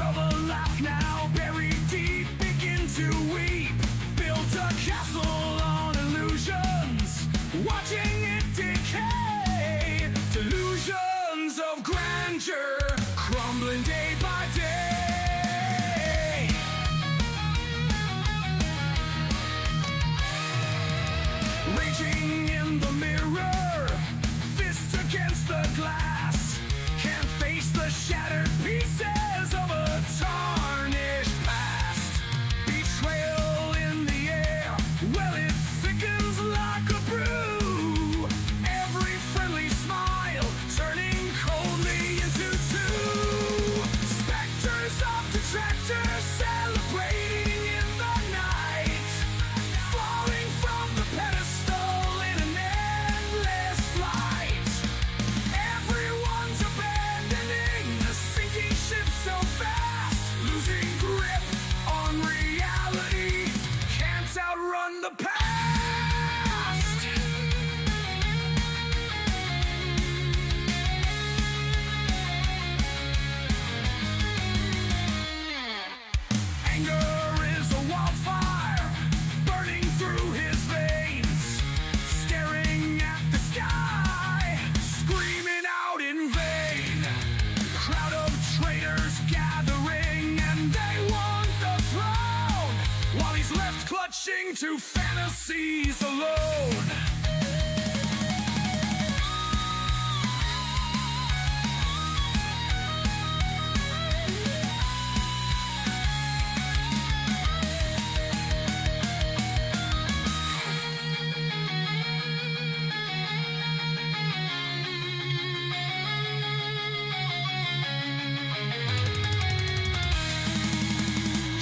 of a laugh now, buried deep, begin to weep. Built a castle on illusions, watching it decay. Delusions of grandeur, crumbling day by day. Raging in the mirror, fists against the glass. Can't face the shattered pieces of a tarnished past. Betrayal in the air, well, it thickens like a brew. Every friendly smile turning coldly into two. Specters of detractors celebrating in the night, falling from the pedestal in an endless flight. Everyone's abandoning the sinking ship so fast, losing grip on reality, can't outrun the past. Anger is a wildfire burning through his veins, staring at the sky, screaming out in vain. Crowd of traitors gathering, and they want the throne, while he's left clutching to fantasies alone.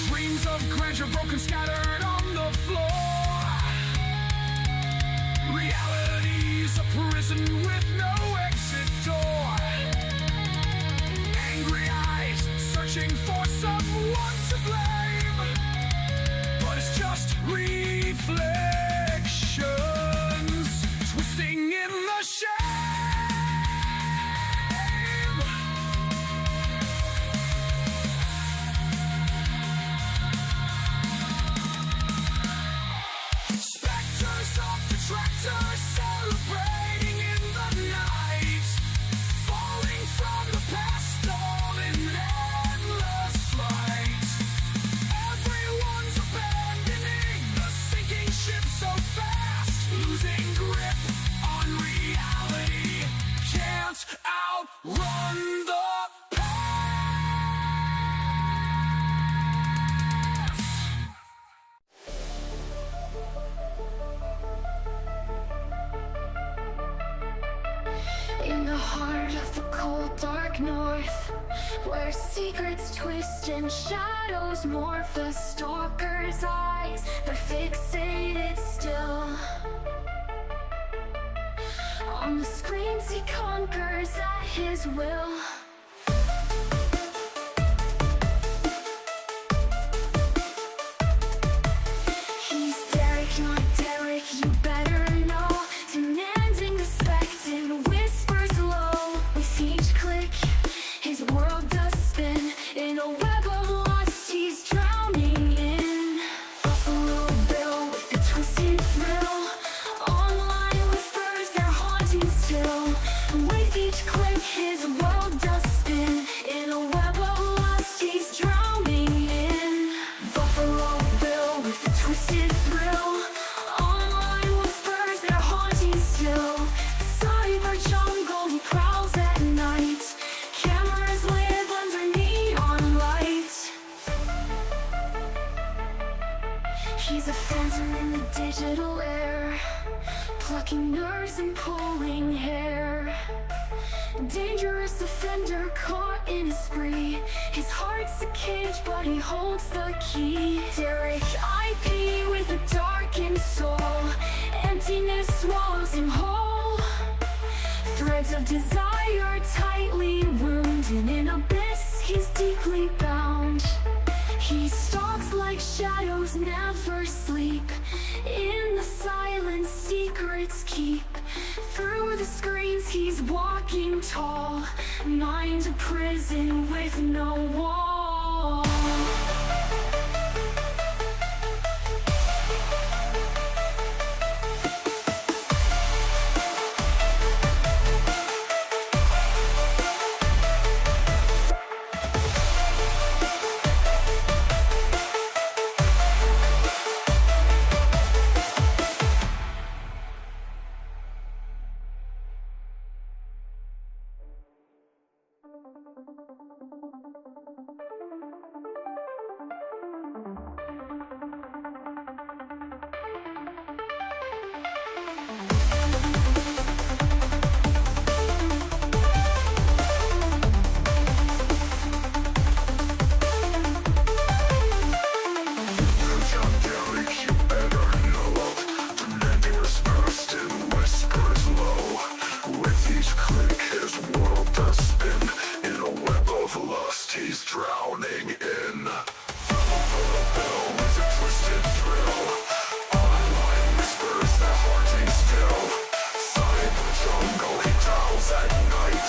Dreams of grandeur broken, scattered on the floor. Reality's a prison with no exit door. Angry eyes searching for someone to blame, but it's just reflections twisting in the shame. Specters of detractors celebrating in the night, falling from the pedestal in endless flight. Everyone's abandoning the sinking ship so fast, losing grip on reality, can't outrun the past. In the heart of the cold, dark north, where secrets twist and shadows morph, the stalker's eyes, they're fixated still. On the screens he conquers at his will. He's Derek, not Derek, you better know. Demanding respect in whispers low. With each click, his world does spin. In a web of lust he's drowning in. Buffalo Bill with the twisted thrill. Online whispers, they're haunting still. With each click, his world does spin. In a web of lust he's drowning in. Buffalo Bill with the twisted thrill. Online whispers, they're haunting still. Cyber jungle, he prowls at night. Cameras live under neon light. He's a phantom in the digital air, plucking nerves and pulling hair. Dangerous offender caught in a spree. His heart's a cage, but he holds the key. Derek IP with a darkened soul. Emptiness swallows him whole. Threads of desire tightly wound. In an abyss he's deeply bound. He stalks like shadows, never sleep. In the silence secrets keep. Through the screens he's walking tall, mind a prison with no walls. all. He's drowning in the bell is a twisted thrill. Online whispers that haunting still. Side the jungle he prowls at night.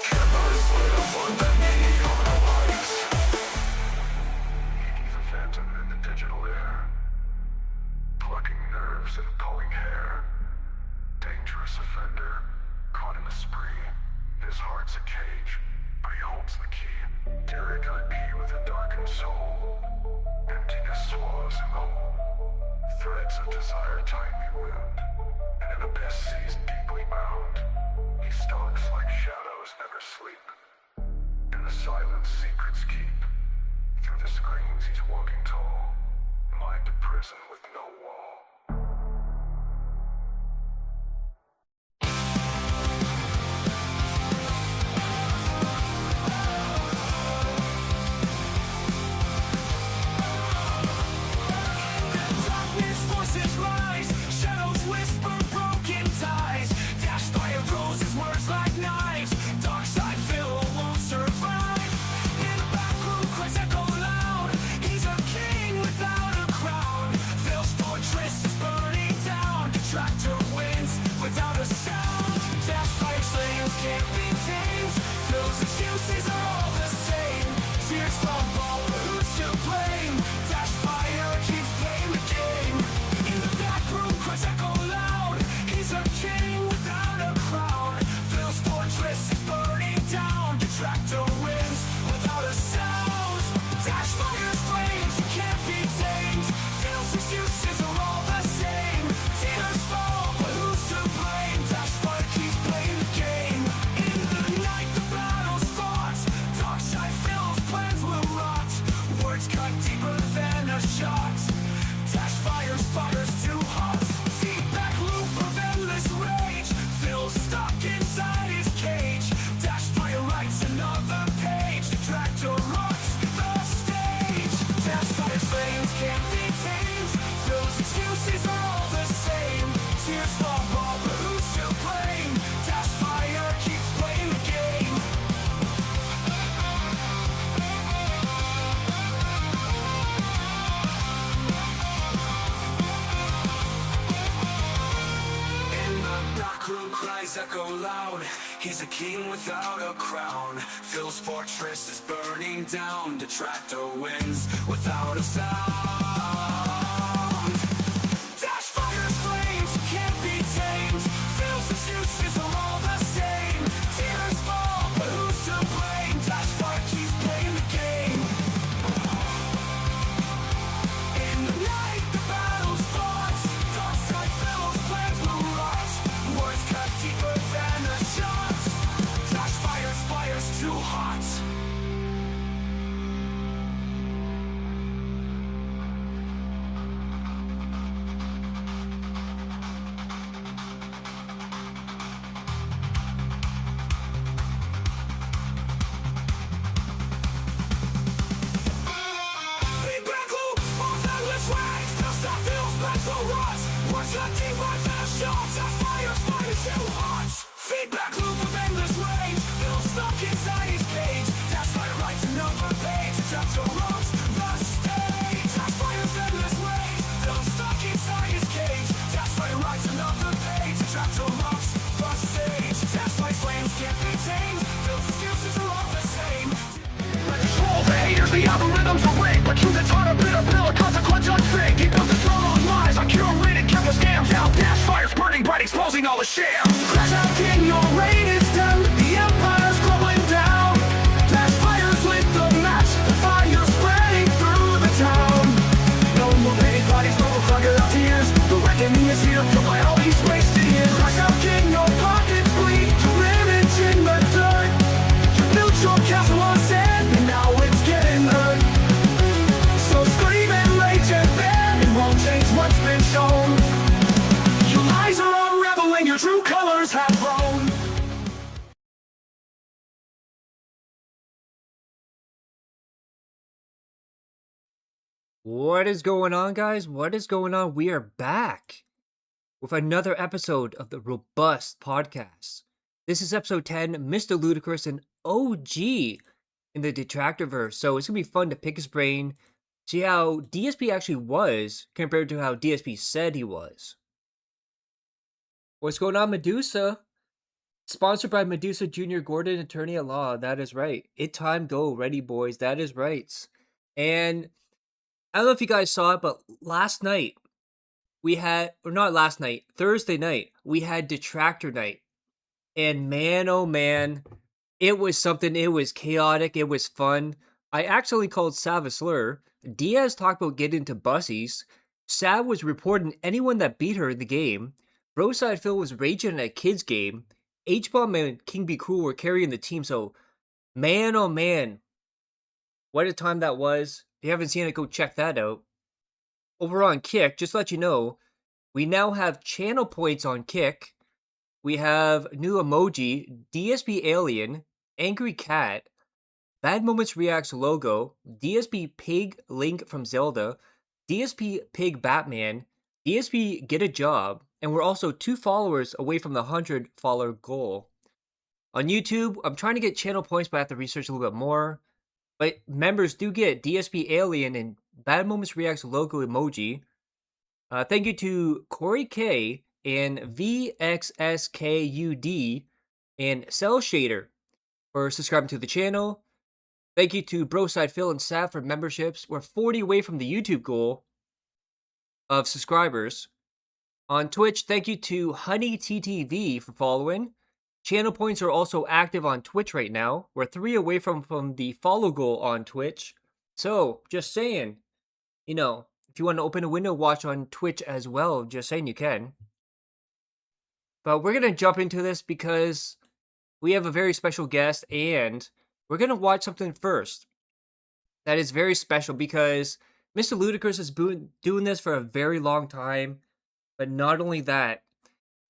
Killers live on the neon light. He's a phantom in the digital air, plucking nerves and pulling hair. Dangerous offender, caught in a spree. His heart's a cage, but he holds the key. Derek IP with a darkened soul. Emptiness swallows him whole. Threads of desire tie me wound, and an abyss sees deeply bound. He stalks like shadows never sleep. In the silence secrets keep. Through the screens he's walking tall. Mind a prison with no wall. Echo loud, he's a king without a crown. Phil's fortress is burning down. Detractor wins without a sound. Dash fires flames, can't be tamed. Phil's excuses are all the same. Tears fall, but who's to blame? Dash fire keeps playing the game. In the night, the battle's fought. Dark side Phil's plans will rot. Words cut deeper than a shot. Dash fire's too hot. Feedback loop, both endless ways. They'll stop Phil's plans will rot. Words cut deeper than a shot. Dash fire's too hot. Feedback loop of endless rage. Phil's stuck inside his cage. Dash fire writes another page. Chapter rocks the stage. Dash fire's endless rage. Phil's stuck inside his cage. Dash fire writes another page. Chapter rocks the stage. Dash fire's flames can't be tamed. Phil's excuses are all the same. Control the haters, the losing all the share. Crash out, king, your reign is done. The empire's crumbling down. Flash fires lit the match. The fire spreading through the town. No more pity parties, no more crocodile tears. The reckoning is here, filled by all these wasted years. Crash out, king, your pockets bleed. Your image in the dirt. You built your castle on sand, and now it's getting hurt. So scream and rage and bend. It won't change what's been shown. Your lies are unraveling, your true colors have grown. What is going on, guys? What is going on? We are back with another episode of the Robust Podcast. This is episode 10, Mrlewdacris, an OG in the Detractorverse. So it's going to be fun to pick his brain, see how DSP actually was compared to how DSP said he was. What's going on, Medusa? Sponsored by Medusa Jr. Gordon, attorney at law. That is right. It time go. Ready, boys. That is right. And I don't know if you guys saw it, but last night we had, or not last night, Thursday night, we had Detractor Night. And man, oh man, it was something. It was chaotic. It was fun. I actually called Sav a slur. Diaz talked about getting into bussies. Sav was reporting anyone that beat her in the game. Broside Phil was raging at a kid's game. H-Bomb and King Be Cool were carrying the team. So, man, oh man, what a time that was. If you haven't seen it, go check that out. Over on Kick, just to let you know, we now have channel points on Kick. We have new emoji, DSP Alien, Angry Cat, Bad Moments Reacts logo, DSP Pig Link from Zelda, DSP Pig Batman, DSP Get a Job, and we're also 2 followers away from the 100 follower goal. On YouTube, I'm trying to get channel points, but I have to research a little bit more. But members do get DSP Alien and Bad Moments Reacts logo emoji. Thank you to Corey K and VXSKUD and Cell Shader for subscribing to the channel. Thank you to Broside Phil and Sav for memberships. We're 40 away from the YouTube goal of subscribers. On Twitch, thank you to HoneyTTV for following. Channel points are also active on Twitch right now. We're 3 away from the follow goal on Twitch. So, just saying, you know, if you want to open a window watch on Twitch as well, just saying you can. But we're going to jump into this because we have a very special guest and we're going to watch something first that is very special because Mrlewdacris has been doing this for a very long time. But not only that,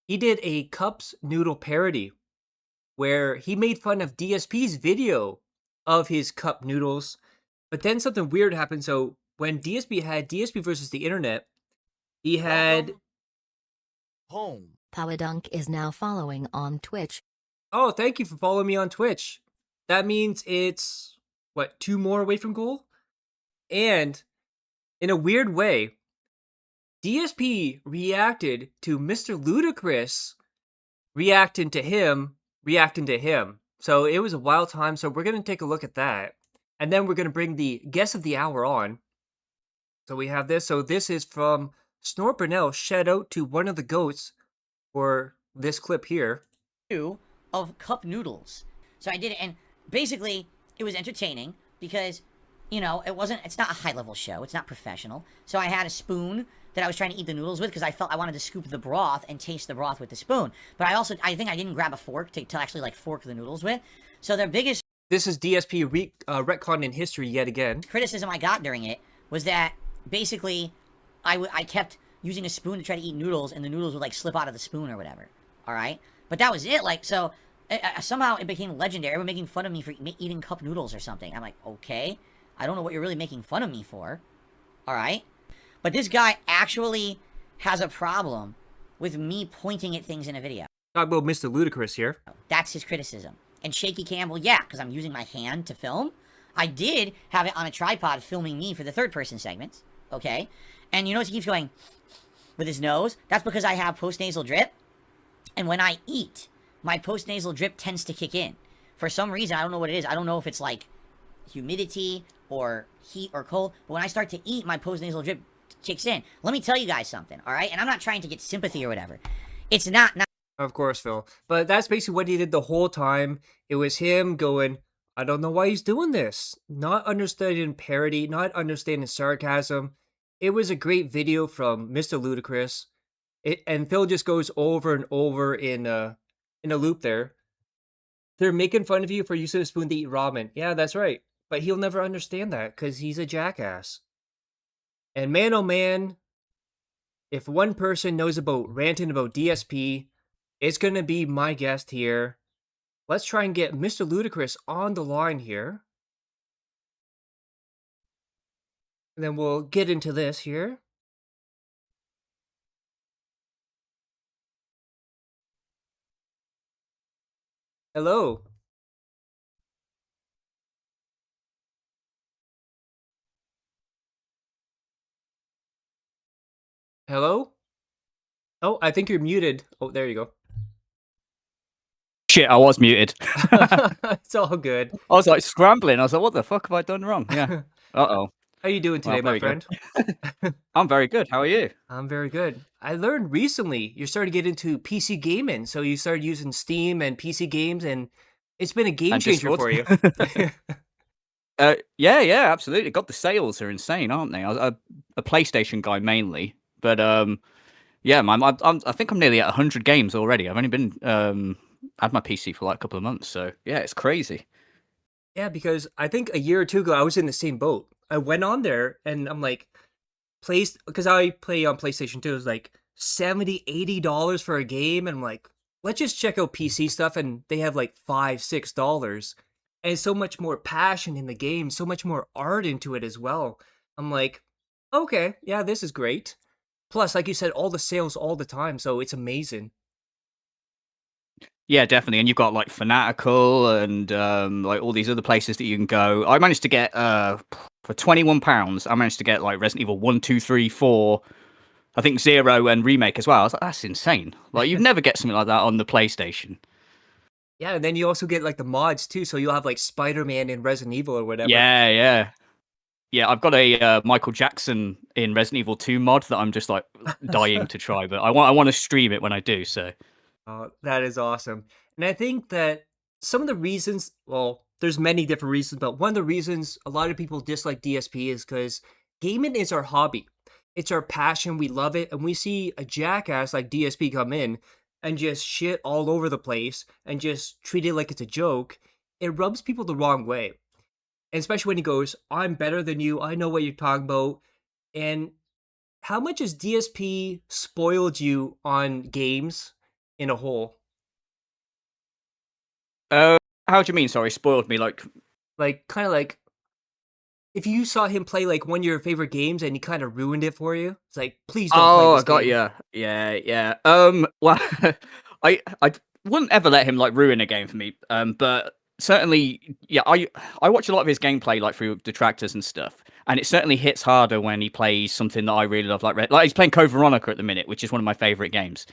he did a Cups Noodle parody where he made fun of DSP's video of his cup noodles. But then something weird happened. So when DSP had DSP versus the internet, he had... Home. Powadunk is now following on Twitch. Oh, thank you for following me on Twitch. That means it's, what, 2 more away from goal? And in a weird way, DSP reacted to Mrlewdacris reacting to him. So it was a wild time. So we're going to take a look at that. And then we're going to bring the guest of the hour on. So we have this. So this is from Snort Burnell. Shout out to one of the goats for this clip here. Of cup noodles. So I did it, and basically it was entertaining because, you know, it's not a high-level show, it's not professional. So I had a spoon that I was trying to eat the noodles with because I felt I wanted to scoop the broth and taste the broth with the spoon. But I think I didn't grab a fork to actually, like, fork the noodles with. So their biggest... This is DSP retcon in history yet again. Criticism I got during it was that, basically, I kept using a spoon to try to eat noodles, and the noodles would, like, slip out of the spoon or whatever. Alright? But that was it, like, so... somehow it became legendary. Everyone making fun of me for eating cup noodles or something. I'm like, okay. I don't know what you're really making fun of me for. Alright? But this guy actually has a problem with me pointing at things in a video. Talk about Mrlewdacris here. That's his criticism. And Shaky Campbell, yeah, because I'm using my hand to film. I did have it on a tripod filming me for the third-person segments. Okay? And you notice he keeps going with his nose? That's because I have post-nasal drip. And when I eat, my post-nasal drip tends to kick in. For some reason, I don't know what it is. I don't know if it's like humidity or heat or cold. But when I start to eat, my post-nasal drip kicks in. Let me tell you guys something, all right? And I'm not trying to get sympathy or whatever. It's not Of course, Phil. But that's basically what he did the whole time. It was him going, I don't know why he's doing this. Not understanding parody, not understanding sarcasm. It was a great video from Mr. Ludacris. And Phil just goes over and over in a loop there. They're making fun of you for using a spoon to eat ramen. Yeah, that's right. But he'll never understand that because he's a jackass. And man, oh man, if one person knows about ranting about DSP, it's going to be my guest here. Let's try and get Mr. Ludacris on the line here. And then we'll get into this here. Hello. Hello? Oh, I think you're muted. Oh, there you go. Shit, I was muted. It's all good. I was like scrambling. I was like, what the fuck have I done wrong? Yeah. Uh-oh. How you doing today, Well, my there we friend? I'm very good. How are you? I'm very good. I learned recently you're starting to get into PC gaming, so you started using Steam and PC games, and it's been a game And changer Discord. for you. Yeah, absolutely. God, the sales are insane, aren't they? I'm a PlayStation guy mainly, but yeah, I think I'm nearly at 100 games already. I've only been had my PC for like a couple of months, so yeah, it's crazy. Yeah, because I think a year or two ago I was in the same boat. I went on there and I'm like, because I play on PlayStation 2, it was like $70, $80 for a game, and I'm like, let's just check out PC stuff, and they have like $5, $6, and so much more passion in the game, so much more art into it as well. I'm like, okay, yeah, this is great. Plus, like you said, all the sales all the time, so it's amazing. Yeah, definitely. And you've got like Fanatical and like all these other places that you can go. I managed to get for £21, I managed to get like Resident Evil 1, 2, 3, 4, I think 0 and Remake as well. I was like, that's insane. Like you'd never get something like that on the PlayStation. Yeah, and then you also get like the mods too, so you'll have like Spider-Man in Resident Evil or whatever. Yeah. Yeah, I've got a Michael Jackson in Resident Evil 2 mod that I'm just like dying to try, but I want to stream it when I do. So Oh, that is awesome. And I think that some of the reasons, well, there's many different reasons, but one of the reasons a lot of people dislike DSP is because gaming is our hobby. It's our passion. We love it. And we see a jackass like DSP come in and just shit all over the place and just treat it like it's a joke. It rubs people the wrong way. And especially when he goes, I'm better than you. I know what you're talking about. And how much has DSP spoiled you on games in a whole? how do you mean? Sorry, spoiled me. Like, Like, kind of like if you saw him play like one of your favorite games and he kind of ruined it for you. It's like, please don't play oh, this I got game. you. Yeah. Well, I wouldn't ever let him like ruin a game for me. But certainly, yeah, I watch a lot of his gameplay like through detractors and stuff, and it certainly hits harder when he plays something that I really love, like he's playing Code Veronica at the minute, which is one of my favorite games.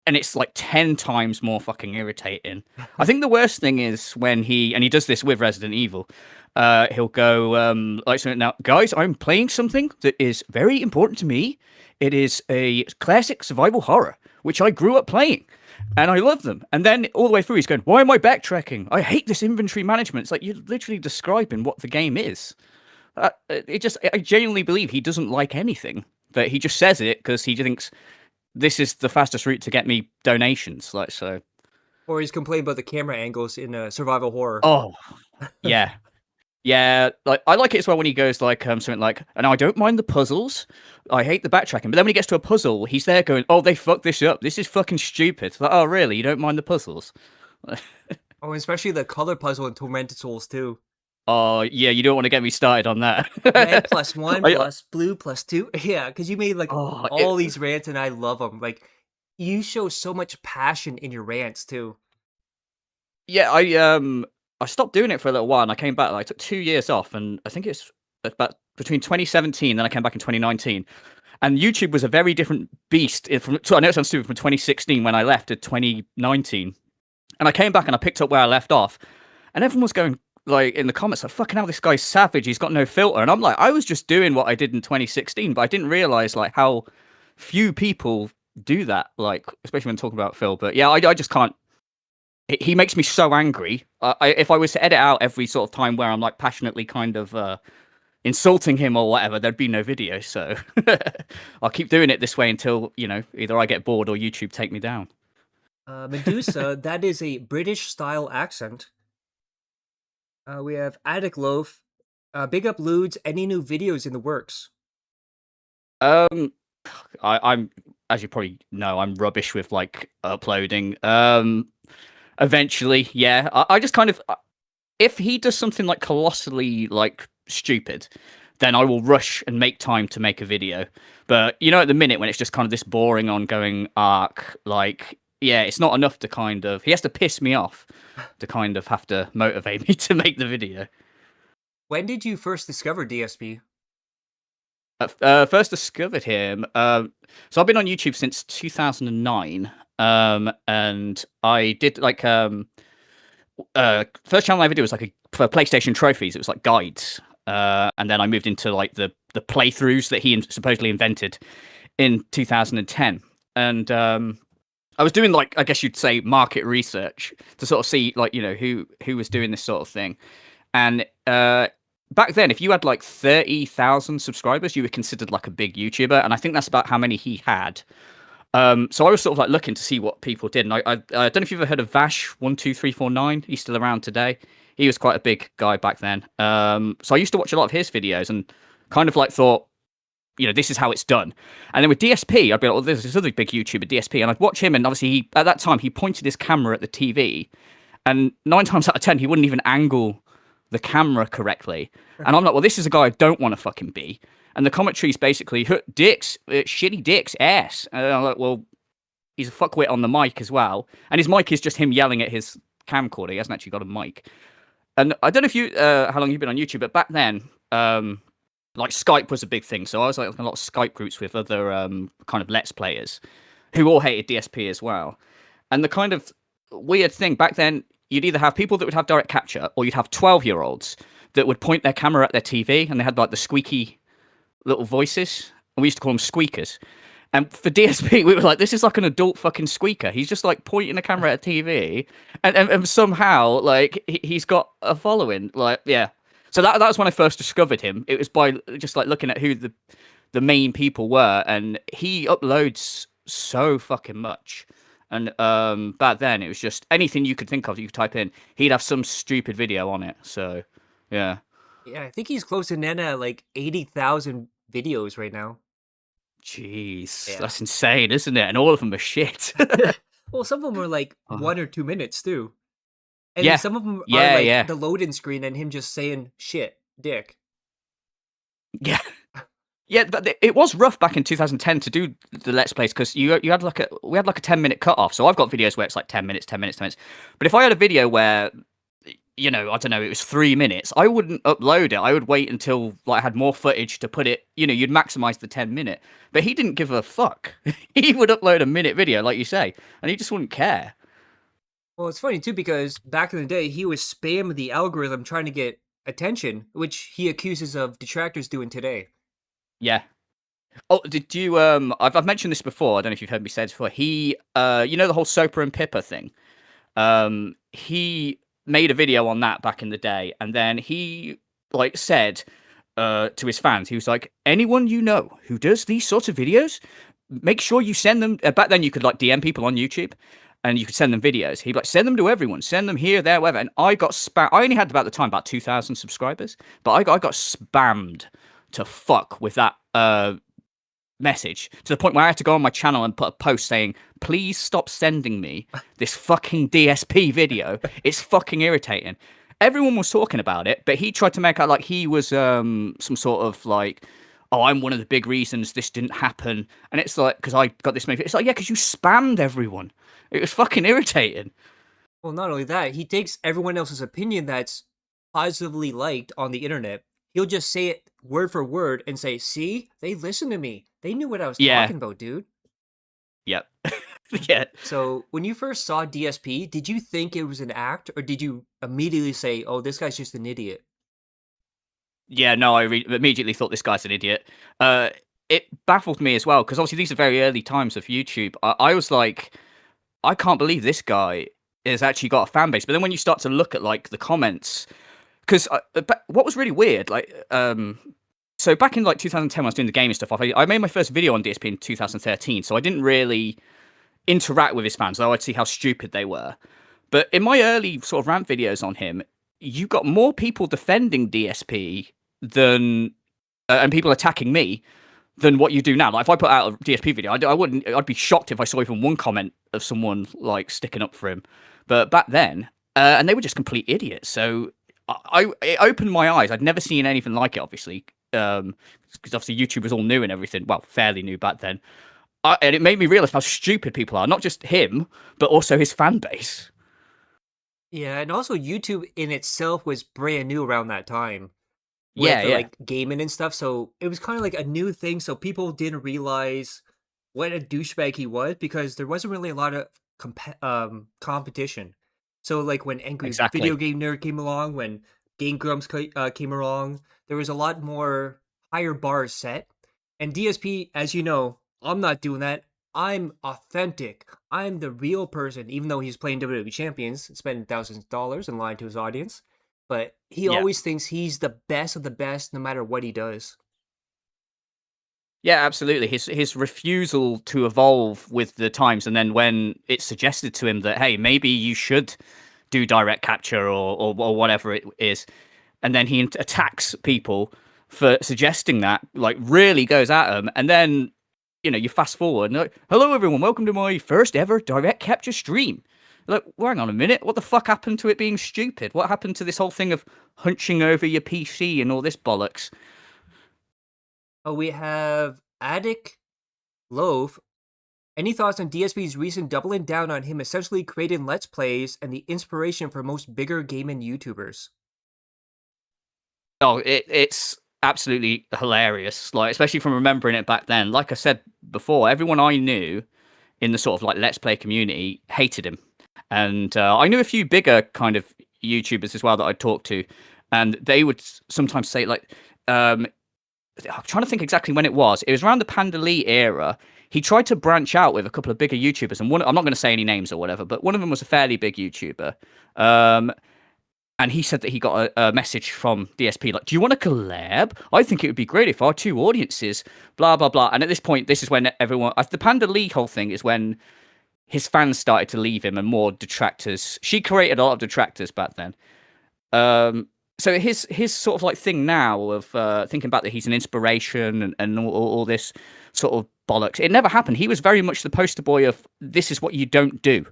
And it's like 10 times more fucking irritating. I think the worst thing is when he does this with Resident Evil. He'll go like something, now, guys, I'm playing something that is very important to me. It is a classic survival horror, which I grew up playing, and I love them. And then all the way through, he's going, why am I backtracking? I hate this inventory management. It's like, you're literally describing what the game is. I genuinely believe he doesn't like anything, but he just says it because he thinks this is the fastest route to get me donations. Like, so. Or he's complaining about the camera angles in survival horror. Oh, yeah. Yeah, like I like it as well when he goes like something like, and I don't mind the puzzles, I hate the backtracking. But then when he gets to a puzzle, he's there going, "Oh, they fucked this up. This is fucking stupid." Like, oh, really? You don't mind the puzzles? Oh, and especially the color puzzle in Tormented Souls too. Oh, yeah. You don't want to get me started on that. Red plus one I- plus blue plus two. Yeah, because you made like Oh, all these rants and I love them. Like, you show so much passion in your rants too. yeah, I stopped doing it for a little while, and I came back. Like, I took 2 years off, and I think it's about between 2017, then I came back in 2019. And YouTube was a very different beast. So I know it sounds stupid, from 2016 when I left to 2019, and I came back and I picked up where I left off, and everyone was going like in the comments like, "Fucking hell, this guy's savage. He's got no filter." And I'm like, I was just doing what I did in 2016, but I didn't realize like how few people do that, like especially when talking about Phil. But yeah, I just can't. He makes me so angry. If I was to edit out every sort of time where I'm like passionately kind of insulting him or whatever, there'd be no video. So I'll keep doing it this way until either I get bored or YouTube take me down. Medusa, that is a British style accent. We have Attic Loaf. Big up Ludes. Any new videos in the works? I'm as you probably know, I'm rubbish with like uploading. Eventually, yeah. I just kind of if he does something like colossally like stupid, then I will rush and make time to make a video. But at the minute when it's just kind of this boring ongoing arc, like yeah, it's not enough to kind of he has to piss me off to kind of have to motivate me to make the video. When did you first discover DSP? First discovered him. So I've been on YouTube since 2009. And I did like first channel I ever did was like for PlayStation trophies. It was like guides. And then I moved into like the playthroughs that he supposedly invented in 2010. And I was doing like I guess you'd say market research to sort of see like who was doing this sort of thing. And back then, if you had like 30,000 subscribers, you were considered like a big YouTuber, and I think that's about how many he had. So I was sort of like looking to see what people did, and I don't know if you've ever heard of Vash12349. He's still around today. He was quite a big guy back then. So I used to watch a lot of his videos, and kind of like thought, this is how it's done. And then with DSP, I'd be like, well, there's this other big YouTuber, DSP, and I'd watch him, and obviously at that time he pointed his camera at the TV, and 9 times out of 10 he wouldn't even angle the camera correctly. And I'm like, well, this is a guy I don't want to fucking be. And the commentary is basically dicks, shitty dicks, ass. And I'm like, well, he's a fuckwit on the mic as well. And his mic is just him yelling at his camcorder. He hasn't actually got a mic. And I don't know if you, how long you've been on YouTube, but back then, like Skype was a big thing. So I was like in a lot of Skype groups with other kind of Let's Players who all hated DSP as well. And the kind of weird thing back then, you'd either have people that would have direct capture or you'd have 12-year-olds that would point their camera at their TV and they had like the squeaky little voices. And we used to call them squeakers. And for DSP, we were like, this is like an adult fucking squeaker. He's just like pointing the camera at TV and somehow like he's got a following. Like, yeah. So that was when I first discovered him. It was by just like looking at who the main people were. And he uploads so fucking much. And back then, it was just anything you could think of, you could type in. He'd have some stupid video on it. So, yeah. Yeah, I think he's close to Nana, like 80,000 videos right now. Jeez, Yeah. that's insane, isn't it? And all of them are shit. Well, some of them are like 1 or 2 minutes too. And Yeah. then some of them Yeah, are like yeah. the load-in screen and him just saying shit, dick. Yeah. Yeah, but it was rough back in 2010 to do the Let's Plays because we had like a 10-minute cutoff. So I've got videos where it's like 10 minutes, 10 minutes, 10 minutes. But if I had a video where, I don't know, it was 3 minutes, I wouldn't upload it. I would wait until like I had more footage to put it. You'd maximize the 10-minute. But he didn't give a fuck. He would upload a minute video, like you say, and he just wouldn't care. Well, it's funny too because back in the day, he was spamming the algorithm trying to get attention, which he accuses of detractors doing today. Yeah. Oh, did you? I've mentioned this before. I don't know if you've heard me say this before. He, the whole Soper and Pippa thing. He made a video on that back in the day, and then he like said to his fans, he was like, anyone who does these sorts of videos, make sure you send them. Back then, you could like DM people on YouTube, and you could send them videos. He'd like send them to everyone, send them here, there, wherever. And I got spam. I only had about the time about 2,000 subscribers, but I got spammed to fuck with that message to the point where I had to go on my channel and put a post saying, please stop sending me this fucking DSP video. It's fucking irritating. Everyone was talking about it, but he tried to make out like he was some sort of like, oh, I'm one of the big reasons this didn't happen. And it's like, because I got this movie. It's like, yeah, because you spammed everyone. It was fucking irritating. Well, not only that, he takes everyone else's opinion that's positively liked on the internet. He'll just say it word for word and say, see, they listened to me. They knew what I was talking about, dude. Yep. Yeah. So when you first saw DSP, did you think it was an act or did you immediately say, oh, this guy's just an idiot? Yeah, no, I immediately thought this guy's an idiot. it baffled me as well because obviously these are very early times of YouTube. I was like, I can't believe this guy has actually got a fan base. But then when you start to look at like the comments, because what was really weird, like, so back in like 2010, when I was doing the gaming stuff, I made my first video on DSP in 2013, so I didn't really interact with his fans, though I'd see how stupid they were. But in my early sort of rant videos on him, you got more people defending DSP than and people attacking me than what you do now. Like if I put out a DSP video, I'd be shocked if I saw even one comment of someone like sticking up for him. But back then, and they were just complete idiots. So it opened my eyes. I'd never seen anything like it, obviously, because obviously YouTube was all new and everything. Well, fairly new back then. And it made me realize how stupid people are. Not just him, but also his fan base. Yeah, and also YouTube in itself was brand new around that time. Yeah, With yeah. like gaming and stuff, so it was kind of like a new thing. So people didn't realize what a douchebag he was because there wasn't really a lot of competition. So like when Angry Exactly. Video Game Nerd came along, when Game Grumps came along, there was a lot more higher bars set. And DSP, as you know, I'm not doing that. I'm authentic. I'm the real person, even though he's playing WWE Champions, spending thousands of dollars and lying to his audience. But he Yeah. always thinks he's the best of the best, no matter what he does. Yeah, absolutely. His refusal to evolve with the times, and then when it's suggested to him that, hey, maybe you should do direct capture or whatever it is, and then he attacks people for suggesting that, like really goes at them, and then you fast forward and like, hello everyone, welcome to my first ever direct capture stream. Like, well, hang on a minute, what the fuck happened to it being stupid? What happened to this whole thing of hunching over your PC and all this bollocks? Oh, we have Attic Loaf. Any thoughts on DSP's recent doubling down on him essentially creating Let's Plays and the inspiration for most bigger gaming YouTubers? Oh, it's absolutely hilarious. Like, especially from remembering it back then. Like I said before, everyone I knew in the sort of like Let's Play community hated him, and I knew a few bigger kind of YouTubers as well that I talked to, and they would sometimes say like, I'm trying to think exactly when it was. It was around the Panda Lee era. He tried to branch out with a couple of bigger YouTubers, and I'm not going to say any names or whatever, but one of them was a fairly big YouTuber. And he said that he got a message from DSP like, do you want to collab? I think it would be great if our two audiences, blah, blah, blah. And at this point, this is when everyone... The Panda Lee whole thing is when his fans started to leave him and more detractors. She created a lot of detractors back then. So his sort of like thing now of thinking about that he's an inspiration and all this sort of bollocks, it never happened. He was very much the poster boy of this is what you don't do.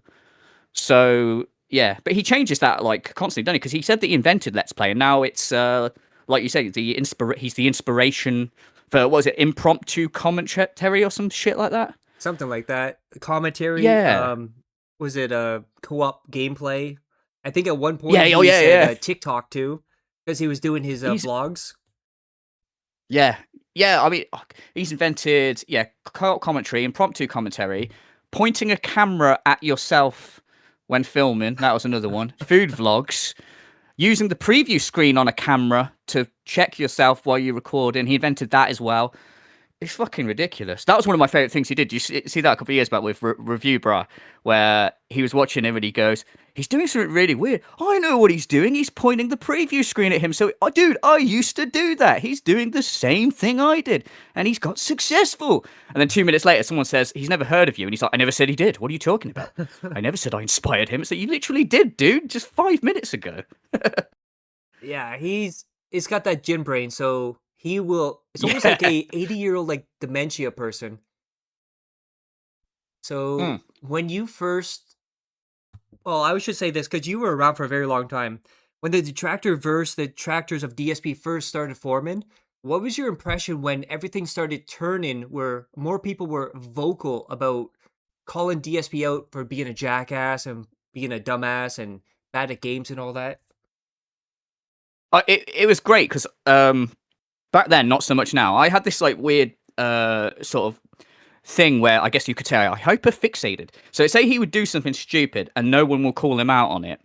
So... yeah, but he changes that like constantly, doesn't he? Because he said that he invented Let's Play, and now it's like you say, he's the inspiration for what was it, impromptu commentary or some shit like that. Something like that. Commentary. Yeah. Was it a co-op gameplay? I think at one point Yeah, he oh, yeah, said yeah. TikTok too, because he was doing his vlogs. Yeah, I mean, he's invented co-op commentary, impromptu commentary, pointing a camera at yourself when filming. That was another one. Food vlogs, using the preview screen on a camera to check yourself while you're recording. He invented that as well. It's fucking ridiculous. That was one of my favorite things he did. You see that a couple of years back with Review Bra, where he was watching him and he goes, he's doing something really weird. I know what he's doing. He's pointing the preview screen at him. So, dude, I used to do that. He's doing the same thing I did. And he's got successful. And then 2 minutes later, someone says, he's never heard of you. And he's like, I never said he did. What are you talking about? I never said I inspired him. So you literally did, dude, just 5 minutes ago. Yeah, he's got that gym brain, so he will. It's almost like a 80-year-old like dementia person. So when you first, well, I should say this because you were around for a very long time. When the detractors of DSP first started forming, what was your impression when everything started turning, where more people were vocal about calling DSP out for being a jackass and being a dumbass and bad at games and all that? It was great because back then, not so much now. I had this like weird sort of thing where I guess you could say I hyper-fixated. So say he would do something stupid and no one will call him out on it.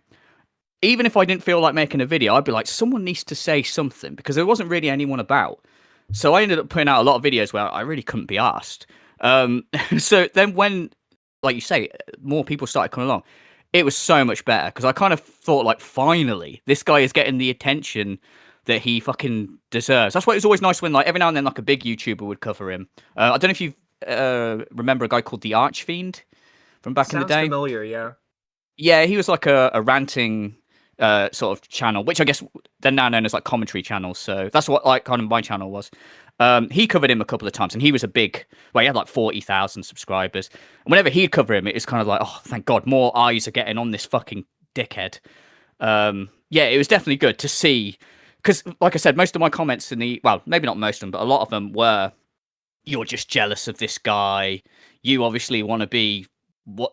Even if I didn't feel like making a video, I'd be like, someone needs to say something because there wasn't really anyone about. So I ended up putting out a lot of videos where I really couldn't be asked. So then when, like you say, more people started coming along, it was so much better because I kind of thought like, finally, this guy is getting the attention that he fucking deserves. That's why it was always nice when like every now and then like a big YouTuber would cover him. I don't know if you remember a guy called the Archfiend from back in the Sounds day. familiar, yeah. Yeah, he was like a ranting sort of channel, which I guess they're now known as like commentary channels. So that's what like kind of my channel was. He covered him a couple of times, and he was a big. Well, he had like 40,000 subscribers. And whenever he'd cover him, it was kind of like, oh, thank God, more eyes are getting on this fucking dickhead. Yeah, it was definitely good to see, because like I said, most of my comments in the, well, maybe not most of them, but a lot of them were, you're just jealous of this guy. You obviously want to be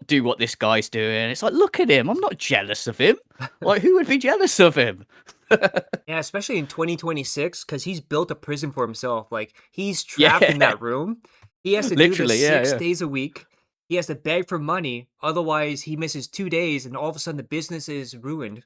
do what this guy's doing. It's like, look at him. I'm not jealous of him. Like, who would be jealous of him? Yeah, especially in 2026, because he's built a prison for himself. Like, he's trapped in Yeah. that room. He has to do Literally, this yeah, 6 days a week. He has to beg for money. Otherwise, he misses 2 days, and all of a sudden, the business is ruined.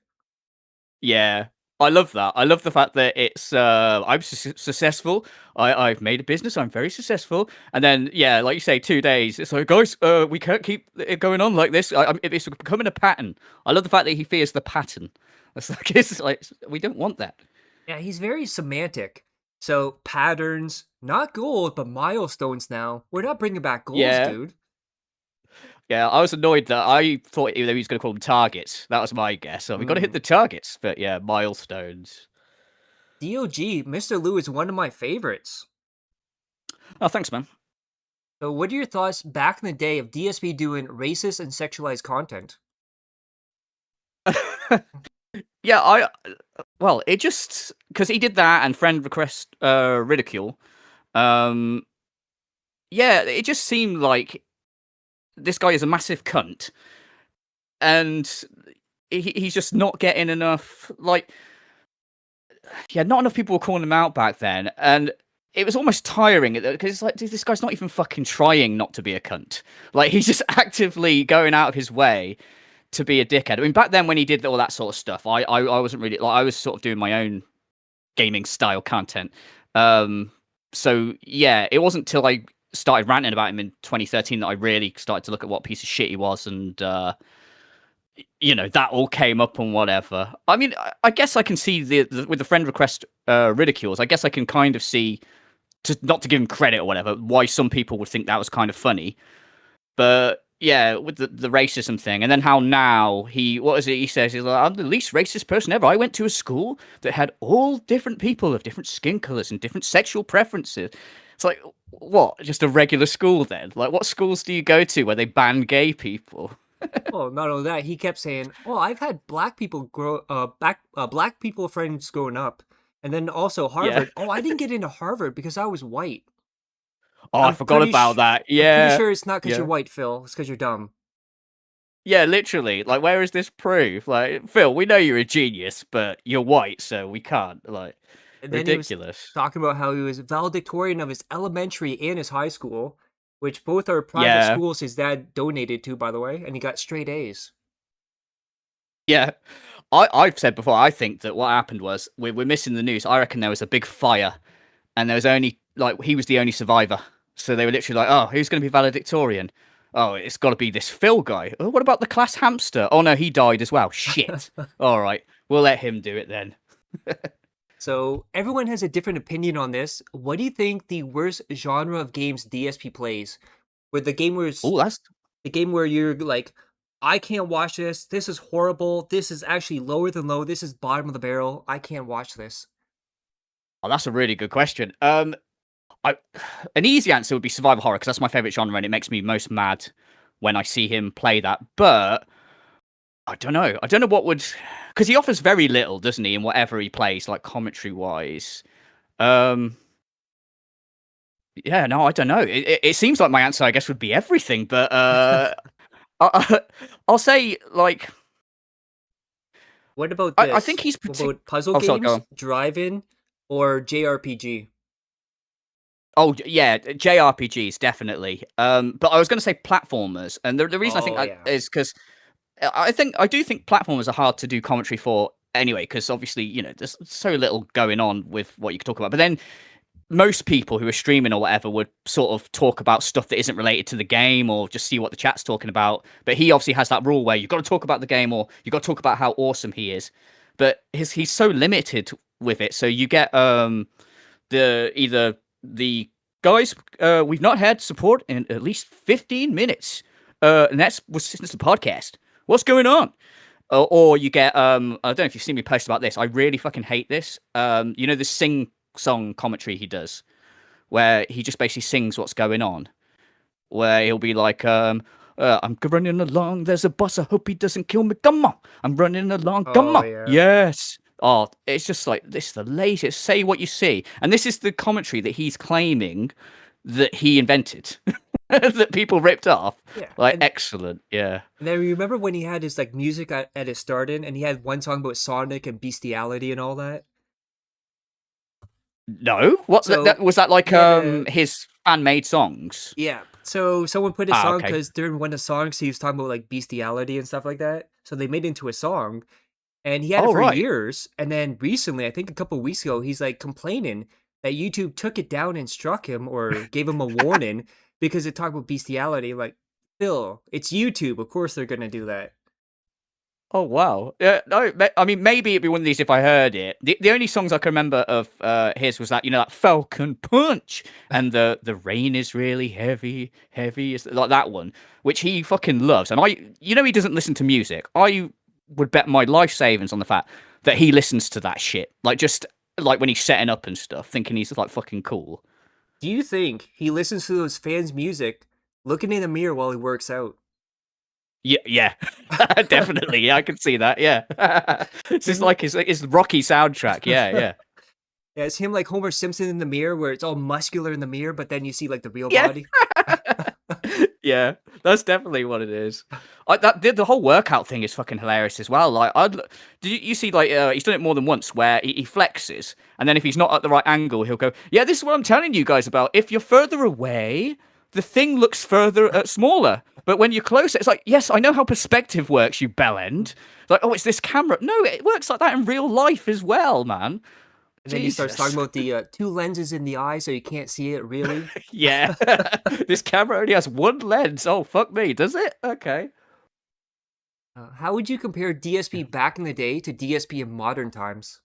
Yeah. I love that. I love the fact that it's I'm successful. I've made a business. I'm very successful. And then yeah, like you say, 2 days. It's like, guys, we can't keep it going on like this. It's becoming a pattern. I love the fact that he fears the pattern. It's like we don't want that. Yeah, he's very semantic. So, patterns, not gold, but milestones now. We're not bringing back goals, Yeah. dude. Yeah, I was annoyed that I thought he was going to call them targets. That was my guess. So we got to hit the targets. But yeah, milestones. DOG, Mr. Lou is one of my favorites. Oh, thanks, man. So, what are your thoughts back in the day of DSP doing racist and sexualized content? Yeah, well, it just because he did that and friend request ridicule. Yeah, it just seemed like this guy is a massive cunt, and he's just not getting enough. Like, yeah, not enough people were calling him out back then, and it was almost tiring because it's like, dude, this guy's not even fucking trying not to be a cunt. Like, he's just actively going out of his way to be a dickhead. I mean, back then when he did all that sort of stuff, I wasn't really like, I was sort of doing my own gaming style content. So yeah, it wasn't till I started ranting about him in 2013 that I really started to look at what piece of shit he was, and you know, that all came up and whatever. I mean, I guess I can see the with the friend request ridicules. I guess I can kind of see, not to give him credit or whatever, why some people would think that was kind of funny. But yeah, with the racism thing, and then how now what is it he says? He's like, I'm the least racist person ever. I went to a school that had all different people of different skin colors and different sexual preferences. It's like, what? Just a regular school then? Like, what schools do you go to where they ban gay people? Well, not only that, he kept saying, "Oh, I've had black people black people friends growing up," and then also Harvard. Oh, I didn't get into Harvard because I was white. Oh, I I'm forgot pretty about sh- that. I'm Yeah. pretty sure it's not because Yeah. you're white, Phil. It's because you're dumb. Yeah, literally. Like, where is this proof? Like, Phil, we know you're a genius, but you're white, so we can't. Like, And then he was ridiculous. talking about how he was valedictorian of his elementary and his high school, which both are private Yeah. schools his dad donated to, by the way, and he got straight A's. Yeah. I've said before, I think that what happened was we're missing the news. I reckon there was a big fire, and there was only, like, he was the only survivor. So they were literally like, oh, who's going to be valedictorian? Oh, it's got to be this Phil guy. Oh, what about the class hamster? Oh, no, he died as well. Shit. All right. We'll let him do it then. So everyone has a different opinion on this. What do you think the worst genre of games DSP plays? Where the game was Oh, that's the game where you're like, I can't watch this. This is horrible. This is actually lower than low. This is bottom of the barrel. I can't watch this. that's a really good question. An easy answer would be survival horror because that's my favorite genre and it makes me most mad when I see him play that. But I don't know. I don't know what would, because he offers very little, doesn't he, in whatever he plays, like commentary wise. Yeah, no, I don't know. It seems like my answer, I guess, would be everything. But I'll say like What about this? I think he's What about puzzle Oh, sorry, go games, on. drive-in, or JRPG? Oh yeah, JRPGs definitely. But I was going to say platformers, and the reason I think Oh, that yeah. is because I do think platformers are hard to do commentary for anyway, because obviously, you know, there's so little going on with what you can talk about. But then most people who are streaming or whatever would sort of talk about stuff that isn't related to the game or just see what the chat's talking about. But he obviously has that rule where you've got to talk about the game or you've got to talk about how awesome he is. But he's so limited with it. So you get either the guys, we've not had support in at least 15 minutes. And that's since the podcast. What's going on? Or you get I don't know if you've seen me post about this. I really fucking hate this. You know the sing-song commentary he does, where he just basically sings what's going on. Where he'll be like, I'm running along. There's a boss. I hope he doesn't kill me. Come on, I'm running along. Come on, yeah. yes. Oh, it's just like this is the latest. Say what you see, and this is the commentary that he's claiming that he invented. That people ripped off. Yeah. Like, And, excellent. Yeah. and then remember when he had his like music at his start in, and he had one song about Sonic and bestiality and all that? No? What? So, Was that like yeah. his fan-made songs? Yeah. So someone put his Ah, song okay. because during one of the songs he was talking about like bestiality and stuff like that. So they made it into a song, and he had it Oh, for right. years. And then recently, I think a couple of weeks ago, he's like complaining that YouTube took it down and struck him or gave him a warning because it talked about bestiality. Like, Phil, it's YouTube. Of course they're gonna do that. Oh, wow. Yeah, no, I mean, maybe it'd be one of these if I heard it. The only songs I can remember of his was that, you know, that Falcon Punch and the rain is really heavy, is like that one, which he fucking loves. And you know, he doesn't listen to music. I would bet my life savings on the fact that he listens to that shit. Like, just like when he's setting up and stuff, thinking he's like fucking cool. Do you think he listens to those fans' music looking in the mirror while he works out? Yeah, definitely. Yeah, I can see that. Yeah, it's just like his Rocky soundtrack. Yeah. Yeah, it's him like Homer Simpson in the mirror where it's all muscular in the mirror, but then you see like the real Yeah. body. Yeah, that's definitely what it is. The whole workout thing is fucking hilarious as well. Like, did you see like he's done it more than once where he flexes, and then if he's not at the right angle, he'll go, "Yeah, this is what I'm telling you guys about. If you're further away, the thing looks smaller, but when you're closer, it's like, yes, I know how perspective works, you bellend. Like, oh, it's this camera. No, it works like that in real life as well, man." And then he starts Jesus. talking about the two lenses in the eye so you can't see it really. Yeah, this camera only has one lens. Oh, fuck me, does it? Okay. How would you compare DSP back in the day to DSP in modern times?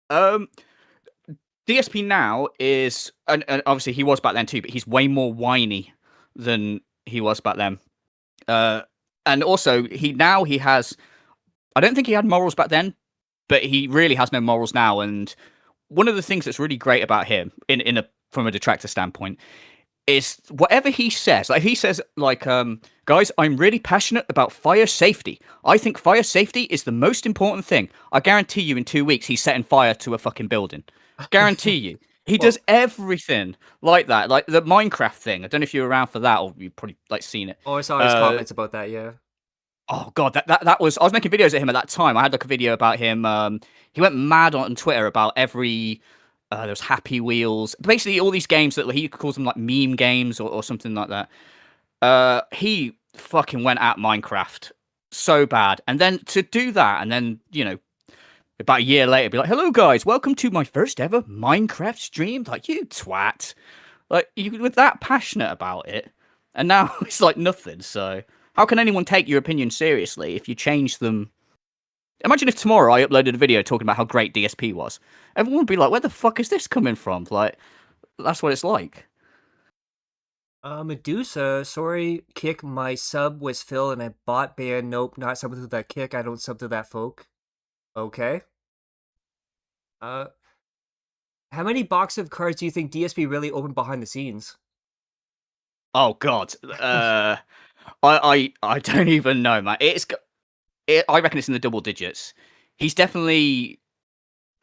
DSP now is, and obviously he was back then too, but he's way more whiny than he was back then. And also he has, I don't think he had morals back then, but he really has no morals now. And one of the things that's really great about him, from a detractor standpoint, is whatever he says. Like, if he says, like, guys, I'm really passionate about fire safety. I think fire safety is the most important thing. I guarantee you in 2 weeks he's setting fire to a fucking building. Guarantee you. He does everything like that. Like the Minecraft thing. I don't know if you were around for that or you've probably like seen it. Oh, I saw his comments about that, yeah. Oh god, that was, I was making videos of him at that time. I had like a video about him. He went mad on Twitter about every there was Happy Wheels, basically all these games that he calls them like meme games or something like that. He fucking went at Minecraft so bad, and then to do that, and then, you know, about a year later, be like, "Hello guys, welcome to my first ever Minecraft stream." Like, you twat, like you were that passionate about it, and now it's like nothing. So how can anyone take your opinion seriously if you change them? Imagine if tomorrow I uploaded a video talking about how great DSP was. Everyone would be like, "Where the fuck is this coming from?" Like, that's what it's like. Medusa, sorry, kick, my sub was Phil and I bought ban. Nope, not sub to that kick. I don't sub to that folk. Okay. How many box of cards do you think DSP really opened behind the scenes? Oh god, I don't even know, man. I reckon it's in the double digits. He's definitely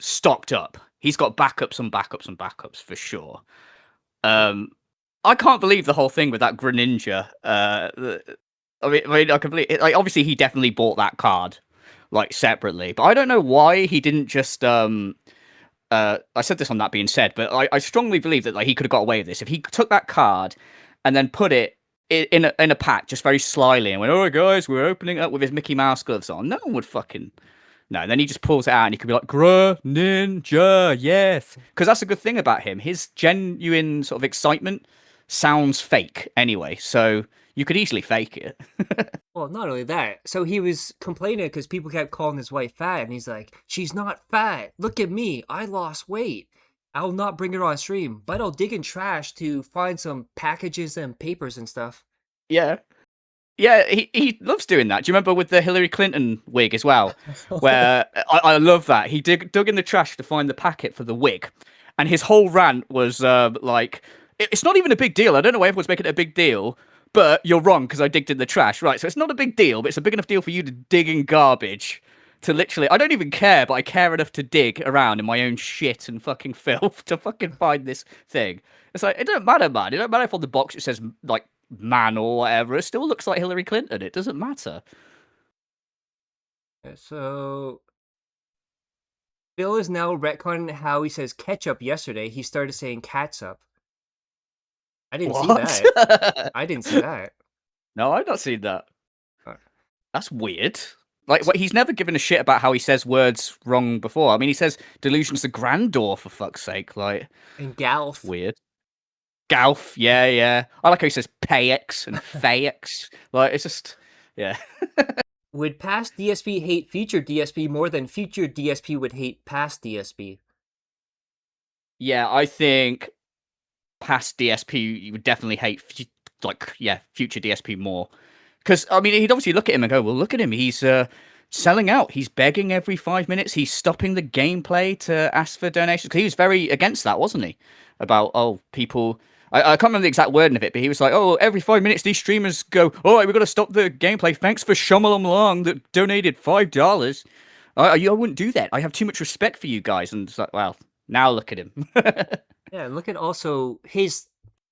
stocked up. He's got backups and backups and backups for sure. I can't believe the whole thing with that Greninja. I mean, I completely, like, obviously he definitely bought that card like separately, but I don't know why he didn't just I said this on That Being Said, but I strongly believe that like he could have got away with this if he took that card and then put it in a pack just very slyly and went, "Oh guys, we're opening up," with his Mickey Mouse gloves on. No one would fucking No, and then he just pulls it out and he could be like, Ninja, yes. Because that's a good thing about him. His genuine sort of excitement sounds fake anyway. So you could easily fake it. Well, not only that. So he was complaining because people kept calling his wife fat, and he's like, "She's not fat. Look at me. I lost weight. I'll not bring her on stream, but I'll dig in trash to find some packages and papers and stuff." Yeah. Yeah, he loves doing that. Do you remember with the Hillary Clinton wig as well? Where I love that. He dug in the trash to find the packet for the wig. And his whole rant was like, it's not even a big deal. I don't know why everyone's making it a big deal, but you're wrong because I digged in the trash. Right, so it's not a big deal, but it's a big enough deal for you to dig in garbage. To literally, I don't even care, but I care enough to dig around in my own shit and fucking filth to fucking find this thing. It's like, it don't matter, man. It don't matter if on the box it says, like, man or whatever. It still looks like Hillary Clinton. It doesn't matter. So Bill is now retconning how he says ketchup yesterday. He started saying catsup. I didn't see that. I didn't see that. No, I've not seen that. Uh, That's weird. Like, he's never given a shit about how he says words wrong before. I mean, he says delusion's the grandeur, for fuck's sake. Like, And Galf. weird. Galf, yeah. I like how he says payex and fayex. Like, it's just, yeah. Would past DSP hate future DSP more than future DSP would hate past DSP? Yeah, I think past DSP you would definitely hate, future DSP more. Because, I mean, he'd obviously look at him and go, well, look at him. He's selling out. He's begging every 5 minutes. He's stopping the gameplay to ask for donations. Because he was very against that, wasn't he? About, people... I can't remember the exact wording of it, but he was like, oh, every 5 minutes these streamers go, all right, we've got to stop the gameplay. Thanks for Shummalum Long that donated $5. I wouldn't do that. I have too much respect for you guys. And it's like, well, now look at him. Yeah, and look at also his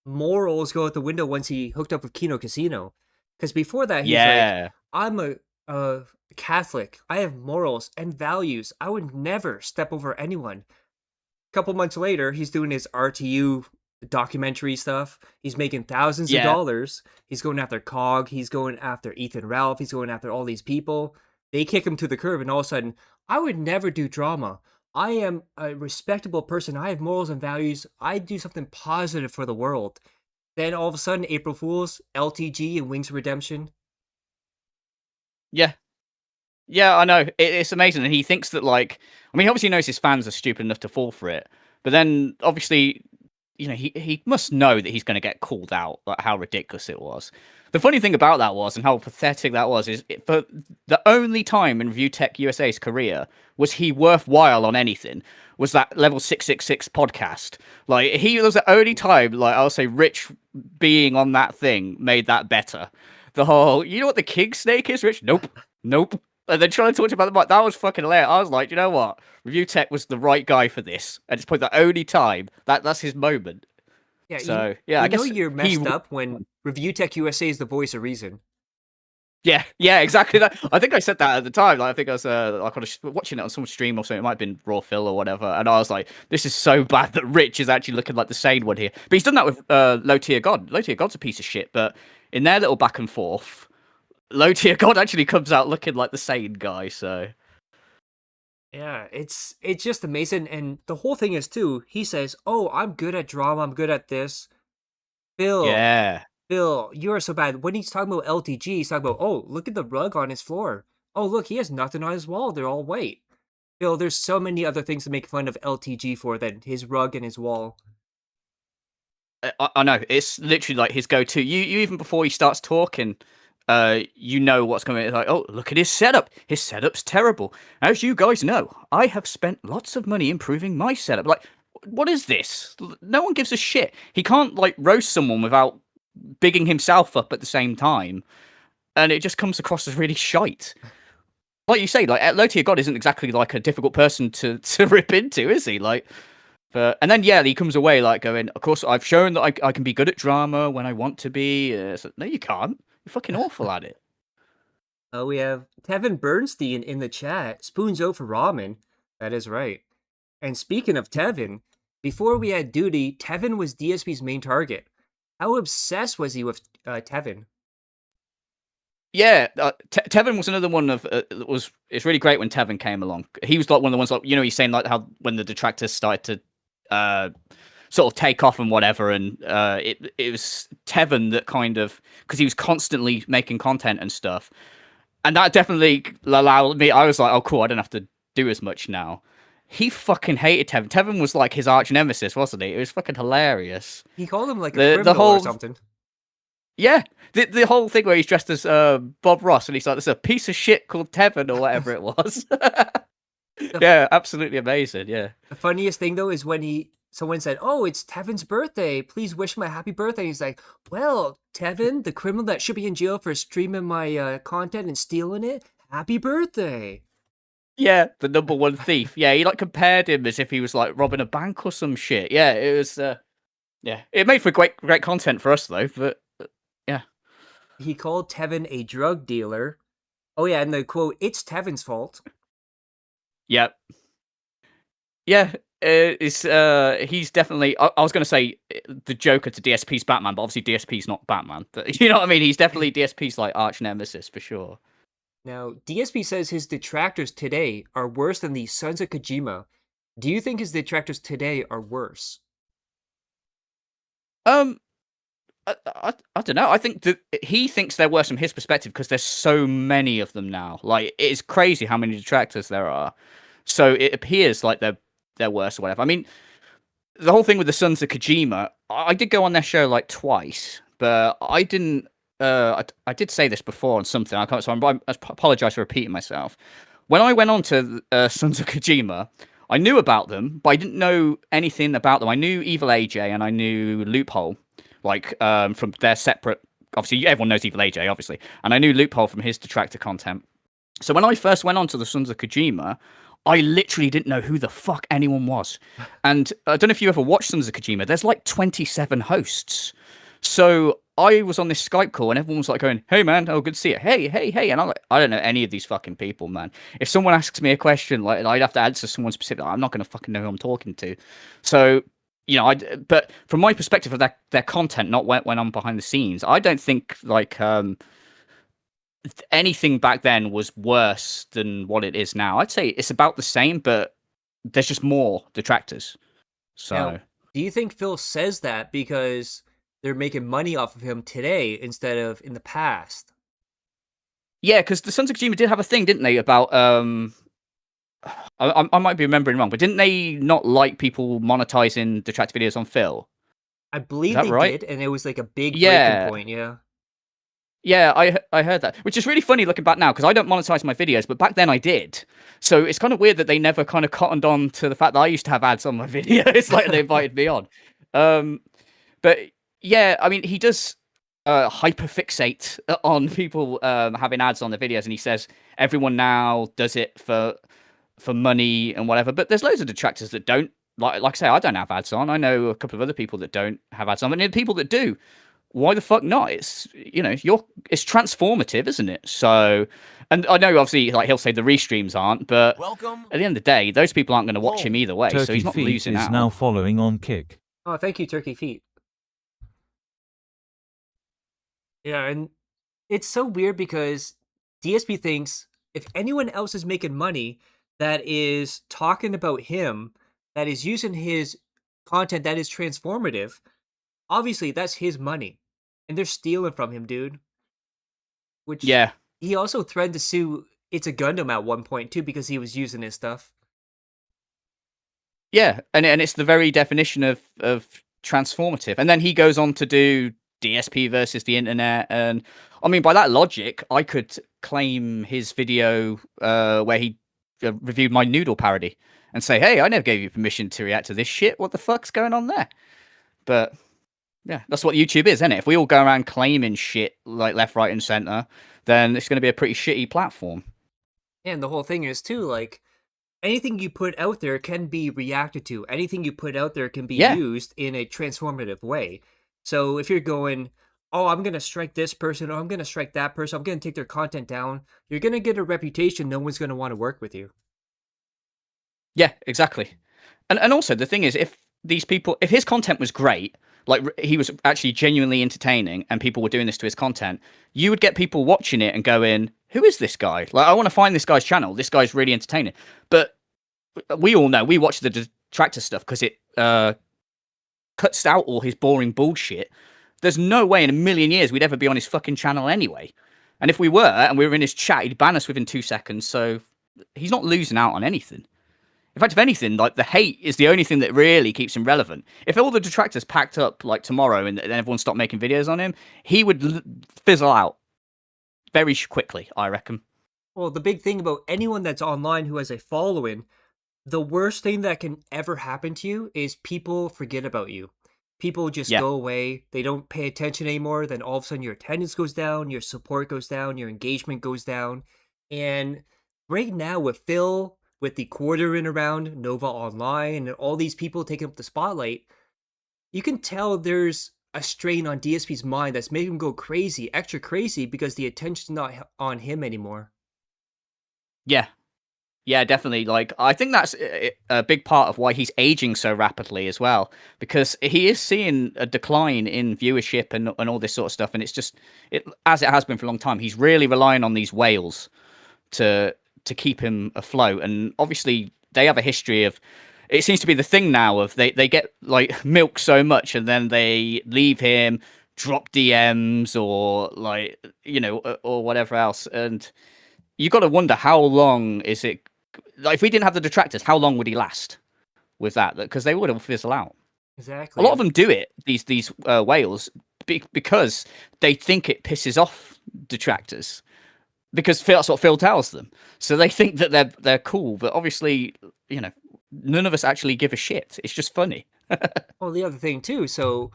morals go out the window once he hooked up with Kino Casino. Because before that, he's like, I'm a Catholic. I have morals and values. I would never step over anyone. A couple months later, he's doing his RTU documentary stuff. He's making thousands of dollars. He's going after COG. He's going after Ethan Ralph. He's going after all these people. They kick him to the curb, and all of a sudden, I would never do drama. I am a respectable person. I have morals and values. I do something positive for the world. Then all of a sudden, April Fools, LTG, and Wings of Redemption. Yeah. Yeah, I know. It's amazing. And he thinks that, like, I mean, he obviously knows his fans are stupid enough to fall for it. But then, obviously, you know, he must know that he's going to get called out, like how ridiculous it was. The funny thing about that was, and how pathetic that was, is for the only time in Review Tech USA's career was he worthwhile on anything, was that Level 666 podcast. Like, he was the only time, like, I'll say, Rich being on that thing made that better. The whole, you know what the king snake is, Rich? Nope. And then trying to talk about the that was fucking hilarious. I was like, you know what? Review Tech was the right guy for this. And it's probably the only time that's his moment. Yeah, so I guess you're messed up when Review Tech USA is the voice of reason. Yeah, exactly that. I think I said that at the time. Like, I think I was watching it on some stream or something. It might have been Raw Phil or whatever. And I was like, this is so bad that Rich is actually looking like the sane one here. But he's done that with Low Tier God. Low Tier God's a piece of shit. But in their little back and forth, Low Tier God actually comes out looking like the sane guy. So yeah, it's just amazing. And the whole thing is too, he says, oh, I'm good at drama, I'm good at this. Bill, you are so bad. When he's talking about LTG, he's talking about, oh, look at the rug on his floor. Oh, look, he has nothing on his wall. They're all white. Bill, there's so many other things to make fun of LTG for than his rug and his wall. I know, it's literally like his go-to. You even before he starts talking, you know what's going to be like, oh, look at his setup. His setup's terrible. As you guys know, I have spent lots of money improving my setup. Like, what is this? No one gives a shit. He can't, like, roast someone without bigging himself up at the same time. And it just comes across as really shite. Like you say, like, Low Tier God isn't exactly, like, a difficult person to rip into, is he? Like, and then, he comes away, like, going, of course, I've shown that I can be good at drama when I want to be. So, no, you can't. You're fucking awful at it. We have Tevin Bernstein in the chat. Spoons out for ramen. That is right. And speaking of Tevin, before we had duty, Tevin was DSP's main target. How obsessed was he with Tevin? Yeah, Tevin was another one of it's really great when Tevin came along. He was like one of the ones, like, you know, he's saying like how when the detractors started to sort of take off and whatever, and it was Tevin that kind of, because he was constantly making content and stuff, and that definitely allowed me. I was like, oh cool, I don't have to do as much now. He fucking hated Tevin. Tevin was like his arch nemesis, wasn't he? It was fucking hilarious. He called him like a The criminal whole or something. Yeah, the whole thing where he's dressed as Bob Ross and he's like, "There's a piece of shit called Tevin or whatever it was." Yeah, absolutely amazing. Yeah, The funniest thing though is when someone said, "Oh, it's Tevin's birthday. Please wish him a happy birthday." He's like, "Well, Tevin, the criminal that should be in jail for streaming my content and stealing it, happy birthday." yeah, the number one thief. Yeah, he like compared him as if he was like robbing a bank or some shit. Yeah, it was. Yeah, it made for great content for us though. But yeah, He called Tevin a drug dealer. Oh yeah, and the quote, "It's Tevin's fault." yeah, yeah. He's definitely. I was going to say the Joker to DSP's Batman, but obviously DSP's not Batman. But you know what I mean. He's definitely DSP's like arch nemesis for sure. Now, DSP says his detractors today are worse than the Sons of Kojima. Do you think his detractors today are worse? I don't know. I think that he thinks they're worse from his perspective because there's so many of them now. Like, it is crazy how many detractors there are. So it appears like they're worse or whatever. I mean, the whole thing with the Sons of Kojima, I did go on their show like twice, but I didn't. I did say this before on something. I can't. So I apologize for repeating myself. When I went on to Sons of Kojima, I knew about them, but I didn't know anything about them. I knew Evil AJ and I knew Loophole, like from their separate. Obviously, everyone knows Evil AJ, obviously, and I knew Loophole from his detractor content. So when I first went on to the Sons of Kojima, I literally didn't know who the fuck anyone was. And I don't know if you ever watched Sons of Kojima. There's like 27 hosts. So I was on this Skype call and everyone was like going, "Hey man, oh good to see you. Hey, hey, hey." And I'm like, I don't know any of these fucking people, man. If someone asks me a question, like I'd have to answer someone specific, I'm not going to fucking know who I'm talking to. So, you know, but from my perspective of their content, not when I'm behind the scenes, I don't think like anything back then was worse than what it is now. I'd say it's about the same, but there's just more detractors. So Now, do you think Phil says that because they're making money off of him today instead of in the past? yeah, because the Sons of Kojima did have a thing, didn't they, about I might be remembering wrong, but didn't they not like people monetizing detractor videos on Phil? I believe that they right? did, and it was like a big Yeah. breaking point, yeah. Yeah, I heard that, which is really funny looking back now because I don't monetize my videos, but back then I did. So it's kind of weird that they never kind of cottoned on to the fact that I used to have ads on my videos, like they invited me on. But yeah, I mean, he does hyperfixate on people having ads on their videos, and he says everyone now does it for money and whatever. But there's loads of detractors that don't. Like I say, I don't have ads on. I know a couple of other people that don't have ads on, and the people that do, why the fuck not? It's, you know, it's transformative, isn't it? So, and I know obviously like he'll say the restreams aren't, but Welcome. at the end of the day, those people aren't going to watch him either way, so Turkey he's not Feet losing is out. now following on Kick. Oh, thank you, Turkey Feet. Yeah, and it's so weird because DSP thinks if anyone else is making money that is talking about him, that is using his content that is transformative, obviously that's his money. And they're stealing from him, dude. Which Yeah, he also threatened to sue It's a Gundam at one point too because he was using his stuff. yeah, and it's the very definition of transformative. And then he goes on to do DSP versus the internet, and I mean by that logic, I could claim his video where he reviewed my noodle parody and say, "Hey, I never gave you permission to react to this shit. What the fuck's going on there?" But yeah, that's what YouTube is, isn't it? If we all go around claiming shit like left, right, and center, then it's going to be a pretty shitty platform. And the whole thing is too, like, anything you put out there can be reacted to. Anything you put out there can be Yeah. used in a transformative way. So if you're going, "Oh, I'm going to strike this person, or I'm going to strike that person, I'm going to take their content down," you're going to get a reputation. No one's going to want to work with you. Yeah, exactly. And also the thing is, if these people, if his content was great, like he was actually genuinely entertaining, and people were doing this to his content, you would get people watching it and going, "Who is this guy? Like, I want to find this guy's channel. This guy's really entertaining." But we all know we watch the detractor stuff because it cuts out all his boring bullshit. There's no way in a million years we'd ever be on his fucking channel anyway. And if we were, and we were in his chat, he'd ban us within 2 seconds. So he's not losing out on anything. In fact, if anything, like the hate is the only thing that really keeps him relevant. If all the detractors packed up like tomorrow and then everyone stopped making videos on him, he would fizzle out very quickly, I reckon. Well, the big thing about anyone that's online who has a following, the worst thing that can ever happen to you is people forget about you. People just Yeah. go away. They don't pay attention anymore. Then all of a sudden your attendance goes down, your support goes down, your engagement goes down. And right now with Phil, with the quartering around Nova Online and all these people taking up the spotlight, you can tell there's a strain on DSP's mind that's making him go crazy, extra crazy, because the attention's not on him anymore. Yeah. Yeah, definitely. Like, I think that's a big part of why he's aging so rapidly as well, because he is seeing a decline in viewership and all this sort of stuff. And it's just, as it has been for a long time, he's really relying on these whales to keep him afloat. And obviously, they have a history of, it seems to be the thing now of they get like milk so much and then they leave him, drop DMs or like, or whatever else. And you got to wonder how long is it, like, if we didn't have the detractors, how long would he last with that? Because they would have fizzle out. Exactly. A lot of them do it, these whales, because they think it pisses off detractors. Because that's what Phil tells them. So they think that they're cool, but obviously, none of us actually give a shit. It's just funny. Well, the other thing too, so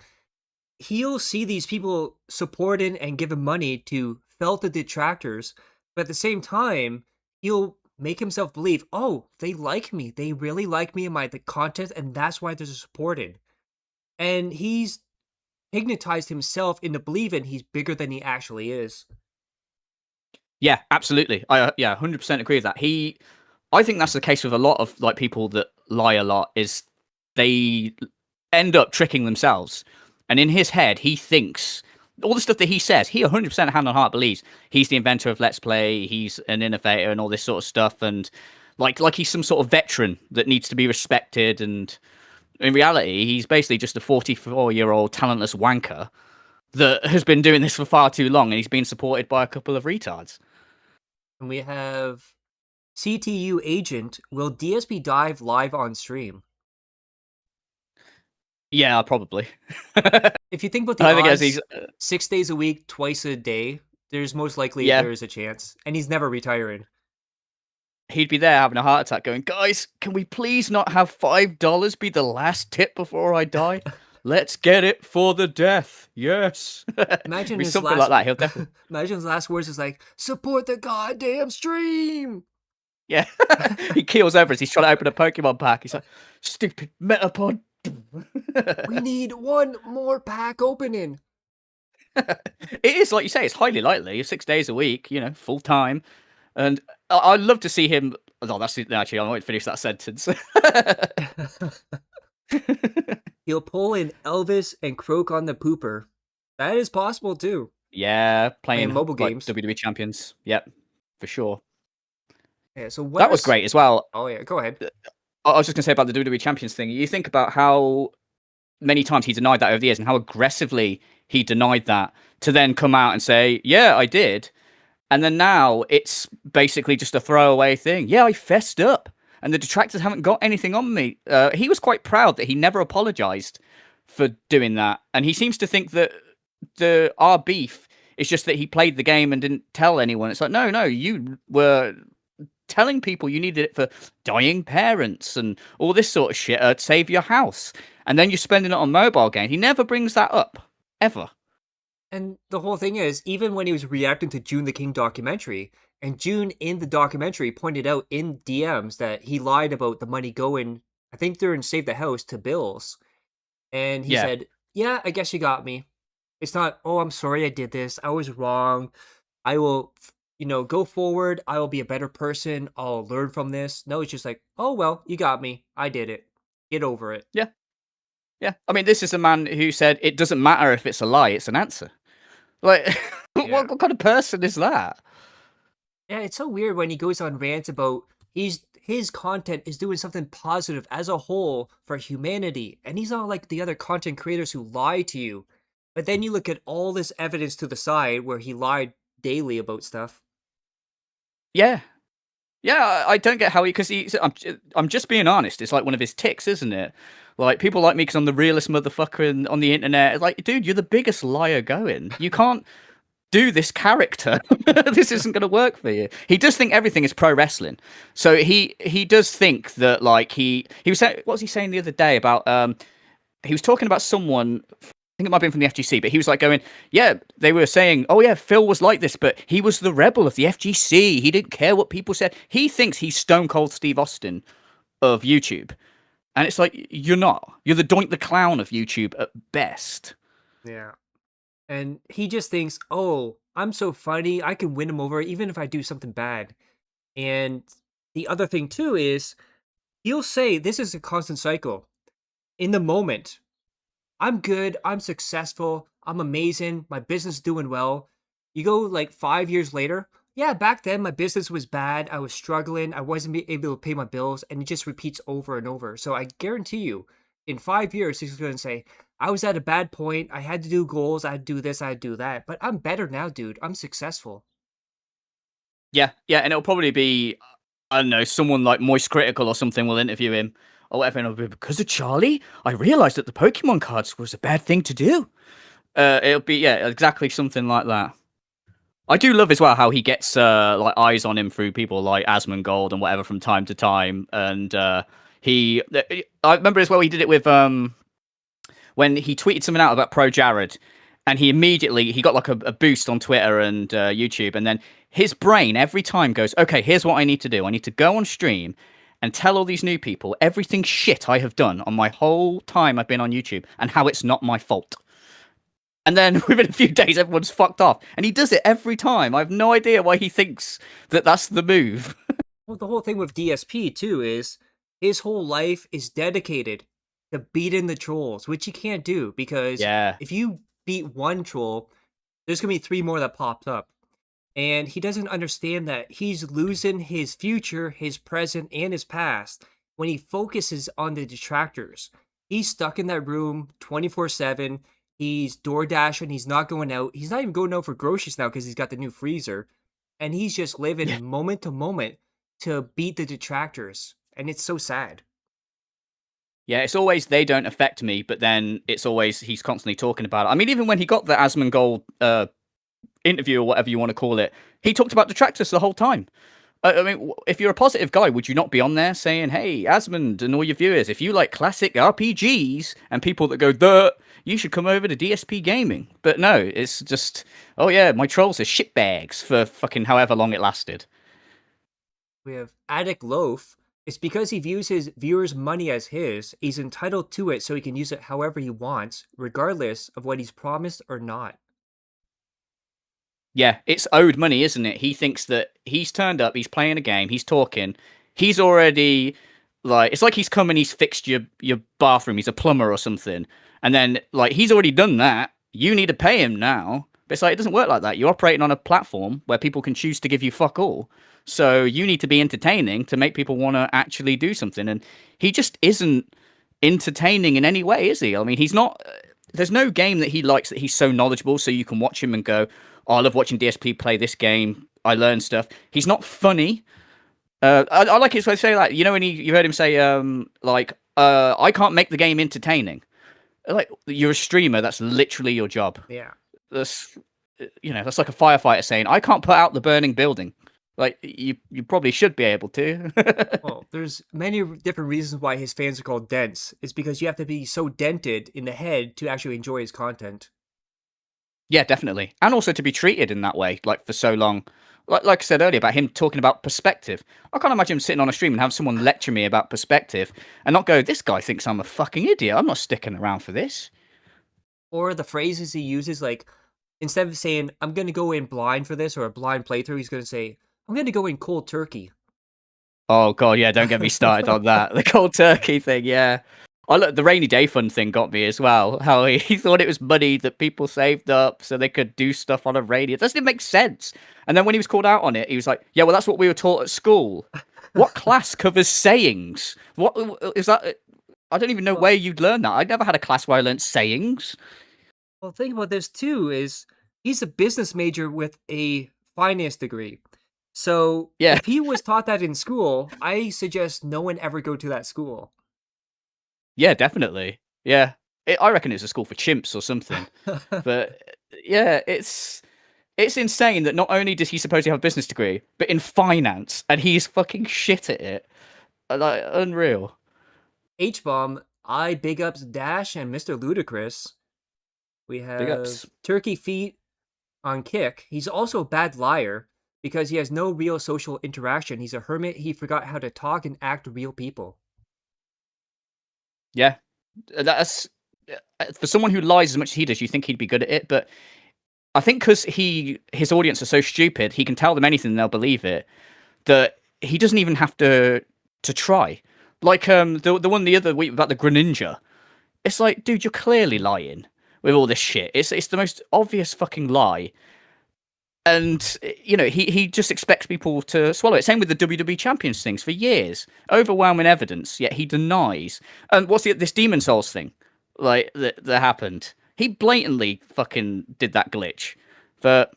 he'll see these people supporting and giving money to felt the detractors, but at the same time, he'll make himself believe, oh, they like me. They really like me and the content, and that's why they're supported. And he's hypnotized himself into believing he's bigger than he actually is. Yeah, absolutely. I 100% agree with that. I think that's the case with a lot of like people that lie a lot, is they end up tricking themselves. And in his head, he thinks all the stuff that he says, he 100% hand on heart believes he's the inventor of Let's Play, he's an innovator and all this sort of stuff. And like he's some sort of veteran that needs to be respected. And in reality, he's basically just a 44-year-old talentless wanker that has been doing this for far too long, and he's been supported by a couple of retards. And we have CTU Agent. Will DSP dive live on stream? Yeah, probably. If you think about the I think odds, he's 6 days a week, twice a day, there's most likely Yeah. there is a chance. And he's never retiring. he'd be there having a heart attack going, guys, can we please not have $5 be the last tip before I die? Let's get it for the death. Yes. Imagine Be his something last, like that. He'll definitely. imagine his last words is like, support the goddamn stream. Yeah. He keels over as he's trying to open a Pokemon pack. He's like, stupid Metapod. We need one more pack opening. It is, like you say, it's highly likely. 6 days a week, full time. And I'd love to see him. Oh, that's actually, I won't finish that sentence. He'll pull in Elvis and croak on the pooper. That is possible too. Yeah, playing mobile like, games. WWE champions. Yep, for sure. Yeah, so what That was great as well. Oh yeah, go ahead. I was just going to say about the WWE champions thing. You think about how many times he denied that over the years and how aggressively he denied that to then come out and say, yeah, I did. And then now it's basically just a throwaway thing. Yeah, I fessed up. And the detractors haven't got anything on me. He was quite proud that he never apologized for doing that. And he seems to think that our beef is just that he played the game and didn't tell anyone. It's like, no, you were telling people you needed it for dying parents and all this sort of shit to save your house. And then you're spending it on mobile games. He never brings that up, ever. And the whole thing is, even when he was reacting to June the King documentary, and June in the documentary pointed out in DMs that he lied about the money going, I think they're in Save the House, to bills. And he said, yeah, I guess you got me. It's not, oh, I'm sorry I did this. I was wrong. I will, go forward. I will be a better person. I'll learn from this. No, it's just like, oh, well, you got me. I did it. Get over it. Yeah. Yeah, I mean, this is a man who said it doesn't matter if it's a lie; it's an answer. Like, Yeah. what kind of person is that? Yeah, it's so weird when he goes on rants about his content is doing something positive as a whole for humanity, and he's not like the other content creators who lie to you. But then you look at all this evidence to the side where he lied daily about stuff. Yeah, yeah, I don't get how because I'm just being honest. It's like one of his ticks, isn't it? Like people like me because I'm the realest motherfucker on the internet. It's like, dude, you're the biggest liar going. You can't do this character. This isn't going to work for you. He does think everything is pro wrestling, so he does think that like he was saying, what was he saying the other day about he was talking about someone. I think it might have been from the FGC, but he was like going, yeah, they were saying, oh yeah, Phil was like this, but he was the rebel of the FGC. He didn't care what people said. He thinks he's Stone Cold Steve Austin of YouTube. And it's like, you're not. You're the Doink the Clown of YouTube at best. Yeah. And he just thinks, oh, I'm so funny, I can win him over even if I do something bad. And the other thing too is he'll say this is a constant cycle. In the moment, I'm good, I'm successful, I'm amazing, my business is doing well. You go like 5 years later, yeah, back then my business was bad, I was struggling, I wasn't able to pay my bills, and it just repeats over and over. So I guarantee you, in 5 years, he's going to say, I was at a bad point, I had to do goals, I had to do this, I had to do that, but I'm better now, dude, I'm successful. Yeah, yeah, and it'll probably be, I don't know, someone like Moist Critical or something will interview him or whatever, and it'll be, because of Charlie, I realised that the Pokemon cards was a bad thing to do. It'll be, yeah, exactly something like that. I do love as well how he gets like eyes on him through people like Asmongold and whatever from time to time, and I remember as well he did it with when he tweeted something out about Pro Jared, and he got like a boost on Twitter and YouTube, and then his brain every time goes, okay, here's what I need to do. I need to go on stream and tell all these new people everything shit I have done on my whole time I've been on YouTube and how it's not my fault. And then within a few days, everyone's fucked off. And he does it every time. I have no idea why he thinks that that's the move. Well, the whole thing with DSP too is his whole life is dedicated to beating the trolls, which he can't do because Yeah. if you beat one troll, there's gonna be 3 more that pops up. And he doesn't understand that he's losing his future, his present, and his past when he focuses on the detractors. He's stuck in that room 24/7. He's door dashing. He's not going out. He's not even going out for groceries now because he's got the new freezer. And he's just living moment to moment to beat the detractors. And it's so sad. Yeah, it's always they don't affect me, but then it's always he's constantly talking about it. I mean, even when he got the Asmongold interview or whatever you want to call it, he talked about detractors the whole time. I mean, if you're a positive guy, would you not be on there saying, hey, Asmund and all your viewers, if you like classic RPGs and people that go, duh, you should come over to DSP Gaming. But no, it's just, oh yeah, my trolls are shitbags for fucking however long it lasted. We have Addict Loaf. It's because he views his viewers' money as his. He's entitled to it so he can use it however he wants, regardless of what he's promised or not. Yeah, it's owed money, isn't it? He thinks that he's turned up, he's playing a game, he's talking, he's already like it's like he's come and he's fixed your bathroom, he's a plumber or something, and then like he's already done that. You need to pay him now. But it's like it doesn't work like that. You're operating on a platform where people can choose to give you fuck all. So you need to be entertaining to make people want to actually do something. And he just isn't entertaining in any way, is he? I mean, he's not. There's no game that he likes that he's so knowledgeable, so you can watch him and go, oh, I love watching DSP play this game. I learn stuff. He's not funny. I like it when I say that. You know, when you heard him say, I can't make the game entertaining. Like, you're a streamer. That's literally your job. Yeah. That's, that's like a firefighter saying, I can't put out the burning building. Like, you probably should be able to. Well, there's many different reasons why his fans are called dents. It's because you have to be so dented in the head to actually enjoy his content. Yeah, definitely. And also to be treated in that way, like for so long. Like I said earlier about him talking about perspective. I can't imagine him sitting on a stream and have someone lecture me about perspective and not go, this guy thinks I'm a fucking idiot. I'm not sticking around for this. Or the phrases he uses, like, instead of saying, I'm going to go in blind for this or a blind playthrough, he's going to say, I'm going to go in cold turkey. Oh, God, yeah, don't get me started on that. The cold turkey thing, yeah. look, the rainy day fund thing got me as well. How he thought it was money that people saved up so they could do stuff on a radio. It doesn't make sense. And then when he was called out on it, he was like, "Yeah, well, that's what we were taught at school. What class covers sayings? What is that? I don't even know where you'd learn that. I never had a class where I learned sayings." Well, think about this too, is he's a business major with a finance degree. So Yeah, if he was taught that in school, I suggest no one ever go to that school. yeah, definitely. Yeah, I reckon it's a school for chimps or something. But yeah, it's insane that not only does he supposedly have a business degree, but in finance, and he's fucking shit at it. Like, unreal. H-Bomb, I big ups Dash and Mr. Ludacris. We Big have ups. Turkey Feet on Kick. He's also a bad liar because he has no real social interaction. He's a hermit. He forgot how to talk and act real people. Yeah, that's for someone who lies as much as he does. You think he'd be good at it, but I think because his audience are so stupid, he can tell them anything and they'll believe it. That he doesn't even have to try. Like the one the other week about the Greninja. It's like, dude, you're clearly lying with all this shit. It's the most obvious fucking lie. And he just expects people to swallow it. Same with the WWE Champions things for years, overwhelming evidence. Yet he denies. And what's this Demon Souls thing, like that happened? He blatantly fucking did that glitch. But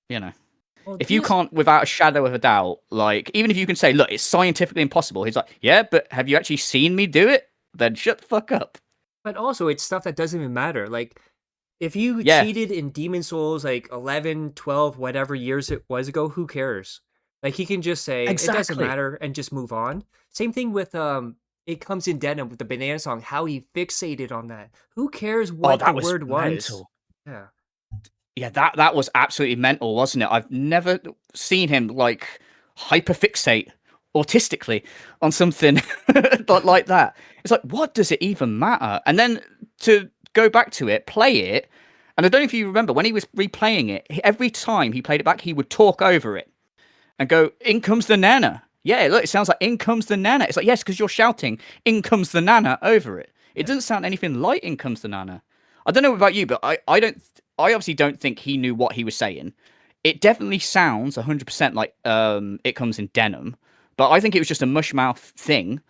Well, if you can't, without a shadow of a doubt, like even if you can say, look, it's scientifically impossible. He's like, yeah, but have you actually seen me do it? Then shut the fuck up. But also, it's stuff that doesn't even matter. Like, if you Yeah. cheated in Demon Souls like 11, 12, whatever years it was ago, who cares? Like, he can just say, it doesn't Exactly. matter and just move on. Same thing with, It Comes in Denim with the Banana Song, how he fixated on that. Who cares what that the was word was? mental. Yeah. Yeah, that was absolutely mental, wasn't it? I've never seen him like hyperfixate autistically on something like that. It's like, what does it even matter? And then to go back to it, play it, and I don't know if you remember when he was replaying it. Every time he played it back, he would talk over it and go, "In comes the nana." Yeah, look, it sounds like "In comes the nana." It's like, yes, because you're shouting "In comes the nana" over it. It doesn't sound anything like "In comes the nana." I don't know about you, but I obviously don't think he knew what he was saying. It definitely sounds 100% like "It Comes in Denim," but I think it was just a mushmouth thing.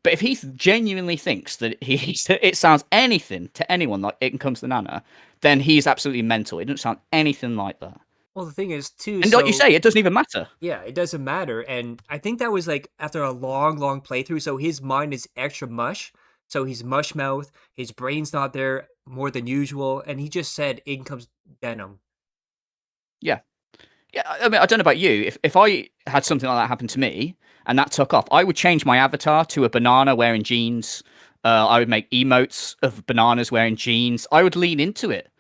But if he genuinely thinks that it sounds anything to anyone like "It Comes the Nana," then he's absolutely mental. It doesn't sound anything like that. Well, the thing is, too, And like you say, it doesn't even matter. yeah, it doesn't matter. And I think that was like after a long, long playthrough. So his mind is extra mush. So he's mush mouth. His brain's not there more than usual. And he just said, "In comes Denim." Yeah. Yeah, I mean, I don't know about you. If I had something like that happen to me and that took off, I would change my avatar to a banana wearing jeans. I would make emotes of bananas wearing jeans. I would lean into it.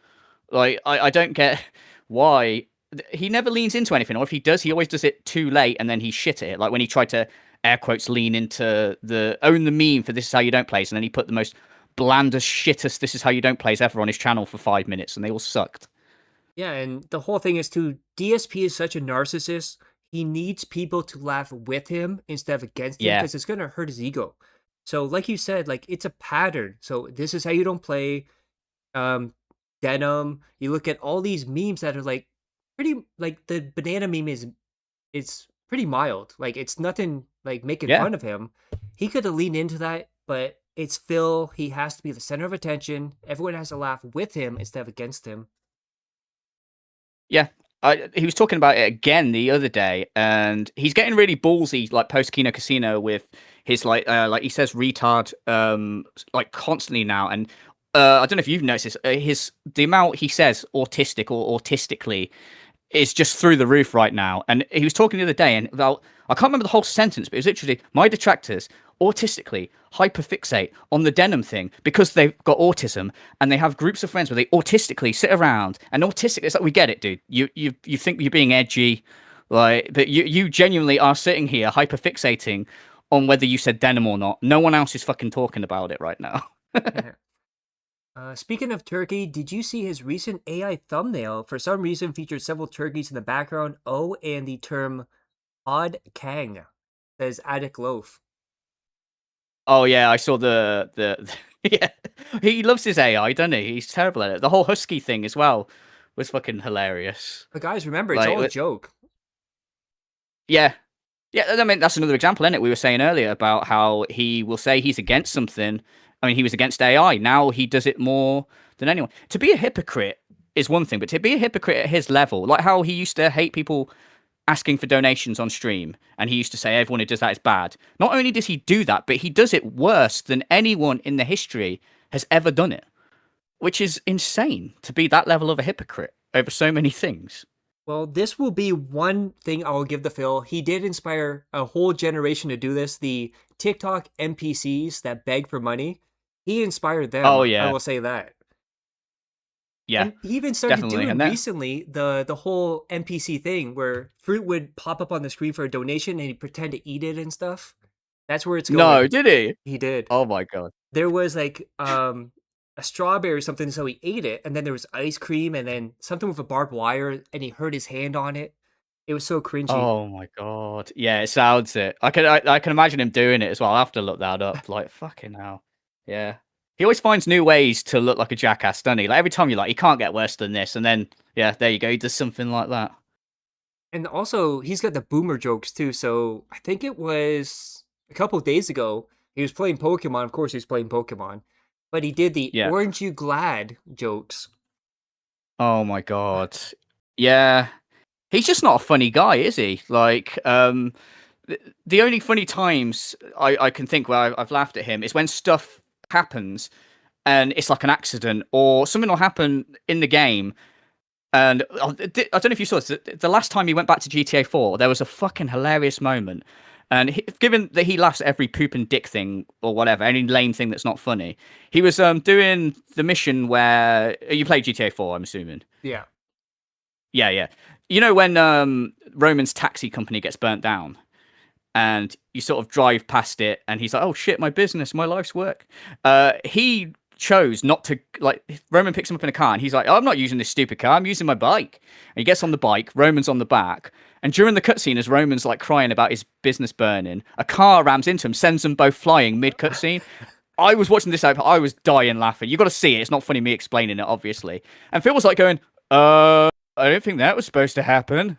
Like, I don't get why he never leans into anything, or if he does, he always does it too late and then he shit at it. Like when he tried to air quotes lean into own the meme for "This Is How You Don't Plays," and then he put the most blandest, shittest "This Is How You Don't Plays" ever on his channel for 5 minutes, and they all sucked. Yeah, and the whole thing is too, DSP is such a narcissist. He needs people to laugh with him instead of against him Yeah. because it's gonna hurt his ego. So, like you said, like it's a pattern. So this is how you don't play. Denim. You look at all these memes that are like pretty, like the banana meme is, it's pretty mild. Like it's nothing like making Yeah. fun of him. He could have leaned into that, but it's Phil. He has to be the center of attention. Everyone has to laugh with him instead of against him. Yeah, he was talking about it again the other day, and he's getting really ballsy, like post Kino Casino, with his like he says retard, like constantly now. And I don't know if you've noticed this, the amount he says autistic or autistically is just through the roof right now. And he was talking the other day, and about, I can't remember the whole sentence, but it was literally, "My detractors autistically hyperfixate on the denim thing because they've got autism and they have groups of friends where they autistically sit around and autistic." It's like, we get it, dude. You think you're being edgy, like, but you genuinely are sitting here hyperfixating on whether you said denim or not. No one else is fucking talking about it right now. Speaking of turkey, did you see his recent AI thumbnail? For some reason, featured several turkeys in the background. Oh, and the term "odd Kang" says "Attic Loaf." Oh yeah, I saw the yeah. He loves his AI, doesn't he? He's terrible at it. The whole husky thing as well was fucking hilarious. But guys, remember, it's Like, all a joke. yeah, yeah. I mean, that's another example, isn't it? We were saying earlier about how he will say he's against something. I mean, he was against AI. Now he does it more than anyone. To be a hypocrite is one thing, but to be a hypocrite at his level, like how he used to hate people asking for donations on stream, and he used to say everyone who does that is bad. Not only does he do that, but he does it worse than anyone in the history has ever done it, which is insane to be that level of a hypocrite over so many things. Well, this will be one thing I'll give the Phil. He did inspire a whole generation to do this. The TikTok NPCs that beg for money, he inspired them. Oh I yeah, will say that. yeah, And he even started definitely. doing And then recently the whole NPC thing where fruit would pop up on the screen for a donation and he'd pretend to eat it and stuff. That's where it's no, going. did he? He did. Oh my god. There was like a strawberry or something, so he ate it, and then there was ice cream and then something with a barbed wire and he hurt his hand on it. It was so cringy. Oh my god. Yeah, it sounds it. I can imagine him doing it as well. I have to look that up. Like fucking hell. Yeah. He always finds new ways to look like a jackass, doesn't he? Like every time you're like, he can't get worse than this, and then yeah, there you go. He does something like that. And also, he's got the boomer jokes too. So I think it was a couple of days ago, he was playing Pokemon. Of course, he was playing Pokemon, but he did the Yeah. "Orange You Glad" jokes. Oh my god. Yeah. He's just not a funny guy, is he? Like, the only funny times I can think where I've laughed at him is when stuff happens and it's like an accident or something will happen in the game. And I don't know if you saw this. The last time he went back to GTA 4, there was a fucking hilarious moment. And given that he laughs at every poop and dick thing or whatever, any lame thing that's not funny, he was doing the mission where you play GTA 4, I'm assuming. Yeah. Yeah, yeah. You know when Roman's taxi company gets burnt down, and you sort of drive past it, and he's like, "Oh shit, my business, my life's work." He chose not to like. Roman picks him up in a car, and he's like, oh, "I'm not using this stupid car. I'm using my bike." And he gets on the bike. Roman's on the back, and during the cutscene, as Roman's like crying about his business burning, a car rams into him, sends them both flying mid cutscene. I was watching this, I was dying laughing. You got to see it. It's not funny me explaining it, obviously. And Phil was like going, I don't think that was supposed to happen.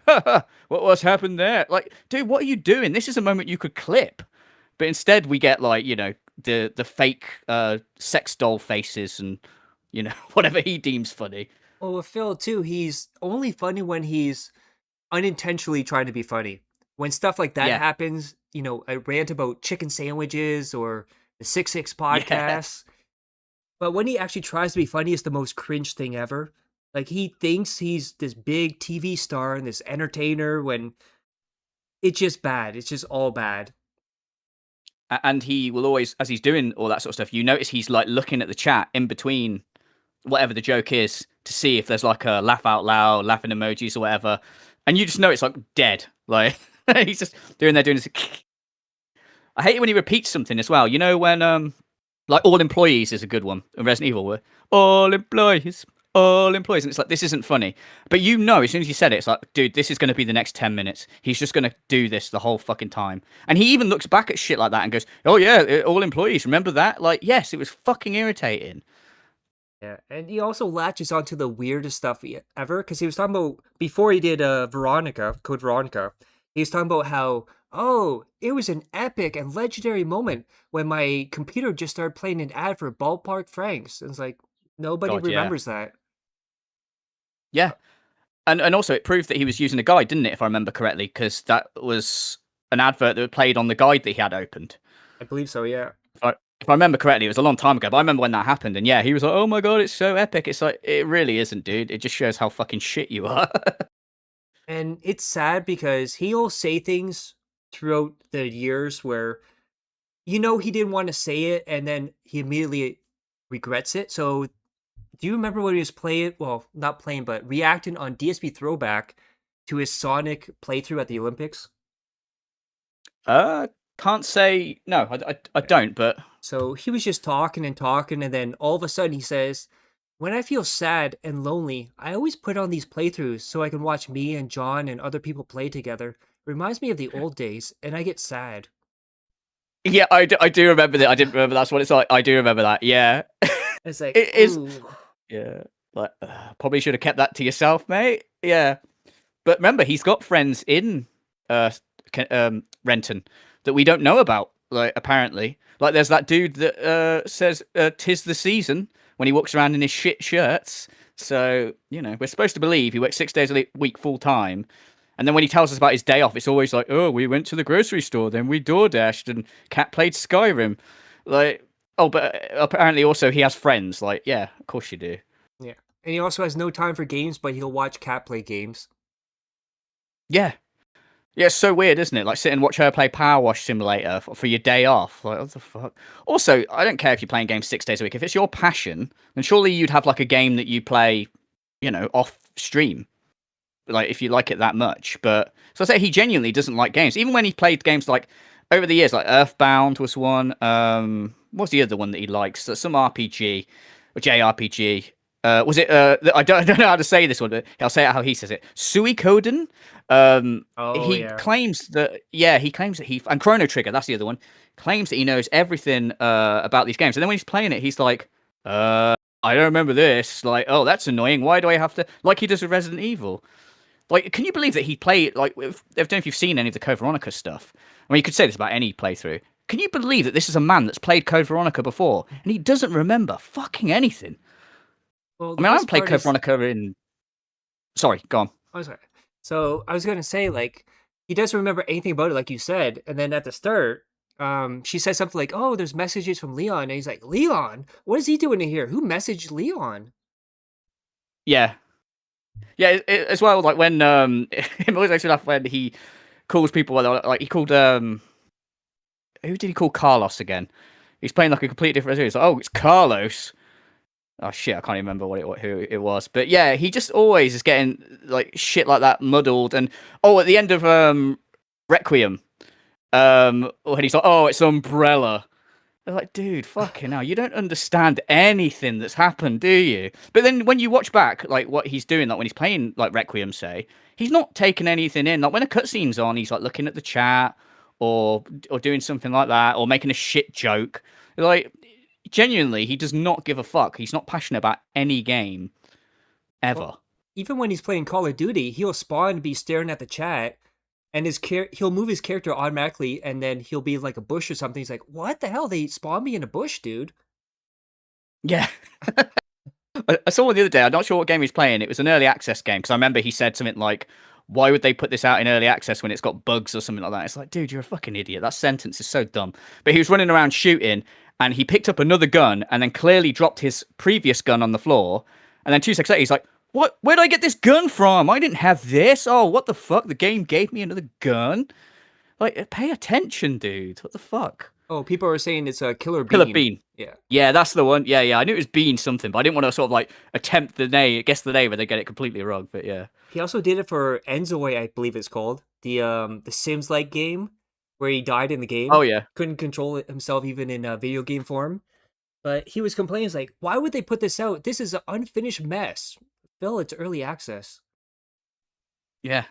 What's happened there? Like, dude, what are you doing? This is a moment you could clip. But instead we get like, the fake sex doll faces and, whatever he deems funny. Well, with Phil too, he's only funny when he's unintentionally trying to be funny. When stuff like that Yeah. happens, a rant about chicken sandwiches or the 6 Yeah. podcast. But when he actually tries to be funny, it's the most cringe thing ever. Like he thinks he's this big TV star and this entertainer when it's just bad. It's just all bad. And he will always, as he's doing all that sort of stuff, you notice he's like looking at the chat in between whatever the joke is to see if there's like a laugh out loud, laughing emojis or whatever. And you just know it's like dead. Like he's just doing this. I hate it when he repeats something as well. You know when like all employees is a good one in Resident Evil where all employees, and it's like this isn't funny. But as soon as you said it, it's like, dude, this is gonna be the next 10 minutes. He's just gonna do this the whole fucking time. And he even looks back at shit like that and goes, oh yeah, all employees, remember that? Like, yes, it was fucking irritating. Yeah, and he also latches onto the weirdest stuff ever because he was talking about before he did Code Veronica. He was talking about how it was an epic and legendary moment when my computer just started playing an ad for Ballpark Franks. And it's like nobody God, yeah. remembers that. Yeah. And also it proved that he was using a guide, didn't it, if I remember correctly? Because that was an advert that played on the guide that he had opened. I believe so, yeah. If I remember correctly, it was a long time ago, but I remember when that happened, and yeah, he was like, oh my god, it's so epic. It's like, it really isn't, dude. It just shows how fucking shit you are. And it's sad because he'll say things throughout the years where he didn't want to say it and then he immediately regrets it. So do you remember when he was playing, well, not playing, but reacting on DSP Throwback to his Sonic playthrough at the Olympics? Can't say, no, I don't, but... So he was just talking, and then all of a sudden he says, when I feel sad and lonely, I always put on these playthroughs so I can watch me and John and other people play together. It reminds me of the old days, and I get sad. Yeah, I do remember that. I didn't remember that's what it's like. I do remember that. Yeah, It's like, it is. ooh. Yeah, like probably should have kept that to yourself, mate. Yeah, but remember, he's got friends in Renton that we don't know about. Like apparently, like there's that dude that says "'tis the season" when he walks around in his shit shirts. So we're supposed to believe he works 6 days a week full time. And then when he tells us about his day off, it's always like, oh, we went to the grocery store, then we door dashed, and Cat played Skyrim. Like, oh, but apparently also he has friends. Like, yeah, of course you do. Yeah. And he also has no time for games, but he'll watch Cat play games. Yeah. Yeah, it's so weird, isn't it? Like, sit and watch her play Power Wash Simulator for your day off. Like, what the fuck? Also, I don't care if you're playing games 6 days a week. If it's your passion, then surely you'd have, like, a game that you play, off stream. Like, if you like it that much. But, so I say he genuinely doesn't like games. Even when he played games, like, over the years, like Earthbound was one. What's the other one that he likes? Some RPG, or JRPG. Was it, I don't know how to say this one, but I'll say it how he says it. Suikoden? He Yeah. claims that, and Chrono Trigger, that's the other one, claims that he knows everything about these games. And then when he's playing it, he's like, I don't remember this. Like, oh, that's annoying. Why do I have to, like he does with Resident Evil. Like, can you believe that he played, like, I don't know if you've seen any of the Code Veronica stuff. I mean, you could say this about any playthrough. Can you believe that this is a man that's played Code Veronica before, and he doesn't remember fucking anything? Well, I mean, I haven't played Code Veronica in... Sorry, go on. Oh, sorry. So I was gonna say, like, he doesn't remember anything about it, like you said. And then at the start, she says something like, "Oh, there's messages from Leon," and he's like, "Leon? What is he doing in here? Who messaged Leon?" Yeah. Yeah, as well, like, when... it always makes me laugh when he calls people... Like, he called... Who did he call Carlos again? He's playing, like, a completely different series. Like, oh, it's Carlos. Oh shit, I can't even remember who it was. But yeah, he just always is getting like shit like that muddled. And at the end of Requiem, when he's like, oh, it's Umbrella. They're like, dude, fucking hell, you don't understand anything that's happened, do you? But then when you watch back, like what he's doing, like when he's playing like Requiem, say, he's not taking anything in. Like when a cutscene's on, he's like looking at the chat or doing something like that, or making a shit joke. Like genuinely, he does not give a fuck. He's not passionate about any game ever. Well, even when he's playing Call of Duty, he'll spawn and be staring at the chat, and he'll move his character automatically, and then he'll be like a bush or something. He's like, "What the hell? They spawned me in a bush, dude." Yeah. I saw one the other day. I'm not sure what game he's playing. It was an early access game, because I remember he said something like, why would they put this out in early access when it's got bugs or something like that? It's like, dude, you're a fucking idiot. That sentence is so dumb. But he was running around shooting, and he picked up another gun and then clearly dropped his previous gun on the floor. And then 2 seconds later, he's like, what? Where'd I get this gun from? I didn't have this. Oh, what the fuck? The game gave me another gun? Like, pay attention, dude. What the fuck? Oh, people are saying it's a Killer Bean. Killer Bean. Yeah. Yeah, that's the one. Yeah. I knew it was Bean something, but I didn't want to sort of like attempt guess the name where they get it completely wrong. But yeah. He also did it for Enzoi, I believe it's called. The Sims-like game where he died in the game. Oh, yeah. Couldn't control it himself even in video game form. But he was complaining, he's like, why would they put this out? This is an unfinished mess. Phil, it's early access. Yeah.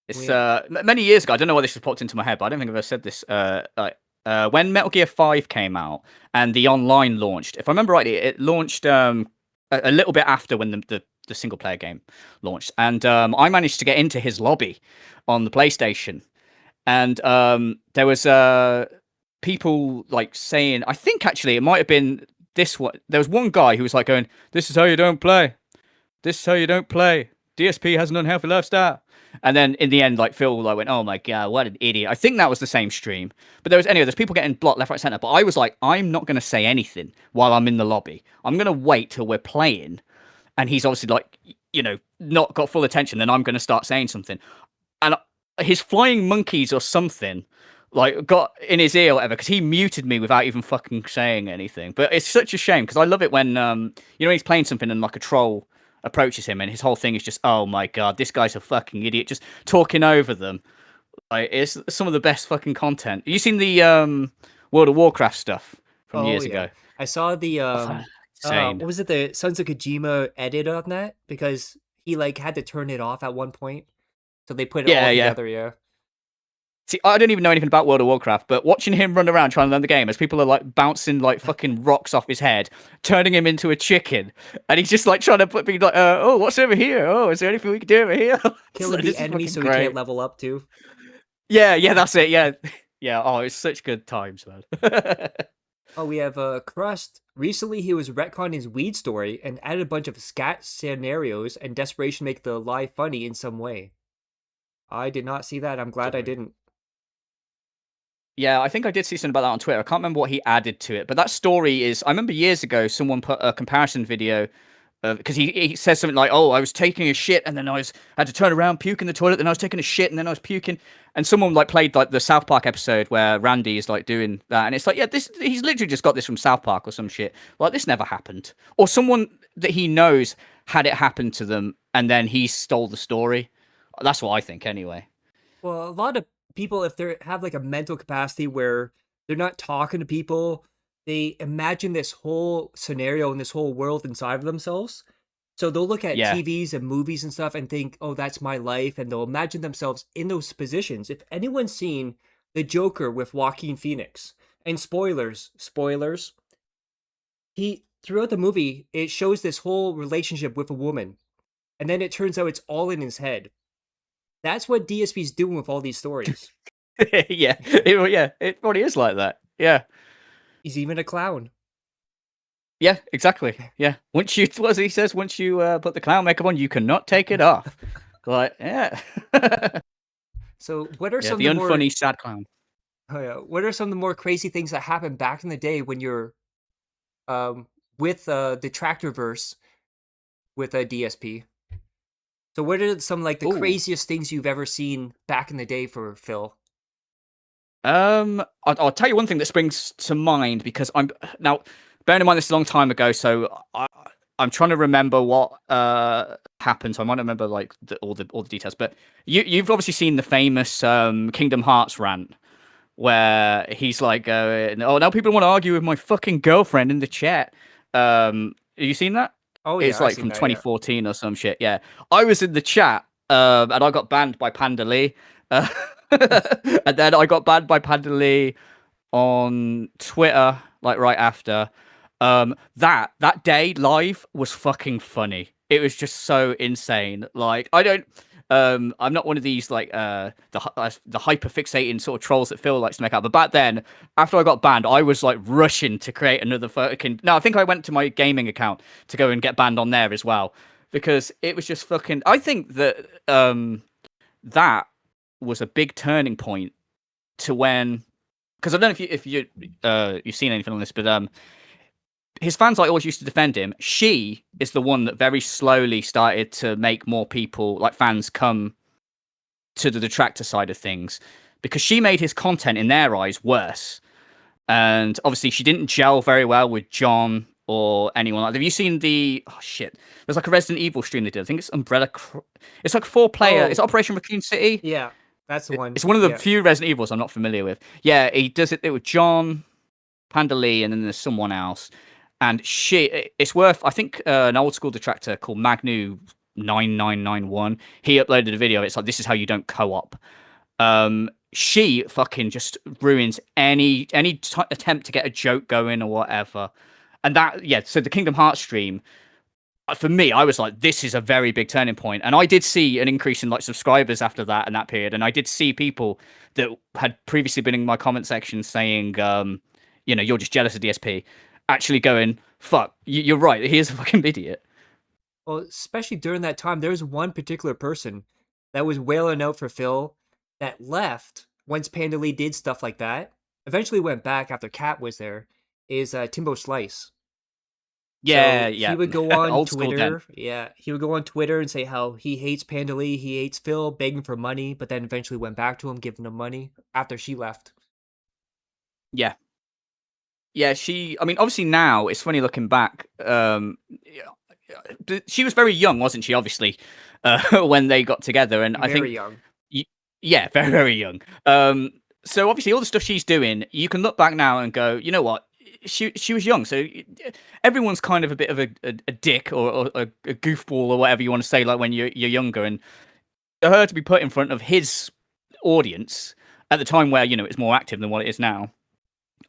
It's many years ago. I don't know why this has popped into my head, but I don't think I've ever said this. When Metal Gear 5 came out and the online launched, if I remember rightly, it launched a little bit after when the single player game launched, and I managed to get into his lobby on the PlayStation, and there was people like saying, I think actually it might have been this one. There was one guy who was like going, "This is how you don't play. This is how you don't play. DSP has an unhealthy lifestyle." And then in the end, like Phil like went, "Oh my god, what an idiot!" I think that was the same stream. But there's people getting blocked left, right, center. But I was like, I'm not going to say anything while I'm in the lobby. I'm going to wait till we're playing, and he's obviously like, not got full attention. Then I'm going to start saying something, and his flying monkeys or something like got in his ear or whatever, because he muted me without even fucking saying anything. But it's such a shame, because I love it when he's playing something and like a troll approaches him and his whole thing is just, oh my god, this guy's a fucking idiot, just talking over them. Like, it's some of the best fucking content. Have you seen the World of Warcraft stuff from years ago? I saw the insane. what was it, the Sons of Kojima edit on that, because he like had to turn it off at one point, so they put it all together. Yeah. See, I don't even know anything about World of Warcraft, but watching him run around trying to learn the game as people are like bouncing like fucking rocks off his head, turning him into a chicken, and he's just like trying to be like, oh, what's over here? Oh, is there anything we can do over here? Killing This the is enemy fucking so he great. can't level up too. Yeah, that's it. Yeah, yeah. Oh, it's such good times, man. Oh, we have Crust. Recently, he was retconning his weed story and added a bunch of scat scenarios and desperation to make the lie funny in some way. I did not see that. I'm glad I didn't. Yeah, I think I did see something about that on Twitter. I can't remember what he added to it, but that story is. I remember years ago someone put a comparison video because he says something like, "Oh, I was taking a shit and then had to turn around, puke in the toilet, then I was taking a shit and then I was puking." And someone like played like the South Park episode where Randy is like doing that, and it's like, yeah, he's literally just got this from South Park or some shit. Like this never happened, or someone that he knows had it happen to them, and then he stole the story. That's what I think, anyway. Well, a lot of people, if they have like a mental capacity where they're not talking to people, they imagine this whole scenario and this whole world inside of themselves. So they'll look at Yeah. TVs and movies and stuff and think, oh, that's my life. And they'll imagine themselves in those positions. If anyone's seen The Joker with Joaquin Phoenix, and spoilers, throughout the movie, it shows this whole relationship with a woman. And then it turns out it's all in his head. That's what DSP's doing with all these stories. yeah, it probably is like that. Yeah. He's even a clown. Yeah, exactly. Yeah. Once you, what he says, once you put the clown makeup on, you cannot take it off. Like, yeah. So, what are Yeah, some the of the more unfunny sad clown. oh, yeah. What are some of the more crazy things that happened back in the day when you're with the Tractorverse with a DSP? So, what are some like the Ooh. craziest things you've ever seen back in the day for Phil? I'll tell you one thing that springs to mind because I'm now bearing in mind this is a long time ago, so I'm trying to remember what happened. So I might not remember like all the details, but you've obviously seen the famous Kingdom Hearts rant where he's like, "Oh, now people want to argue with my fucking girlfriend in the chat." Have you seen that? Oh yeah, It's I've like seen from that, yeah. 2014 or some shit. Yeah, I was in the chat, and I got banned by Panda Lee, and then I got banned by Panda Lee on Twitter, like right after. That day live was fucking funny. It was just so insane. Like I'm not one of these like the hyper fixating sort of trolls that Phil likes to make out. But back then, after I got banned, I was like rushing to create another fucking. No, I think I went to my gaming account to go and get banned on there as well because it was just fucking. I think that that was a big turning point to when, because I don't know if you've seen anything on this, but his fans like always used to defend him. She is the one that very slowly started to make more people like fans come to the detractor side of things because she made his content in their eyes worse. And obviously she didn't gel very well with John or anyone like that. Have you seen there's like a Resident Evil stream they did. I think it's it's like 4-player. Oh. It's Operation Raccoon City. Yeah, that's the one. It's one of the yeah. few Resident Evils I'm not familiar with. Yeah, he does it with John, Panda Lee, and then there's someone else. And it's worth, I think, an old school detractor called Magnu9991. He uploaded a video. It's like, this is how you don't co-op. She fucking just ruins any attempt to get a joke going or whatever. And so the Kingdom Hearts stream, for me, I was like, this is a very big turning point. And I did see an increase in like subscribers after that and that period. And I did see people that had previously been in my comment section saying, you're just jealous of DSP, actually going, fuck, you're right, he is a fucking idiot. Well, especially during that time, there was one particular person that was wailing out for Phil that left once Panda Lee did stuff like that. Eventually went back after Cat was there. Is Timbo Slice. Yeah, So yeah. He would go on Old school Twitter. Den. Yeah, he would go on Twitter and say how he hates Panda Lee, he hates Phil, begging for money, but then eventually went back to him, giving him money after she left. Yeah. Yeah, obviously now, it's funny looking back, she was very young, wasn't she, obviously, when they got together, and I think... Very young. Yeah, very, very young. So obviously all the stuff she's doing, you can look back now and go, you know what, she was young, so everyone's kind of a bit of a dick or a goofball or whatever you want to say, like when you're younger, and for her to be put in front of his audience at the time where, it's more active than what it is now.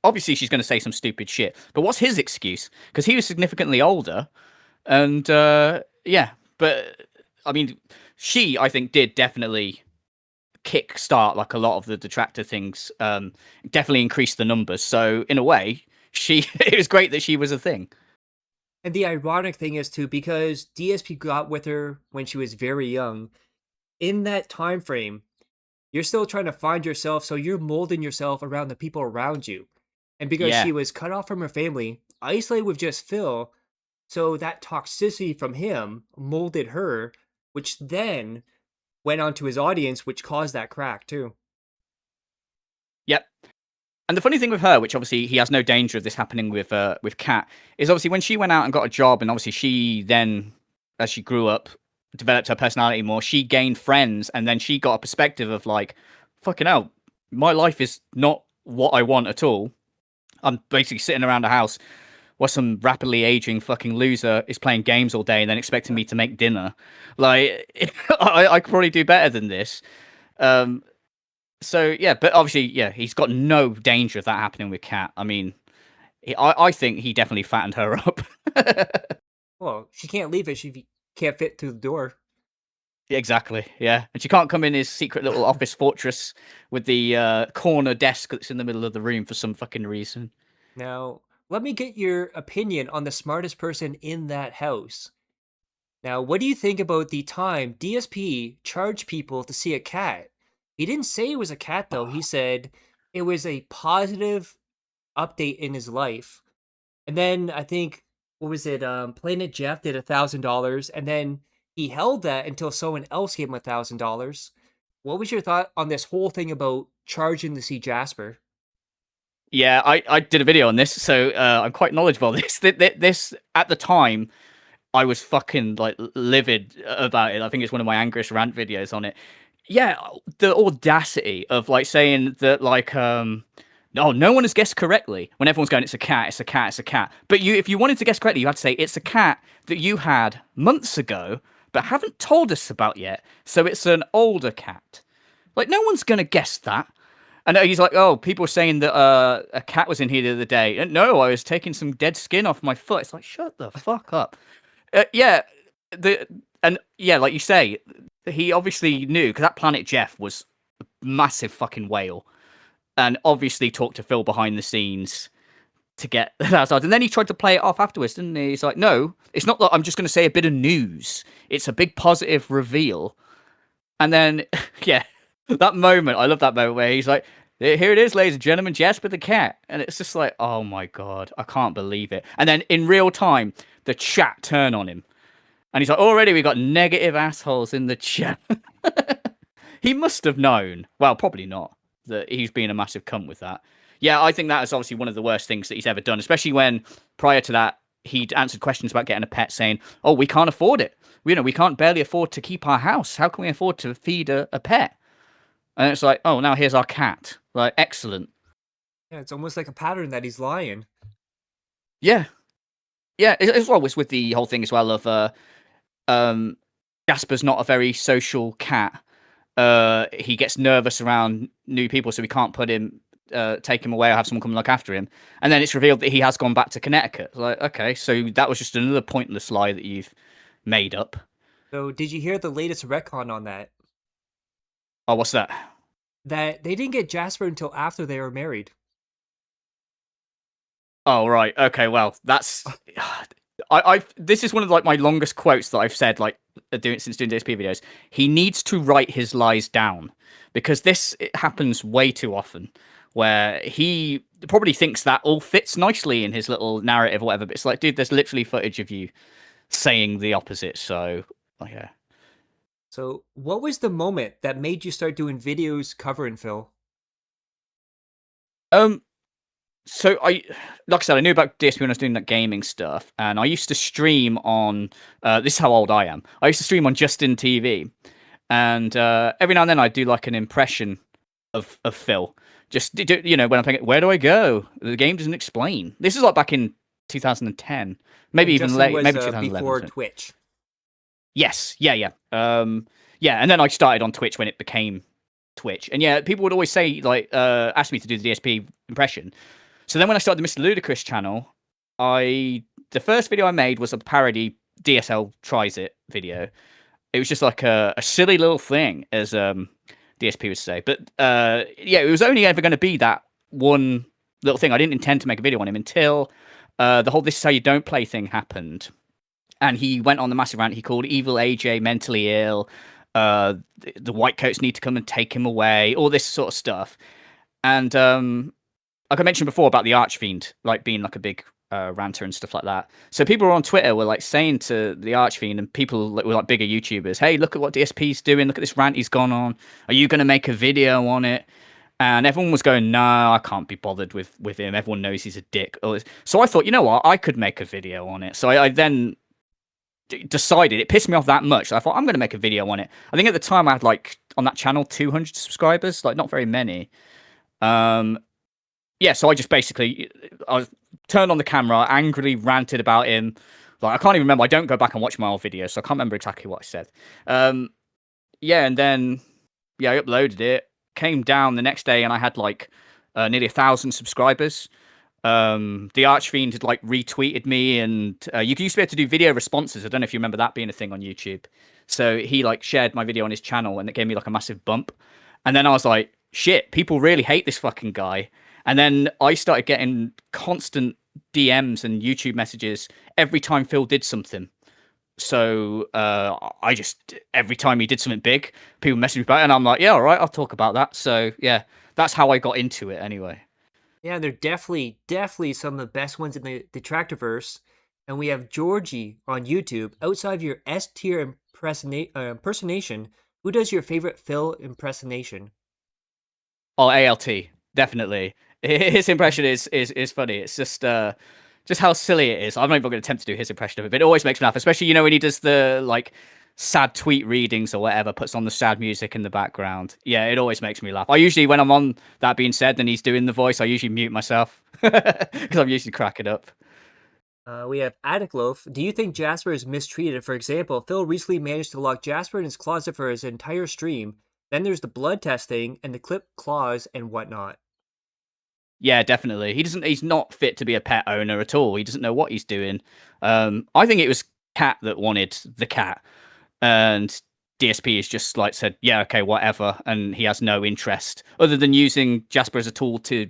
Obviously, she's going to say some stupid shit. But what's his excuse? Because he was significantly older. And, yeah. But, I mean, she, I think, did definitely kick start like a lot of the detractor things, definitely increased the numbers. So, in a way, it was great that she was a thing. And the ironic thing is, too, because DSP got with her when she was very young, in that time frame, you're still trying to find yourself, so you're molding yourself around the people around you. And because Yeah. she was cut off from her family, isolated with just Phil, so that toxicity from him molded her, which then went on to his audience, which caused that crack too. Yep. And the funny thing with her, which obviously he has no danger of this happening with Kat, is obviously when she went out and got a job, and obviously she then, as she grew up, developed her personality more, she gained friends, and then she got a perspective of like, fucking hell, my life is not what I want at all. I'm basically sitting around a house where some rapidly aging fucking loser is playing games all day and then expecting me to make dinner. Like, I could probably do better than this. So yeah, but obviously, yeah, he's got no danger of that happening with Kat. I mean, I think he definitely fattened her up. Well, she can't leave it. She can't fit through the door. Exactly, yeah. And she can't come in his secret little office fortress with the corner desk that's in the middle of the room for some fucking reason. Now, let me get your opinion on the smartest person in that house. Now, what do you think about the time DSP charged people to see a cat? He didn't say it was a cat, though. He said it was a positive update in his life. And then I think, what was it? Planet Jeff did $1,000, and then he held that until someone else gave him $1,000. What was your thought on this whole thing about charging to see Jasper? Yeah, I did a video on this, so I'm quite knowledgeable of this. This, at the time, I was fucking, like, livid about it. I think it's one of my angriest rant videos on it. Yeah, the audacity of, like, saying that, like, no one has guessed correctly. When everyone's going, it's a cat, it's a cat, it's a cat. But if you wanted to guess correctly, you had to say, it's a cat that you had months ago, but haven't told us about yet. So it's an older cat. Like, no one's going to guess that. And he's like, oh, people were saying that a cat was in here the other day. And no, I was taking some dead skin off my foot. It's like, shut the fuck up. Yeah, like you say, he obviously knew, because that Planet Jeff was a massive fucking whale, and obviously talked to Phil behind the scenes to get that started. And then he tried to play it off afterwards, didn't he? He's like, no, it's not that I'm just going to say a bit of news. It's a big positive reveal. And then, yeah, that moment, I love that moment where he's like, here it is, ladies and gentlemen, Jasper the cat. And it's just like, oh my God, I can't believe it. And then in real time, the chat turn on him. And he's like, already we got negative assholes in the chat. He must have known. Well, probably not. That he's being a massive cunt with that. Yeah, I think that is obviously one of the worst things that he's ever done, especially when prior to that, he'd answered questions about getting a pet saying, oh, we can't afford it. We can't barely afford to keep our house. How can we afford to feed a pet? And it's like, oh, now here's our cat. Like, excellent. Yeah, it's almost like a pattern that he's lying. Yeah. Yeah, as well as with the whole thing as well of Jasper's not a very social cat. He gets nervous around new people, so we can't take him away or have someone come and look after him. And then it's revealed that he has gone back to Connecticut. Like, okay, so that was just another pointless lie that you've made up. So, did you hear the latest retcon on that? Oh, what's that? That they didn't get Jasper until after they were married. Oh, right. Okay, well, that's... this is one of, like, my longest quotes that I've said, like, since doing DSP videos. He needs to write his lies down, because it happens way too often, where he probably thinks that all fits nicely in his little narrative or whatever, but it's like, dude, there's literally footage of you saying the opposite, so, yeah. So, what was the moment that made you start doing videos covering Phil? So like I said, I knew about DSP when I was doing that gaming stuff, and I used to stream on, this is how old I am. I used to stream on Justin TV, and every now and then I'd do like an impression of Phil. Just, when I'm thinking, where do I go? The game doesn't explain. This is like back in 2010, maybe even Justin late, was, maybe 2011. before Twitch. Yes, yeah. Yeah, and then I started on Twitch when it became Twitch. And yeah, people would always say, like, ask me to do the DSP impression. So then when I started the Mrlewdacris channel, the first video I made was a parody DSL Tries It video. It was just like a silly little thing, as DSP would say. But yeah, it was only ever going to be that one little thing. I didn't intend to make a video on him until the whole "this is how you don't play" thing happened. And he went on the massive rant. He called Evil AJ mentally ill. The white coats need to come and take him away. All this sort of stuff. And like I mentioned before about the Archfiend, like being like a big ranter and stuff like that. So people on Twitter were like saying to the Archfiend and people that were like bigger YouTubers, "Hey, look at what DSP's doing. Look at this rant he's gone on. Are you going to make a video on it?" And everyone was going, "No, I can't be bothered with him. Everyone knows he's a dick." So I thought, you know what? I could make a video on it. So I then decided, it pissed me off that much. So I thought, I'm going to make a video on it. I think at the time I had like on that channel 200 subscribers, like not very many. Yeah, so I just basically I turned on the camera, angrily ranted about him. Like I can't even remember. I don't go back and watch my old videos, so I can't remember exactly what I said. Yeah, and then I uploaded it. Came down the next day, and I had like nearly 1,000 subscribers. The Archfiend had like retweeted me, and you used to be able to do video responses. I don't know if you remember that being a thing on YouTube. So he like shared my video on his channel, and it gave me like a massive bump. And then I was like, shit, people really hate this fucking guy. And then I started getting constant DMs and YouTube messages every time Phil did something. So I just, every time he did something big, people messaged me about it, and I'm like, yeah, all right, I'll talk about that. So yeah, that's how I got into it anyway. Yeah, they're definitely some of the best ones in the Tractorverse. And we have Georgie on YouTube. Outside of your S tier impersonation, who does your favorite Phil impersonation? Oh, ALT, definitely. His impression is funny. It's just how silly it is. I'm not even going to attempt to do his impression of it, but it always makes me laugh, especially, when he does the like sad tweet readings or whatever, puts on the sad music in the background. Yeah, it always makes me laugh. I usually, when I'm on That Being Said and he's doing the voice, I usually mute myself because I'm usually cracking up. We have Atticloaf. Do you think Jasper is mistreated? For example, Phil recently managed to lock Jasper in his closet for his entire stream. Then there's the blood test thing and the clipped claws and whatnot. Yeah, definitely. He's not fit to be a pet owner at all. He doesn't know what he's doing. I think it was Cat that wanted the cat, and DSP has just like said, yeah, okay, whatever, and he has no interest other than using Jasper as a tool to,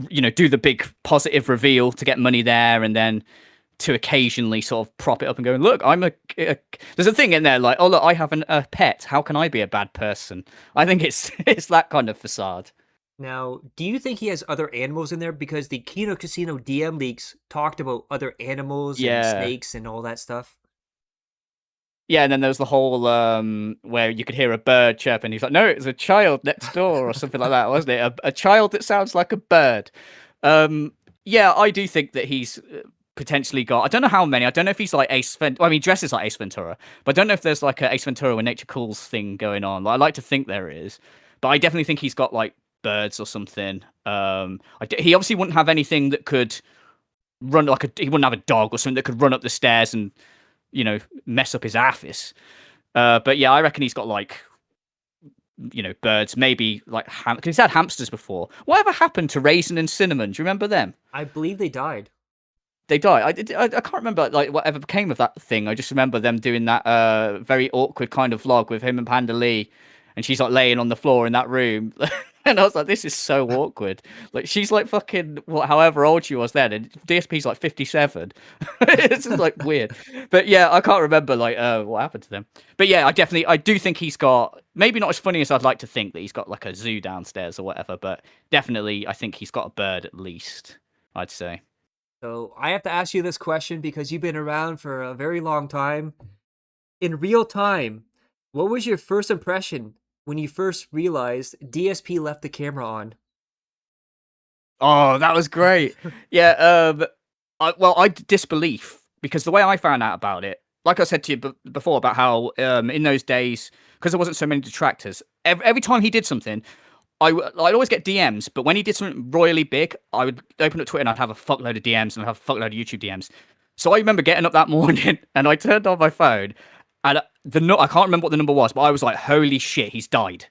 do the big positive reveal to get money there, and then to occasionally sort of prop it up and go, look, I'm there's a thing in there like, oh look, I have a pet. How can I be a bad person? I think it's that kind of facade. Now, do you think he has other animals in there? Because the Kino Casino DM leaks talked about other animals and snakes and all that stuff. Yeah, and then there was the whole where you could hear a bird chirping. He's like, no, it was a child next door or something like that, wasn't it? A child that sounds like a bird. Yeah, I do think that he's potentially got, I don't know how many. I don't know if he's like Ace Ventura. I mean, dresses like Ace Ventura, but I don't know if there's like a Ace Ventura when nature calls thing going on. I like to think there is, but I definitely think he's got like birds or something. He obviously wouldn't have anything that could run he wouldn't have a dog or something that could run up the stairs and mess up his office. But yeah, I reckon he's got like birds, maybe like because he's had hamsters before. Whatever happened to Raisin and Cinnamon? Do you remember them? I believe they died. They died. I can't remember like whatever became of that thing. I just remember them doing that very awkward kind of vlog with him and Panda Lee, and she's like laying on the floor in that room. And I was like, this is so awkward. Like, she's like fucking, however old she was then, and DSP's like 57. It's just like weird. But yeah, I can't remember like what happened to them. But yeah, I do think he's got, maybe not as funny as I'd like to think, that he's got like a zoo downstairs or whatever, but definitely I think he's got a bird at least, I'd say. So I have to ask you this question because you've been around for a very long time. In real time, what was your first impression when you first realized DSP left the camera on? Oh, that was great. Yeah, I disbelief, because the way I found out about it, like I said to you before about how in those days, because there wasn't so many detractors, every time he did something, I'd always get DMs, but when he did something royally big, I would open up Twitter and I'd have a fuckload of DMs and I'd have a fuckload of YouTube DMs. So I remember getting up that morning and I turned on my phone, and I can't remember what the number was, but I was like, holy shit, he's died.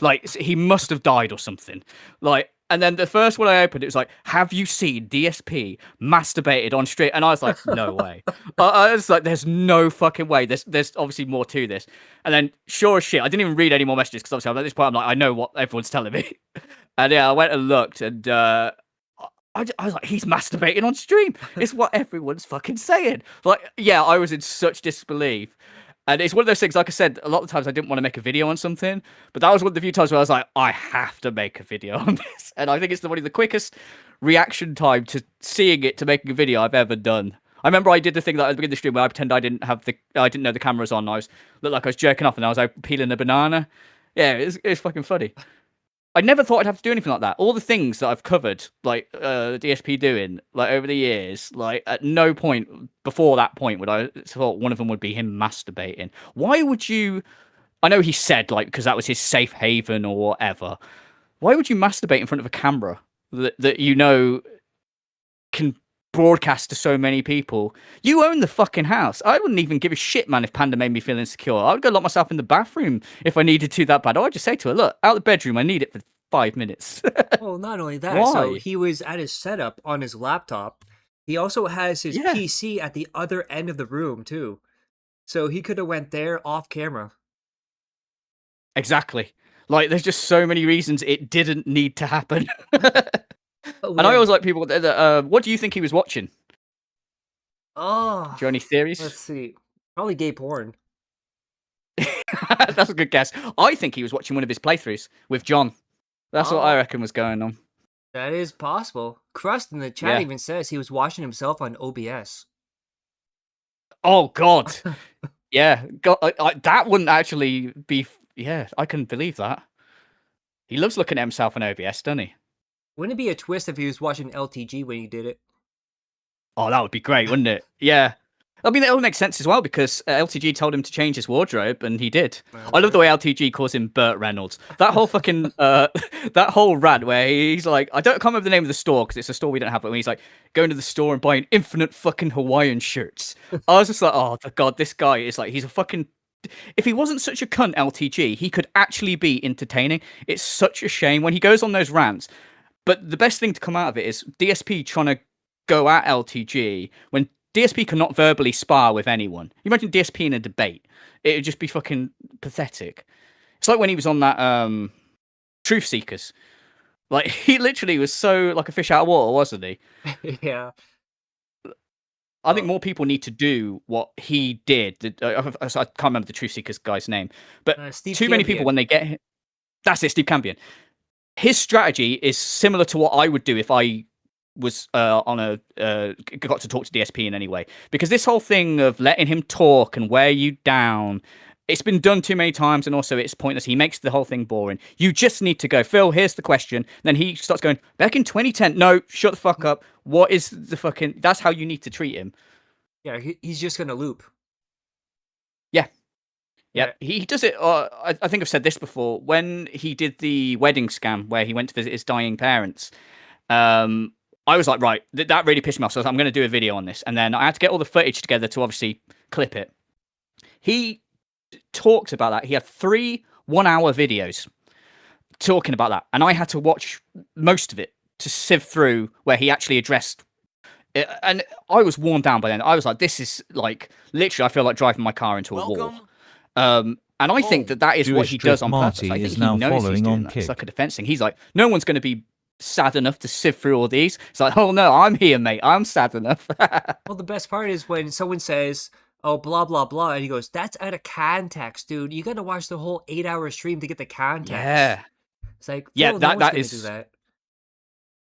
Like he must have died or something. Like, and then the first one I opened, it was like, "Have you seen DSP masturbated on stream?" And I was like, "No way." I was like, "There's no fucking way." There's obviously more to this. And then, sure as shit, I didn't even read any more messages because obviously at this point I'm like, I know what everyone's telling me. And yeah, I went and looked, and I was like, he's masturbating on stream. It's what everyone's fucking saying. Like, yeah, I was in such disbelief. And it's one of those things, like I said, a lot of times I didn't want to make a video on something, but that was one of the few times where I was like, I have to make a video on this. And I think it's one of the quickest reaction time to seeing it to making a video I've ever done. I remember I did the thing that at the beginning of the stream where I pretend I didn't know the camera was on. I looked like I was jerking off and I was like peeling a banana. Yeah, it's fucking funny. I never thought I'd have to do anything like that. All the things that I've covered, like DSP doing, like over the years, like at no point before that point would I thought one of them would be him masturbating. Why would you? I know he said like because that was his safe haven or whatever. Why would you masturbate in front of a camera that you know can broadcast to so many people? You own the fucking house. I wouldn't even give a shit, man, if Panda made me feel insecure. I would go lock myself in the bathroom if I needed to that bad. I'd just say to her, look, out of the bedroom, I need it for 5 minutes. Well, not only that, so Why? he was at his setup on his laptop. He also has his Yeah. PC at the other end of the room too. So he could have went there off camera. Exactly. Like, there's just so many reasons it didn't need to happen. But And I always like people that, what do you think he was watching? Oh, Do you have any theories? let's see. Probably gay porn. That's a good guess. I think he was watching one of his playthroughs with John. That's what I reckon was going on. That is possible. Crust in the chat Yeah. even says he was watching himself on OBS. Oh, God. Yeah. God, that wouldn't actually be... Yeah, I can believe that. He loves looking at himself on OBS, doesn't he? Wouldn't it be a twist if he was watching LTG when he did it? Oh, that would be great, wouldn't it? Yeah. I mean, that would make sense as well because LTG told him to change his wardrobe, and he did. I love the way LTG calls him Burt Reynolds. That whole fucking that whole rant where he's like, I can't remember the name of the store because it's a store we don't have, but when he's like going to the store and buying infinite fucking Hawaiian shirts, I was just like, oh god, this guy is like, he's a fucking. If he wasn't such a cunt, LTG, he could actually be entertaining. It's such a shame when he goes on those rants. But the best thing to come out of it is DSP trying to go at LTG when DSP cannot verbally spar with anyone. You imagine DSP in a debate. It would just be fucking pathetic. It's like when he was on that Truth Seekers. Like, he literally was so like a fish out of water, wasn't he? Yeah. I think more people need to do what he did. I can't remember the Truth Seekers guy's name. But Steve too many people, Campion. when they get... That's it, Steve Campion. His strategy is similar to what I would do if I was got to talk to DSP in any way, because this whole thing of letting him talk and wear you down, it's been done too many times, and also it's pointless. He makes the whole thing boring. You just need to go, Phil, here's the question. Then he starts going, back in 2010, no, shut the fuck up. What is the fucking... That's how you need to treat him. Yeah, he's just gonna loop. Yeah. Yeah, he does it. I think I've said this before. When he did the wedding scam where he went to visit his dying parents, I was like, right, that really pissed me off. So I was like, I'm going to do a video on this. And then I had to get all the footage together to obviously clip it. He talked about that. He had 3 one-hour videos talking about that. And I had to watch most of it to sieve through where he actually addressed it. And I was worn down by then. I was like, this is like, literally, I feel like driving my car into a wall. And I think that is what he does on purpose. I think he knows he's doing that. It's like a defense thing. He's like, no one's going to be sad enough to sift through all these. It's like, oh no, I'm here, mate. I'm sad enough. Well, the best part is when someone says, oh, blah, blah, blah, and he goes, that's out of context, dude. You got to watch the whole 8-hour stream to get the context. Yeah. It's like, Yeah, no that one's is... gonna do that.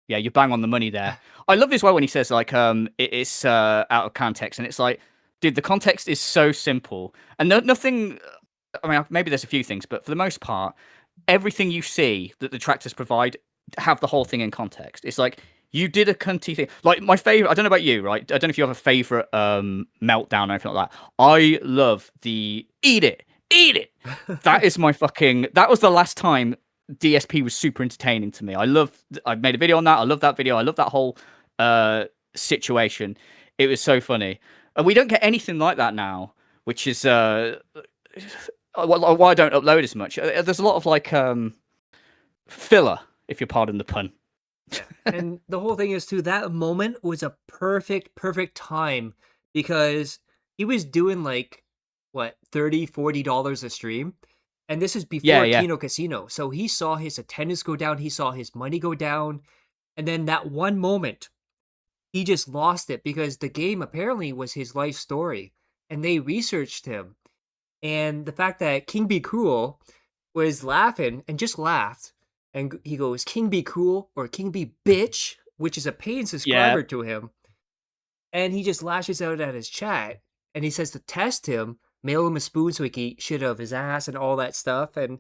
Yeah, you bang on the money there. I love this way when he says, like, it's out of context. And it's like, dude, the context is so simple. And nothing... I mean, maybe there's a few things, but for the most part, everything you see that the tractors provide have the whole thing in context. It's like, you did a cunty thing. Like, my favorite, I don't know about you, right? I don't know if you have a favorite meltdown or anything like that. I love the eat it. That is my fucking, that was the last time DSP was super entertaining to me. I've made a video on that. I love that video. I love that whole situation. It was so funny. And we don't get anything like that now, which is why I don't upload as much. There's a lot of like filler, if you pardon the pun. Yeah. And the whole thing is too, that moment was a perfect time because he was doing like what, $30-$40 a stream. And this is Yeah, before yeah. Kino Casino. So he saw his attendance go down, he saw his money go down. And then that one moment, he just lost it because the game apparently was his life story. And they researched him. And the fact that King Be Cruel was laughing and just laughed. And he goes, King Be Cruel or King Be Bitch, which is a paying subscriber to him. And he just lashes out at his chat. And he says to test him, mail him a spoon so he can eat shit out of his ass and all that stuff. And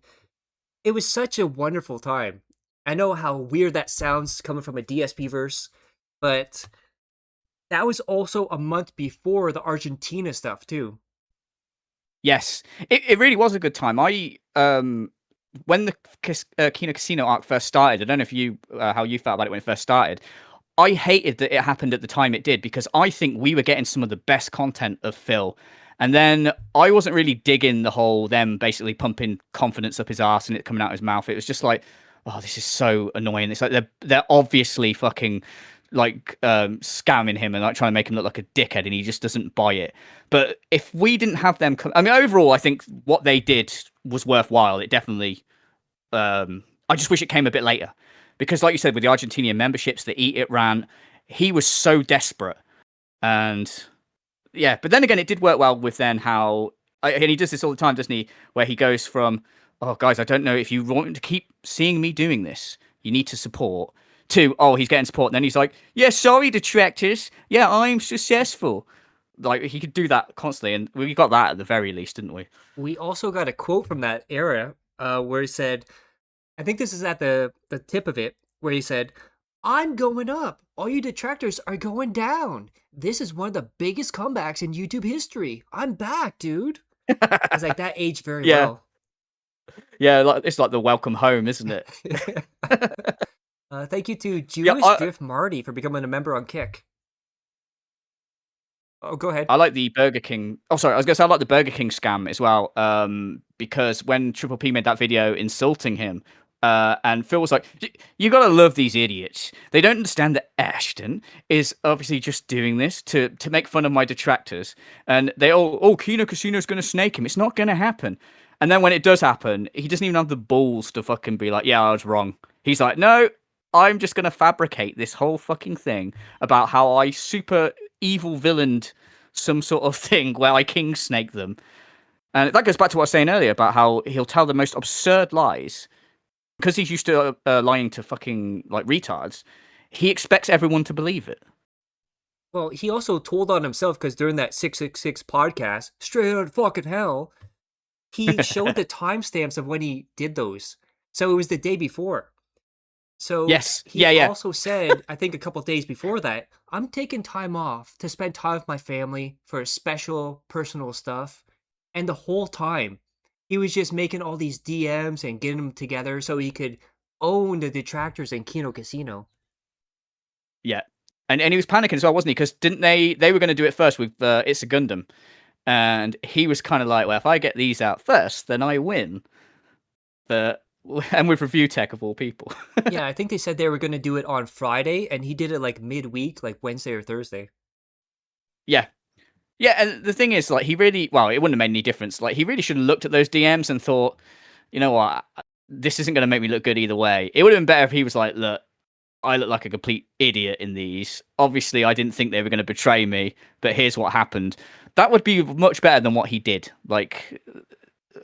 it was such a wonderful time. I know how weird that sounds coming from a DSP verse, but that was also a month before the Argentina stuff too. Yes, it really was a good time. When the Kino Casino arc first started, I don't know if you how you felt about it when it first started. I hated that it happened at the time it did because I think we were getting some of the best content of Phil. And then I wasn't really digging the whole them basically pumping confidence up his ass and it coming out his mouth. It was just like, oh, this is so annoying. It's like they're obviously fucking like scamming him and like trying to make him look like a dickhead, and he just doesn't buy it. But if we didn't have them I mean, overall I think what they did was worthwhile. It definitely I just wish it came a bit later. Because like you said, with the Argentinian memberships, the Eat It rant, he was so desperate. And yeah, but then again, it did work well with then how, and he does this all the time, doesn't he? Where he goes from, oh, guys, I don't know if you want to keep seeing me doing this, you need to support, to, oh, he's getting support. And then he's like, yeah, sorry, detractors. Yeah, I'm successful. Like, he could do that constantly. And we got that at the very least, didn't we? We also got a quote from that era where he said, I think this is at the tip of it, where he said, I'm going up. All you detractors are going down. This is one of the biggest comebacks in YouTube history. I'm back, dude. I was like, that aged very well. Yeah, like, it's like the welcome home, isn't it? Thank you to Jewish Drift Marty for becoming a member on Kick. Oh, go ahead. I like the Burger King. Oh, sorry. I was going to say I like the Burger King scam as well. Because when Triple P made that video insulting him, and Phil was like, you got to love these idiots. They don't understand that Ashton is obviously just doing this to make fun of my detractors. And they all, oh, Kino Casino's going to snake him. It's not going to happen. And then when it does happen, he doesn't even have the balls to fucking be like, yeah, I was wrong. He's like, no, I'm just going to fabricate this whole fucking thing about how I super evil villained some sort of thing where I king snake them. And that goes back to what I was saying earlier about how he'll tell the most absurd lies because he's used to lying to fucking like retards. He expects everyone to believe it. Well, he also told on himself because during that 666 podcast, straight out of fucking hell, he showed the timestamps of when he did those. So it was the day before. So yes, he also said, I think a couple days before that, I'm taking time off to spend time with my family for special personal stuff. And the whole time, he was just making all these DMs and getting them together so he could own the detractors in Kino Casino. Yeah. And he was panicking as well, wasn't he? Because didn't they were going to do it first with It's a Gundam. And he was kind of like, well, if I get these out first, then I win. And with Review Tech of all people. Yeah, I think they said they were going to do it on Friday, and he did it like midweek, like Wednesday or Thursday. Yeah. Yeah, and the thing is, like, it wouldn't have made any difference. Like, he really should have looked at those DMs and thought, you know what, this isn't going to make me look good either way. It would have been better if he was like, look, I look like a complete idiot in these. Obviously, I didn't think they were going to betray me, but here's what happened. That would be much better than what he did. Like,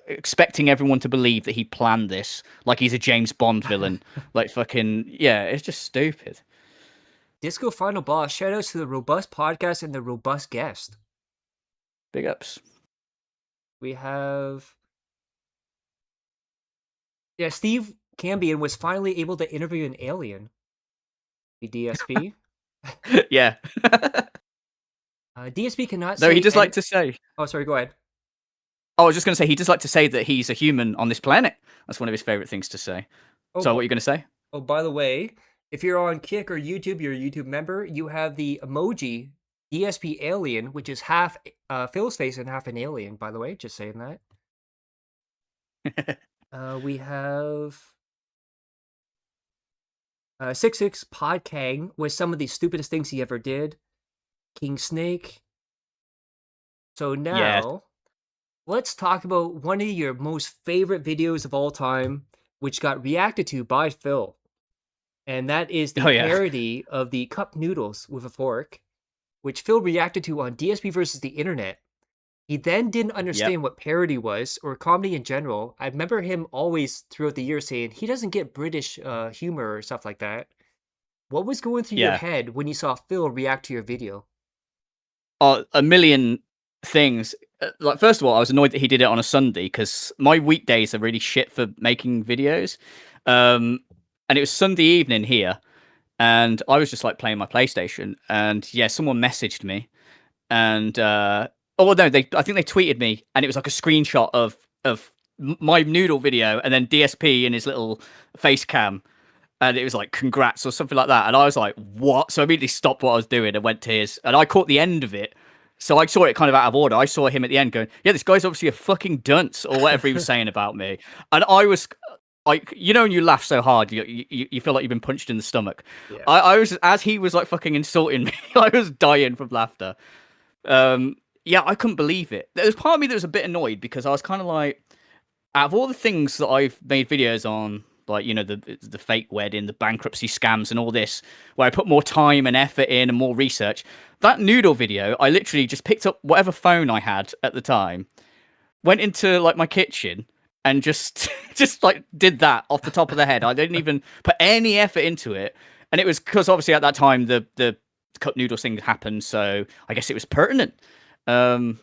expecting everyone to believe that he planned this, like he's a James Bond villain. Like, fucking, yeah, it's just stupid. Disco Final Boss, shout outs to the Robust Podcast and the Robust Guest. Big ups. We have... Yeah, Steve Cambion was finally able to interview an alien. The DSP. Yeah. DSP cannot say... No, he just like to say... Oh, sorry, go ahead. Oh, I was just going to say, he just like to say that he's a human on this planet. That's one of his favorite things to say. Oh, so what are you going to say? Oh, by the way, if you're on Kick or YouTube, you're a YouTube member, you have the emoji DSP alien, which is half Phil's face and half an alien, by the way, just saying that. We have Six Pod Kang was some of the stupidest things he ever did. King Snake. So Yeah. now, let's talk about one of your most favorite videos of all time, which got reacted to by Phil. And that is the Oh, yeah. parody of the cup noodles with a fork, which Phil reacted to on DSP versus the internet. He then didn't understand what parody was or comedy in general. I remember him always throughout the years saying he doesn't get British humor or stuff like that. What was going through your Yeah. head when you saw Phil react to your video? Oh, a million things. Like, first of all, I was annoyed that he did it on a Sunday because my weekdays are really shit for making videos. And it was Sunday evening here, and I was just like playing my PlayStation, and yeah, someone messaged me, and oh no, I think they tweeted me, and it was like a screenshot of my noodle video, and then DSP in his little face cam, and it was like congrats or something like that, and I was like, what? So I immediately stopped what I was doing and went to his, and I caught the end of it. So I saw it kind of out of order. I saw him at the end going, yeah, this guy's obviously a fucking dunce or whatever he was saying about me. And I was like, you know, when you laugh so hard, you feel like you've been punched in the stomach. Yeah. I was, as he was like fucking insulting me, I was dying from laughter. Yeah, I couldn't believe it. There was part of me that was a bit annoyed because I was kind of like, out of all the things that I've made videos on, like, you know, the fake wedding, the bankruptcy scams and all this, where I put more time and effort in and more research, that noodle video, I literally just picked up whatever phone I had at the time, went into like my kitchen and just like did that off the top of the head. I didn't even put any effort into it. And it was because obviously at that time the cup noodles thing happened, so I guess it was pertinent. And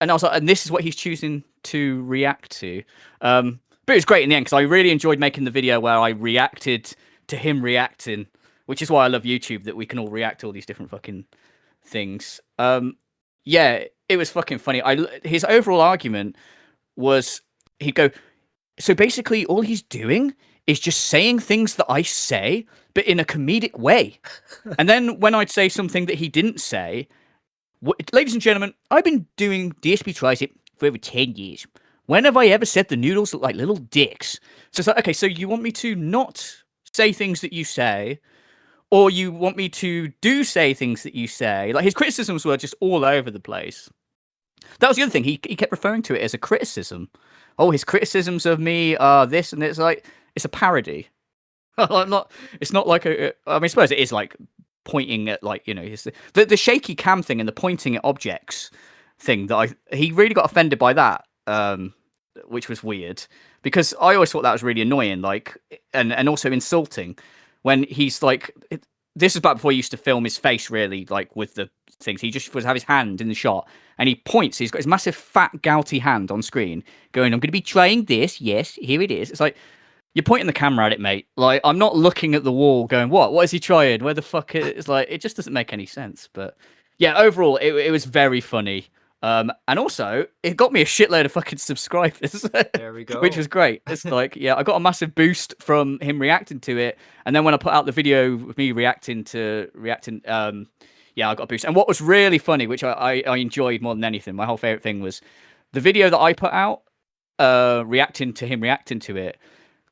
I was like, and this is what he's choosing to react to. But it was great in the end because I really enjoyed making the video where I reacted to him reacting, which is why I love YouTube, that we can all react to all these different fucking things. Yeah, it was fucking funny. His overall argument was, he'd go, so basically all he's doing is just saying things that I say, but in a comedic way. And then when I'd say something that he didn't say, ladies and gentlemen, I've been doing DSP Tries It for over 10 years. When have I ever said the noodles look like little dicks? So it's like, okay, so you want me to not say things that you say, or you want me to say things that you say? Like, his criticisms were just all over the place. That was the other thing. He kept referring to it as a criticism. Oh, his criticisms of me are this, and it's like, it's a parody. It's not like I mean, I suppose it is like pointing at, like, you know, the shaky cam thing and the pointing at objects thing that he really got offended by that. Which was weird because I always thought that was really annoying, like, and also insulting when he's like, this is back before he used to film his face really, like, with the things. He just would have his hand in the shot and he points. He's got his massive fat gouty hand on screen going, I'm going to be trying this. Yes, here it is. It's like, you're pointing the camera at it, mate. Like, I'm not looking at the wall going, what is he trying? Where the fuck is it? It's like, it just doesn't make any sense. But yeah, overall, it was very funny. And also, it got me a shitload of fucking subscribers. There we go. Which was great. It's like, yeah, I got a massive boost from him reacting to it. And then when I put out the video of me reacting, yeah, I got a boost. And what was really funny, which I enjoyed more than anything, my whole favorite thing was the video that I put out, reacting to him reacting to it,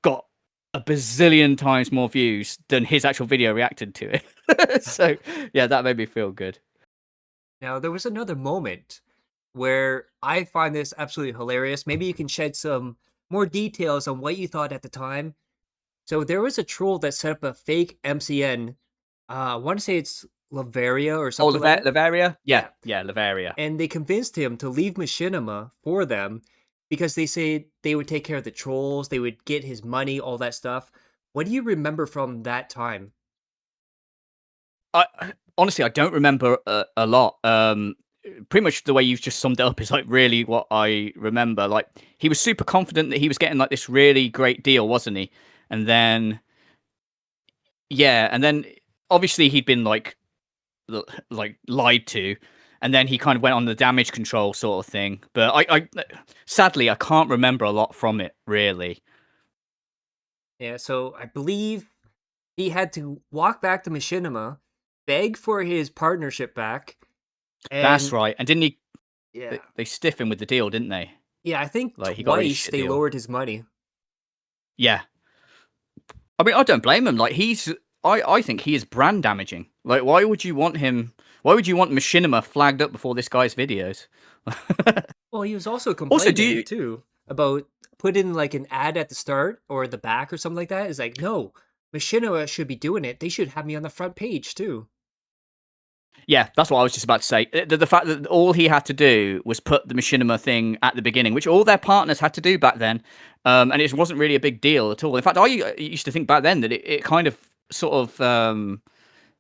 got a bazillion times more views than his actual video reacted to it. So, yeah, that made me feel good. Now, there was another moment where I find this absolutely hilarious. Maybe you can shed some more details on what you thought at the time. So there was a troll that set up a fake MCN. I want to say it's Lavaria or something. Oh, Lavaria? Yeah, Lavaria. And they convinced him to leave Machinima for them because they say they would take care of the trolls, they would get his money, all that stuff. What do you remember from that time? Honestly, I don't remember a lot. Pretty much the way you've just summed it up is like really what I remember. Like, he was super confident that he was getting like this really great deal, wasn't he? And then, yeah, and then obviously he'd been like lied to, and then he kind of went on the damage control sort of thing. But I sadly I can't remember a lot from it really. Yeah, so I believe he had to walk back to Machinima, beg for his partnership back. That's right. And didn't he? Yeah. They stiff him with the deal, didn't they? Yeah, I think Like, he got a really twice shit they deal. lowered his money. Yeah. I mean, I don't blame him. Like, I think he is brand damaging. Like, why would you want him? Why would you want Machinima flagged up before this guy's videos? Well, he was also Also, complaining too about putting like an ad at the start or the back or something like that. It's like, no, Machinima should be doing it. They should have me on the front page too. Yeah, that's what I was just about to say. The fact that all he had to do was put the Machinima thing at the beginning, which all their partners had to do back then, and it wasn't really a big deal at all. In fact, I used to think back then that it kind of sort of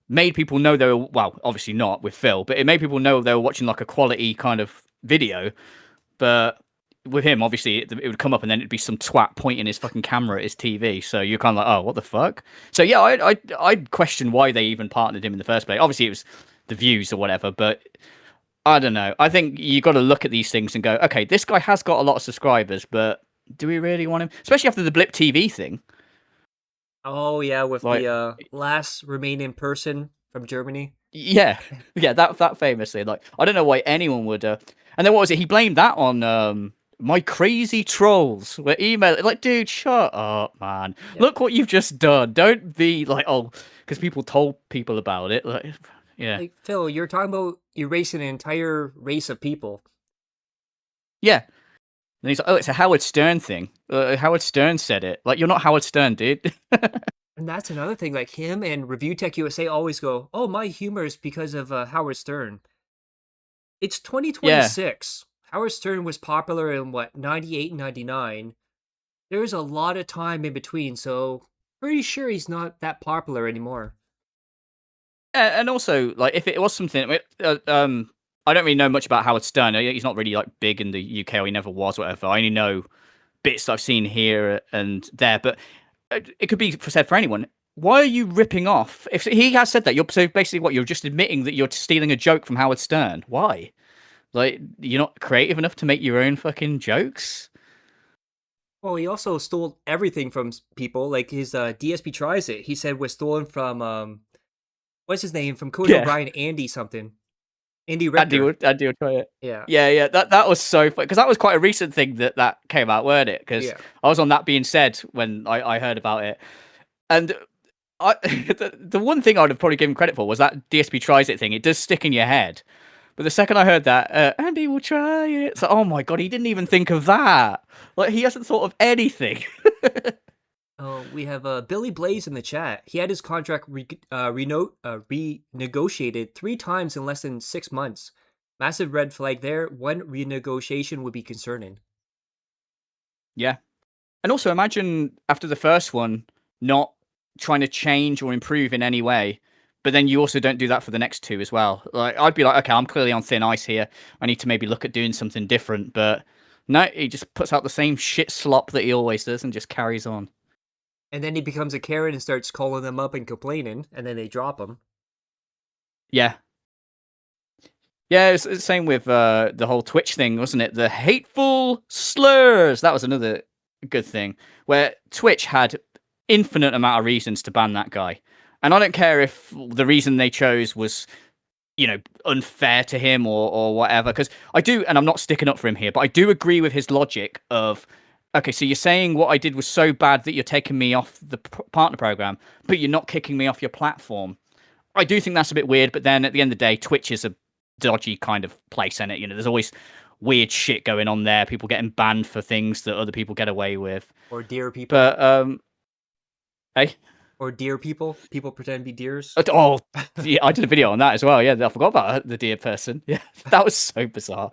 made people know they were, well, obviously not with Phil, but it made people know they were watching like a quality kind of video. But with him, obviously, it would come up and then it'd be some twat pointing his fucking camera at his TV. So you're kind of like, oh, what the fuck? So yeah, I'd question why they even partnered him in the first place. Obviously, it was the views or whatever, but I don't know. I think you got to look at these things and go, okay, this guy has got a lot of subscribers, but do we really want him? Especially after the Blip TV thing. Oh yeah, with Like- the last remaining person from Germany. Yeah, yeah, that famously, like, I don't know why anyone would. And then what was it? He blamed that on my crazy trolls were email. Like, dude, shut up, man. Yeah. Look what you've just done. Don't be like, oh, because people told people about it. Like, yeah, Like Phil, you're talking about erasing an entire race of people. yeah. And he's like, oh, it's a Howard Stern thing. Howard Stern said it. Like, you're not Howard Stern, dude. And that's another thing. Like him and Review Tech USA always go, "Oh, my humor is because of Howard Stern." It's 2026. Howard Stern was popular in what 98, 99. There's a lot of time in between, so pretty sure he's not that popular anymore. And also, like, if it was something, I don't really know much about Howard Stern. He's not really like big in the UK, or he never was, whatever. I only know bits that I've seen here and there, but it could be said for anyone. Why are you ripping off? If he has said that, so basically what you're just admitting that you're stealing a joke from Howard Stern. Why? Like, you're not creative enough to make your own fucking jokes? Well, he also stole everything from people. Like his DSP Tries It, he said was stolen from what's his name, from Conan Yeah. O'Brien, Andy something. Andy Andy Richter. would try it. Yeah. Yeah. That was so funny because that was quite a recent thing that came out, weren't it? Because Yeah. I was on That Being Said when I heard about it, and the one thing I'd have probably given credit for was that DSP Tries It thing. It does stick in your head, but the second I heard that Andy will try it, it's like, oh my god, he didn't even think of that. Like, he hasn't thought of anything. Oh, we have Billy Blaze in the chat. He had his contract renegotiated 3 times in less than 6 months. Massive red flag there. One renegotiation would be concerning. Yeah. And also imagine after the first one not trying to change or improve in any way, but then you also don't do that for the next 2 as well. Like, I'd be like, okay, I'm clearly on thin ice here. I need to maybe look at doing something different, but no, he just puts out the same shit slop that he always does and just carries on. And then he becomes a Karen and starts calling them up and complaining, and then they drop him. Yeah. Yeah, it's the same with the whole Twitch thing, wasn't it? The hateful slurs. That was another good thing, where Twitch had infinite amount of reasons to ban that guy. And I don't care if the reason they chose was, you know, unfair to him or whatever, because I do, and I'm not sticking up for him here, but I do agree with his logic of, okay, so you're saying what I did was so bad that you're taking me off the partner program, but you're not kicking me off your platform. I do think that's a bit weird, but then at the end of the day, Twitch is a dodgy kind of place, and you know, there's always weird shit going on there, people getting banned for things that other people get away with. Or deer people. But hey, Or deer people. People pretend to be deers. oh yeah, I did a video on that as well. Yeah, I forgot about the deer person. Yeah, that was so bizarre.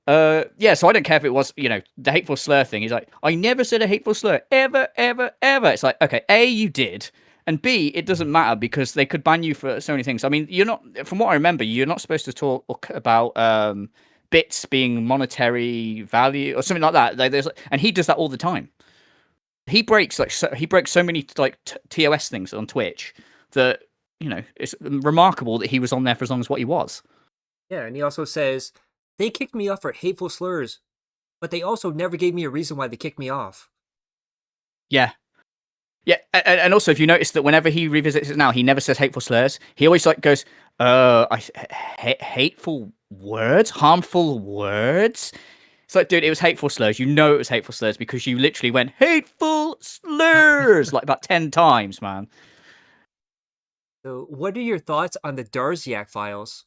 Yeah, so I don't care if it was, you know, the hateful slur thing. He's like, I never said a hateful slur ever. It's like, okay, A, you did, and B, it doesn't matter because they could ban you for so many things. I mean, you're not, from what I remember, you're not supposed to talk about bits being monetary value or something like that. And he does that all the time. He breaks so many like TOS things on Twitch that, you know, it's remarkable that he was on there for as long as what he was. Yeah, and he also says, they kicked me off for hateful slurs, but they also never gave me a reason why they kicked me off. Yeah. Yeah, and also if you notice that whenever he revisits it now, he never says hateful slurs. He always like goes, hateful words, harmful words. It's like, dude, it was hateful slurs. You know it was hateful slurs because you literally went hateful slurs like about 10 times, man. So, what are your thoughts on the Darziak files?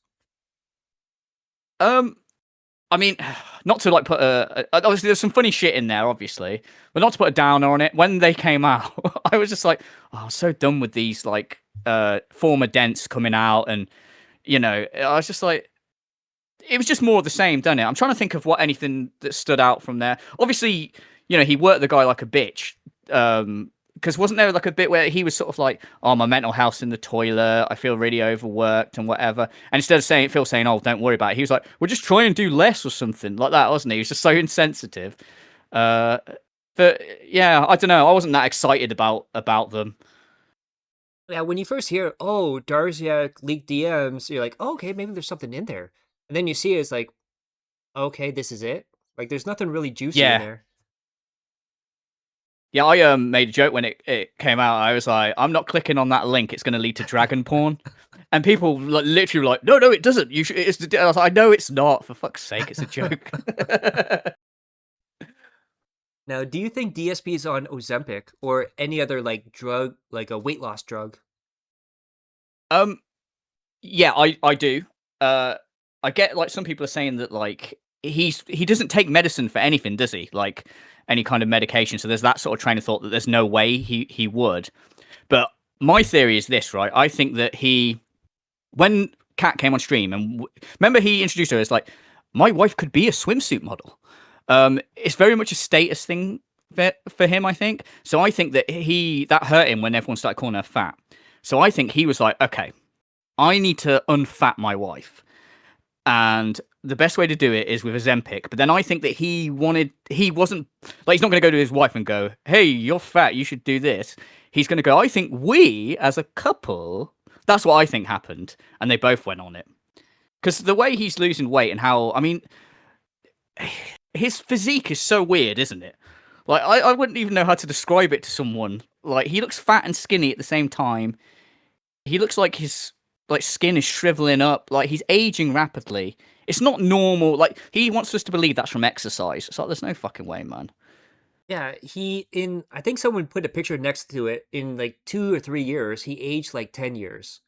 Um, I mean, not to like put obviously there's some funny shit in there, obviously, but not to put a downer on it. When they came out, I was just like, oh, I'm so done with these like former dents coming out, and I was just like, it was just more of the same, didn't it? I'm trying to think of what anything that stood out from there. Obviously, he worked the guy like a bitch. Because wasn't there like a bit where he was sort of like, "Oh, my mental health's in the toilet. I feel really overworked and whatever." And instead of Phil saying, "Oh, don't worry about it," he was like, "We'll just try and do less or something like that," wasn't he? He was just so insensitive. But yeah, I don't know. I wasn't that excited about them. Yeah, when you first hear, "Oh, Darziak leaked DMs," you're like, oh, "Okay, maybe there's something in there." And then you see it's like, "Okay, this is it." Like, there's nothing really juicy in Yeah. there. Yeah, I made a joke when it came out. I was like, I'm not clicking on that link. It's going to lead to dragon porn. And people literally were like, no, it doesn't. You should. I was like, I know it's not. For fuck's sake, it's a joke. Now, do you think DSP is on Ozempic or any other like drug, like a weight loss drug? Yeah, I do. I get like some people are saying that like he doesn't take medicine for anything, does he? Like any kind of medication. So there's that sort of train of thought that there's no way he would. But my theory is this, right? I think that when Kat came on stream, and remember he introduced her as like, my wife could be a swimsuit model. It's very much a status thing for him, I think. So I think that that hurt him when everyone started calling her fat. So I think he was like, okay, I need to unfat my wife. And the best way to do it is with Ozempic. But then I think that he wasn't like, he's not going to go to his wife and go, hey, you're fat, you should do this. He's going to go, I think we as a couple, that's what I think happened. And they both went on it. Because the way he's losing weight and how, I mean, his physique is so weird, isn't it? Like, I wouldn't even know how to describe it to someone. Like, he looks fat and skinny at the same time. He looks like his skin is shriveling up. Like, he's aging rapidly. It's not normal. Like, he wants us to believe that's from exercise. It's like, there's no fucking way, man. Yeah, I think someone put a picture next to it. In like 2 or 3 years, he aged like 10 years.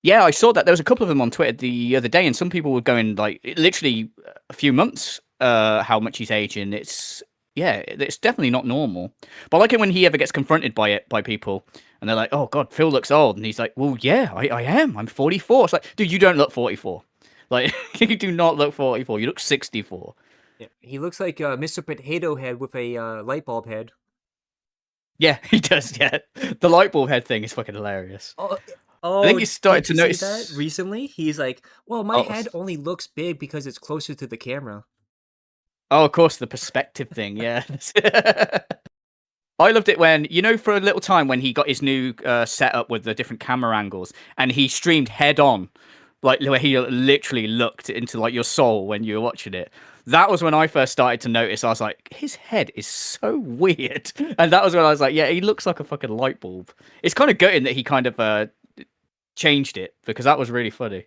Yeah, I saw that. There was a couple of them on Twitter the other day, and some people were going like literally a few months. How much he's aging? It's definitely not normal. But I like it when he ever gets confronted by people, and they're like, "Oh God, Phil looks old," and he's like, "Well, yeah, I am. I'm 44." It's like, dude, you don't look 44. Like, you do not look 44. You look 64. Yeah, he looks like Mr. Potato Head with a light bulb head. Yeah, he does. Yeah, the light bulb head thing is fucking hilarious. Oh, I think you started did to you see notice that recently. He's like, "Well, my Oh, head only looks big because it's closer to the camera." Oh, of course, the perspective thing. Yeah. I loved it when, for a little time when he got his new setup with the different camera angles and he streamed head on, like where he literally looked into like your soul when you were watching it. That was when I first started to notice. I was like, his head is so weird. And that was when I was like, yeah, he looks like a fucking light bulb. It's kind of gutting that he kind of changed it because that was really funny.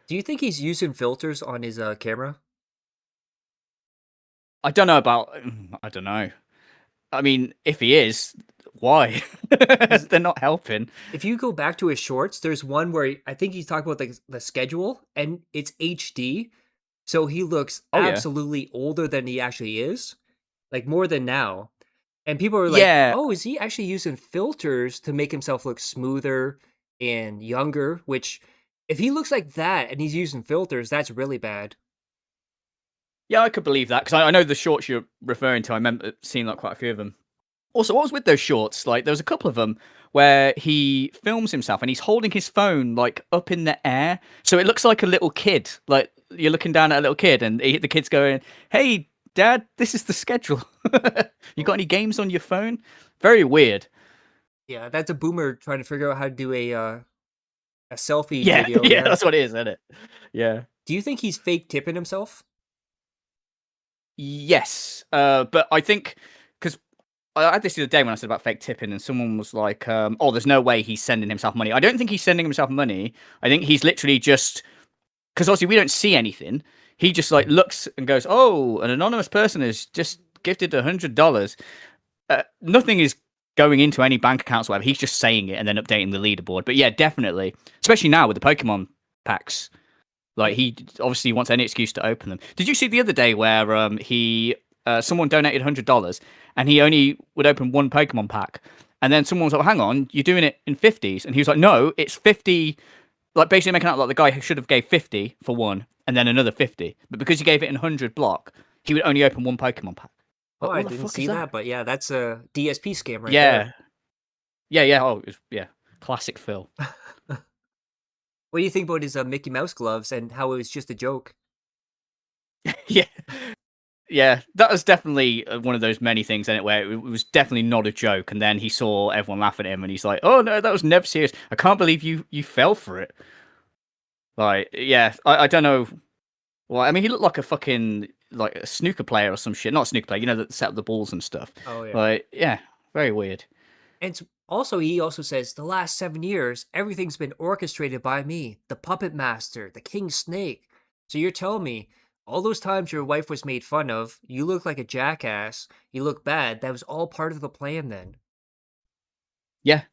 Do you think he's using filters on his camera? I don't know. I mean, if he is, why? They're not helping. If you go back to his shorts, there's one where I think he's talking about the schedule, and it's HD, so he looks Oh, yeah. absolutely older than he actually is, like more than now. And people are like, Yeah. "Oh, is he actually using filters to make himself look smoother and younger?" Which, if he looks like that and he's using filters, that's really bad. Yeah, I could believe that because I know the shorts you're referring to. I remember seeing like quite a few of them. Also, what was with those shorts? Like, there was a couple of them where he films himself and he's holding his phone like up in the air, so it looks like a little kid. Like you're looking down at a little kid, and the kid's going, "Hey, Dad, this is the schedule. You got any games on your phone?" Very weird. Yeah, that's a boomer trying to figure out how to do a selfie Yeah, video. yeah, that's what it is, isn't it? Yeah. Do you think he's fake tipping himself? Yes, but I think because I had this the other day when I said about fake tipping, and someone was like, "Oh, there's no way he's sending himself money." I don't think he's sending himself money. I think he's literally just because obviously we don't see anything. He just like looks and goes, "Oh, an anonymous person has just gifted $100." Nothing is going into any bank accounts or whatever. He's just saying it and then updating the leaderboard. But yeah, definitely, especially now with the Pokemon packs. Like he obviously wants any excuse to open them. Did you see the other day where someone donated $100 and he only would open one Pokemon pack, and then someone was like, "Hang on, you're doing it in 50s," and he was like, "No, it's 50." Like basically making out like the guy who should have gave 50 for one and then another 50, but because he gave it in 100 block, he would only open one Pokemon pack. Oh, Like, I what the didn't fuck see is that, but yeah, that's a DSP scam right Yeah, there. yeah. Oh, it was, yeah, classic Phil. What do you think about his Mickey Mouse gloves and how it was just a joke? Yeah. Yeah, that was definitely one of those many things in it where it was definitely not a joke, and then he saw everyone laughing at him, and he's like, "Oh no, that was never serious. I can't believe you fell for it." Like, yeah, I don't know. Well, I mean, he looked like a fucking like a snooker player or some shit. Not a snooker player, you know, that set up the balls and stuff. Oh yeah. Like, yeah, very weird. And he also says the last 7 years, everything's been orchestrated by me, the puppet master, the king snake. So you're telling me all those times your wife was made fun of, you look like a jackass, you look bad, that was all part of the plan then. Yeah,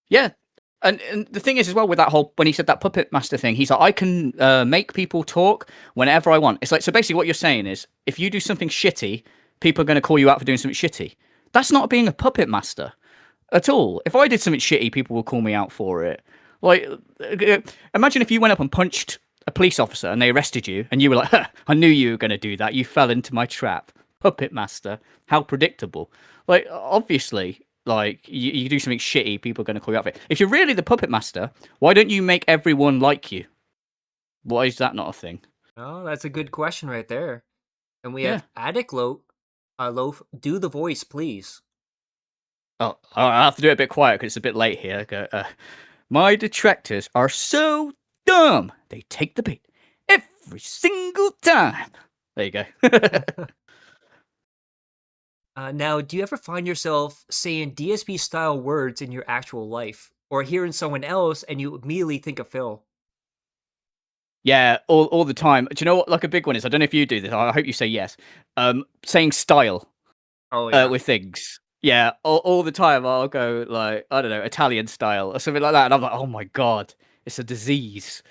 yeah. And the thing is as well with that whole when he said that puppet master thing, he's like, I can make people talk whenever I want. It's like, so basically what you're saying is if you do something shitty, people are going to call you out for doing something shitty. That's not being a puppet master at all. If I did something shitty, people will call me out for it. Like, imagine if you went up and punched a police officer and they arrested you and you were like, huh, I knew you were going to do that. You fell into my trap. Puppet master. How predictable. Like, obviously, like, you do something shitty, people are going to call you out for it. If you're really the puppet master, why don't you make everyone like you? Why is that not a thing? Oh, that's a good question right there. And we Yeah. have Attic Loaf, do the voice, please. Oh, I have to do it a bit quiet because it's a bit late here. Go, my detractors are so dumb. They take the bait every single time. There you go. Now, do you ever find yourself saying DSP style words in your actual life, or hearing someone else and you immediately think of Phil? Yeah, all the time. Do you know what? Like a big one is. I don't know if you do this. I hope you say yes. Saying style Oh yeah. with things. Yeah, all the time. I'll go like I don't know, Italian style or something like that, and I'm like, oh my god, it's a disease.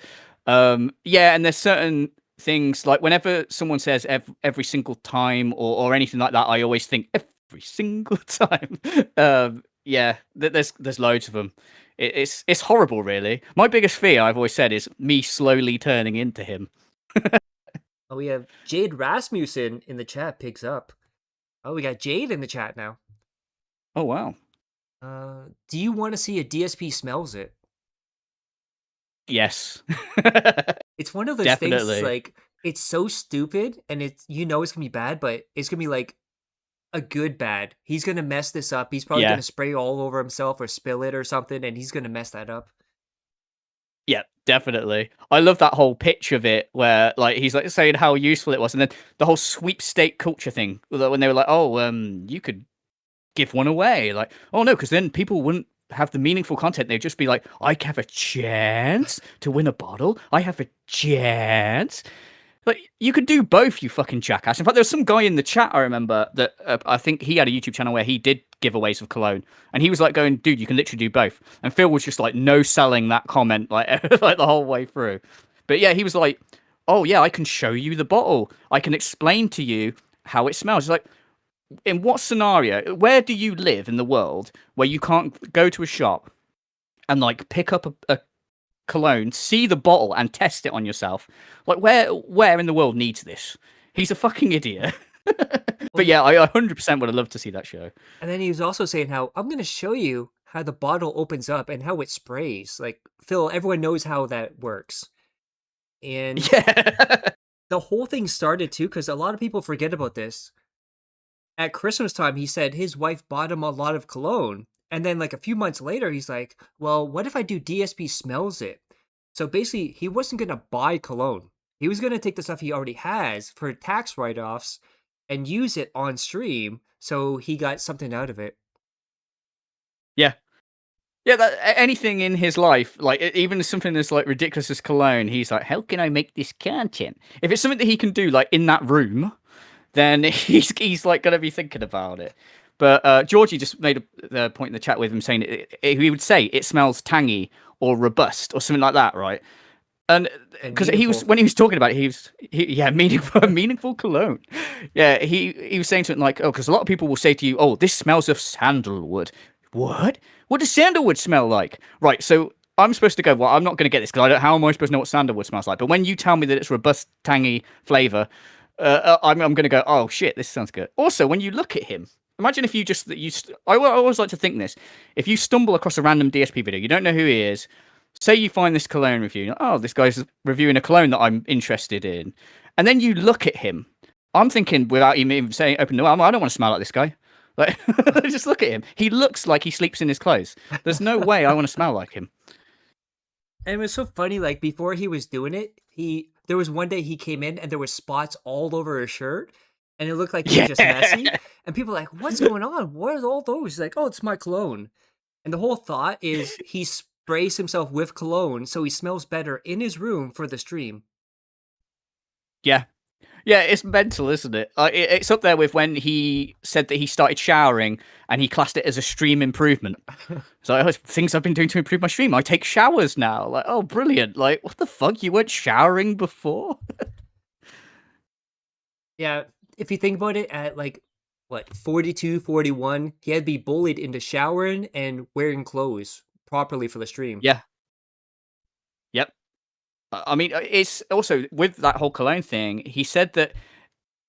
Yeah, and there's certain things like whenever someone says every single time or anything like that, I always think every single time. Yeah, there's loads of them. It's horrible, really. My biggest fear, I've always said, is me slowly turning into him. Oh, we have Jade Rasmussen in the chat picks up. Oh, we got Jade in the chat now. Oh wow. Do you want to see a DSP smells it? Yes. It's one of those Definitely. things like it's so stupid and it's it's gonna be bad, but it's gonna be like a good bad. He's gonna mess this up. He's probably Yeah. gonna spray all over himself or spill it or something, and he's gonna mess that up. Yeah, definitely. I love that whole pitch of it where like he's like saying how useful it was, and then the whole sweepstake culture thing when they were like, "Oh, you could give one away." Like, "Oh no, because then people wouldn't have the meaningful content. They'd just be like, I have a chance to win a bottle. I have a chance." Like, you could do both, you fucking jackass. In fact, there was some guy in the chat, I remember, that I think he had a YouTube channel where he did giveaways of cologne. And he was like going, dude, you can literally do both. And Phil was just like, no selling that comment, like, like the whole way through. But yeah, he was like, oh yeah, I can show you the bottle. I can explain to you how it smells. It's like, in what scenario, where do you live in the world where you can't go to a shop and like pick up a cologne, see the bottle and test it on yourself? Like where in the world needs this? He's a fucking idiot. But yeah, I 100% would have loved to see that show. And then he was also saying how I'm gonna show you how the bottle opens up and how it sprays. Like Phil, everyone knows how that works. And Yeah. the whole thing started too, because a lot of people forget about this. At Christmas time, he said his wife bought him a lot of cologne. And then, like, a few months later, he's like, well, what if I do DSP smells it? So basically, he wasn't going to buy cologne. He was going to take the stuff he already has for tax write offs and use it on stream. So he got something out of it. Yeah. Yeah, anything in his life, like even something as like ridiculous as cologne, he's like, how can I make this content? If it's something that he can do like in that room, then he's like gonna be thinking about it. But Georgie just made the point in the chat with him saying he would say it smells tangy or robust or something like that, right? And because when he was talking about it, yeah, meaningful cologne. Yeah, he was saying something like, oh, because a lot of people will say to you, oh, this smells of sandalwood. What does sandalwood smell like? Right, so I'm supposed to go, well, I'm not going to get this because how am I supposed to know what sandalwood smells like? But when you tell me that it's robust, tangy flavor, I'm going to go, oh shit, this sounds good. Also, when you look at him, imagine if I always like to think this: if you stumble across a random DSP video, you don't know who he is. Say you find this cologne review, oh, this guy's reviewing a cologne that I'm interested in, and then you look at him. I'm thinking, without even saying, open the door, I don't want to smell like this guy. Like, just look at him. He looks like he sleeps in his clothes. There's no way I want to smell like him. And it was so funny, like, before he was doing it, there was one day he came in and there were spots all over his shirt, and it looked like he was just messy. And people were like, what's going on? What are all those? He's like, oh, it's my cologne. And the whole thought is he sprays himself with cologne so he smells better in his room for the stream. Yeah. Yeah, it's mental, isn't it? It's up there with when he said that he started showering and he classed it as a stream improvement. So things I've been doing to improve my stream. I take showers now. Like, oh, brilliant. Like, what the fuck? You weren't showering before? Yeah, if you think about it, at like, 42, 41, he had to be bullied into showering and wearing clothes properly for the stream. Yeah. Yep. I mean, it's also with that whole cologne thing. He said that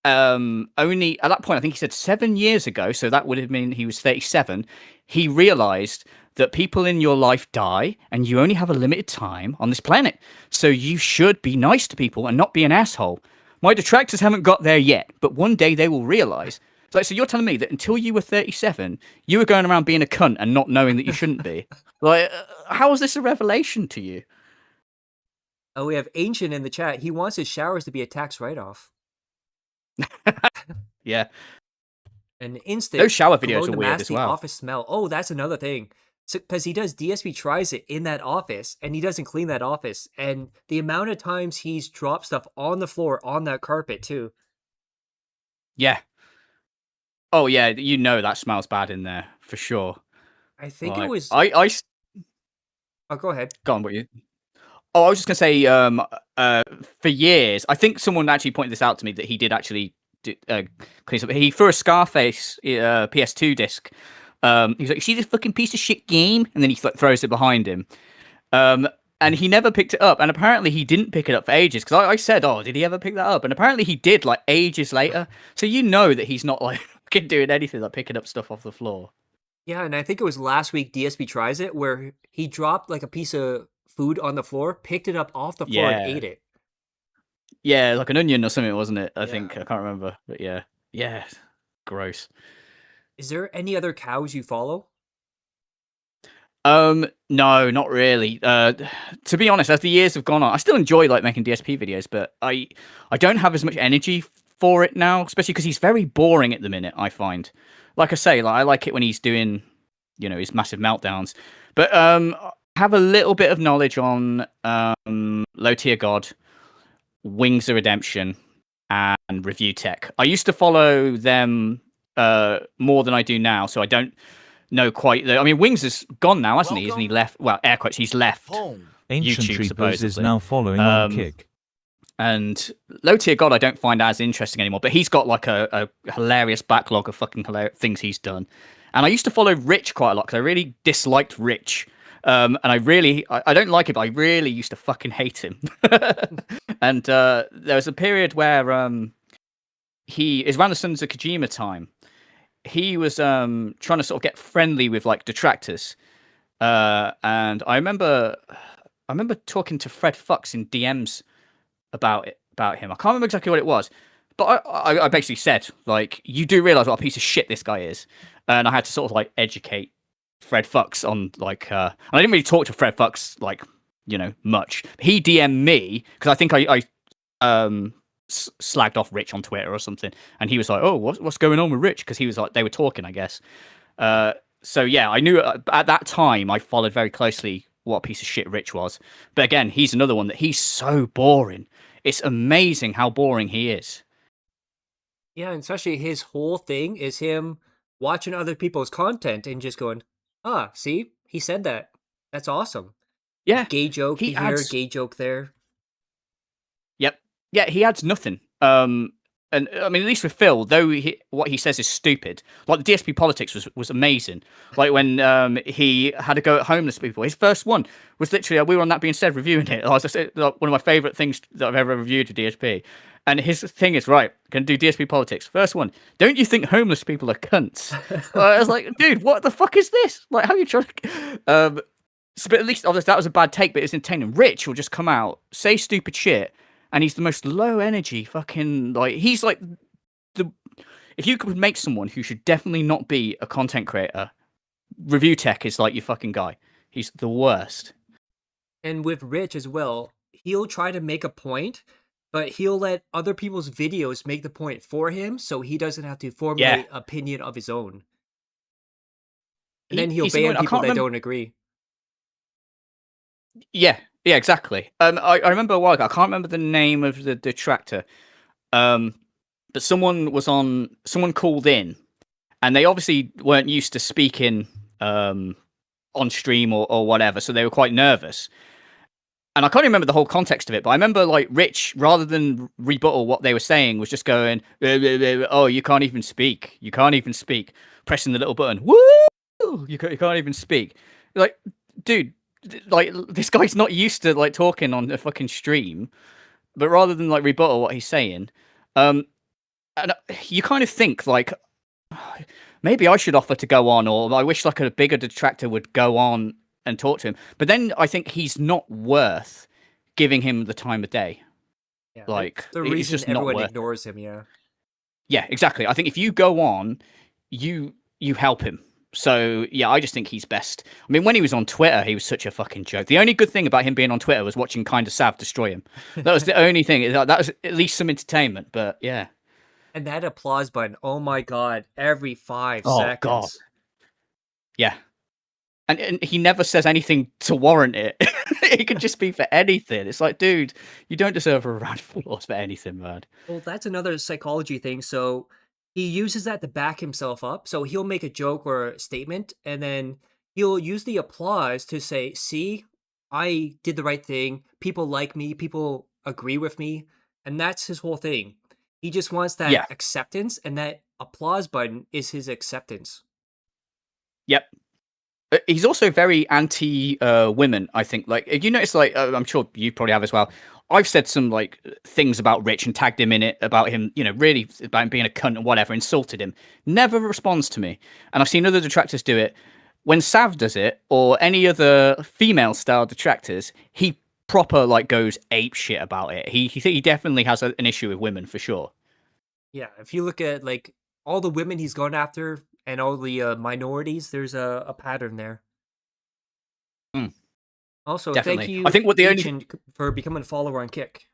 only at that point, I think he said 7 years ago. So that would have been he was 37. He realized that people in your life die, and you only have a limited time on this planet. So you should be nice to people and not be an asshole. My detractors haven't got there yet, but one day they will realize. So you're telling me that until you were 37, you were going around being a cunt and not knowing that you shouldn't be. Like, how is this a revelation to you? Oh, we have Ancient in the chat. He wants his showers to be a tax write-off. Yeah. And Instant. Those shower videos are weird as well. Office smell. Oh, that's another thing. Because he does DSP tries it in that office, and he doesn't clean that office. And the amount of times he's dropped stuff on the floor on that carpet too. Yeah. Oh yeah, you know that smells bad in there for sure. I think it was. Oh, go ahead. Go on, what you? Oh, I was just gonna say, for years, I think someone actually pointed this out to me that he did actually clean something. He threw a Scarface PS2 disc. He's like, "You see this fucking piece of shit game?" And then he throws it behind him. And he never picked it up. And apparently he didn't pick it up for ages. Because I said, "Oh, did he ever pick that up?" And apparently he did, like ages later. So you know that he's not like doing anything like picking up stuff off the floor. Yeah, and I think it was last week DSP tries it where he dropped like a piece of food on the floor, picked it up off the floor and ate it. Yeah, like an onion or something, wasn't it? I think I can't remember, but yeah, gross. Is there any other cows you follow? No, not really. To be honest, as the years have gone on, I still enjoy like making DSP videos, but I don't have as much energy for it now, especially because he's very boring at the minute. I find, like I say, like I like it when he's doing, his massive meltdowns, but have a little bit of knowledge on Low Tier God, Wings of Redemption, and Review Tech. I used to follow them more than I do now, so I don't know quite. I mean, Wings is gone now, hasn't he? Isn't he left? Well, air quotes, he's left Ancient YouTube, Troopers supposedly. is now following on Kick. And Low Tier God, I don't find as interesting anymore, but he's got like a hilarious backlog of fucking things he's done. And I used to follow Rich quite a lot because I really disliked Rich. And I don't like it, but I really used to fucking hate him. And there was a period where he is around the Sons of Kojima time. He was trying to sort of get friendly with like detractors. And I remember talking to Fred Fucks in DMs about him. I can't remember exactly what it was, but I basically said, like, you do realize what a piece of shit this guy is. And I had to sort of like educate Fred Fucks on like, and I didn't really talk to Fred Fucks like, much. He DM'd me because I think I slagged off Rich on Twitter or something, and he was like, "Oh, what's going on with Rich?" Because he was like, they were talking, I guess. So yeah, I knew at that time I followed very closely what a piece of shit Rich was. But again, he's another one that he's so boring. It's amazing how boring he is. Yeah, and especially his whole thing is him watching other people's content and just going, ah, see, he said that. That's awesome. Yeah, Gay joke he here, adds. gay joke there. Yep. Yeah, he adds nothing. And I mean, at least with Phil, though what he says is stupid. Like the DSP politics was amazing. Like when he had to go at homeless people. His first one was literally we were on That Being Said reviewing it. As I said, like, one of my favorite things that I've ever reviewed with DSP. And his thing is right. Going to do DSP politics. First one. Don't you think homeless people are cunts? I was like, dude, what the fuck is this? Like, how are you trying to? So, but at least obviously that was a bad take, but it's entertaining. Rich will just come out, say stupid shit, and he's the most low energy fucking like he's like the if you could make someone who should definitely not be a content creator, Review Tech is like your fucking guy. He's the worst. And with Rich as well, he'll try to make a point, but he'll let other people's videos make the point for him, so he doesn't have to formulate opinion of his own. And then he'll ban people that don't agree. Yeah, exactly. I remember a while ago. I can't remember the name of the detractor. But someone called in, and they obviously weren't used to speaking on stream or whatever, so they were quite nervous. And I can't remember the whole context of it, but I remember like Rich, rather than rebuttal what they were saying, was just going, "Oh, you can't even speak. You can't even speak." Pressing the little button, woo! You can't even speak. Like, dude. Like this guy's not used to like talking on a fucking stream, but rather than like rebuttal what he's saying, and you kind of think like maybe I should offer to go on, or I wish like a bigger detractor would go on and talk to him. But then I think he's not worth giving him the time of day. Yeah, like the it's reason just not everyone worth ignores him. Yeah, exactly. I think if you go on, you help him. So, yeah, I just think he's best. I mean, when he was on Twitter, he was such a fucking joke. The only good thing about him being on Twitter was watching Kinda Sav destroy him. That was the only thing. That was at least some entertainment, but yeah. And that applause button, oh my god, every 5 seconds. God. Yeah. And he never says anything to warrant it. It could just be for anything. It's like, dude, you don't deserve a round of applause for anything, man. Well, that's another psychology thing. So he uses that to back himself up. So he'll make a joke or a statement, and then he'll use the applause to say, see, I did the right thing. People like me. People agree with me. And that's his whole thing. He just wants that acceptance, and that applause button is his acceptance. Yep. He's also very anti-women, I think. Like, you notice, like, I'm sure you probably have as well. I've said some like things about Rich and tagged him in it about him, you know, really about him being a cunt and whatever, insulted him. Never responds to me. And I've seen other detractors do it. When Sav does it, or any other female-style detractors, he proper like goes ape shit about it. He definitely has an issue with women for sure. Yeah, if you look at like all the women he's gone after and all the minorities, there's a pattern there. Also, Definitely. thank you, I think what the Agent, for becoming a follower on Kick.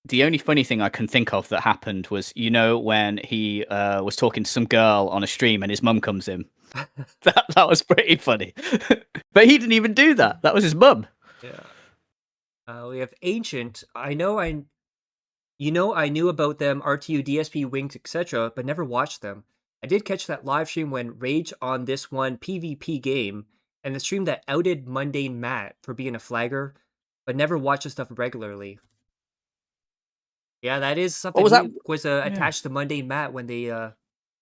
The only funny thing I can think of that happened was, you know, when he was talking to some girl on a stream and his mum comes in. that was pretty funny. But he didn't even do that. That was his mum. Yeah. We have Ancient. I knew about them, RTU, DSP, Wings, etc., but never watched them. I did catch that live stream when Rage on this one PvP game, and the stream that outed Mundane Matt for being a flagger, but never watched the stuff regularly. Yeah, that is something was attached to Mundane Matt when they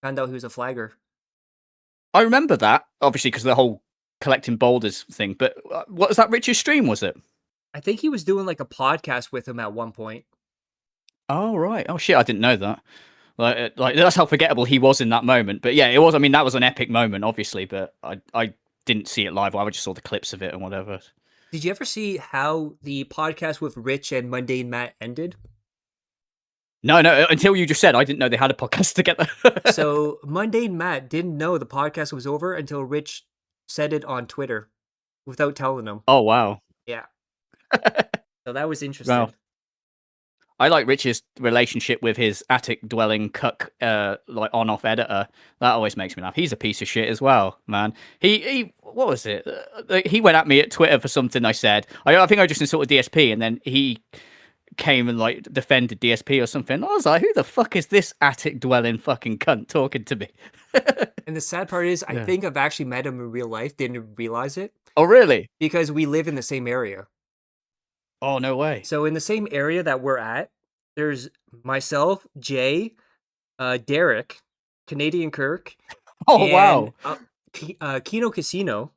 found out he was a flagger. I remember that, obviously, because of the whole collecting boulders thing, but what was that Rich's stream, was it? I think he was doing like a podcast with him at one point. Oh, right. Oh, shit, I didn't know that. Like that's how forgettable he was in that moment. But yeah, it was. I mean, that was an epic moment, obviously, but I didn't see it live. I just saw the clips of it and whatever. Did you ever see how the podcast with Rich and Mundane Matt ended? No, until you just said, I didn't know they had a podcast together. So Mundane Matt didn't know the podcast was over until Rich said it on Twitter without telling him. Oh, wow. Yeah. So that was interesting. Well, I like Rich's relationship with his attic-dwelling cuck, like on-off editor. That always makes me laugh. He's a piece of shit as well, man. He what was it? He went at me at Twitter for something I said. I think I just insulted DSP, and then he came and like defended DSP or something. I was like, who the fuck is this attic dwelling fucking cunt talking to me? And the sad part is, I Yeah. think I've actually met him in real life. Didn't realize it Oh, really? because we live in the same area. Oh, no way. So in the same area that we're at, there's myself, Jay, Derek, Canadian Kirk, Oh, and wow. Kino Casino.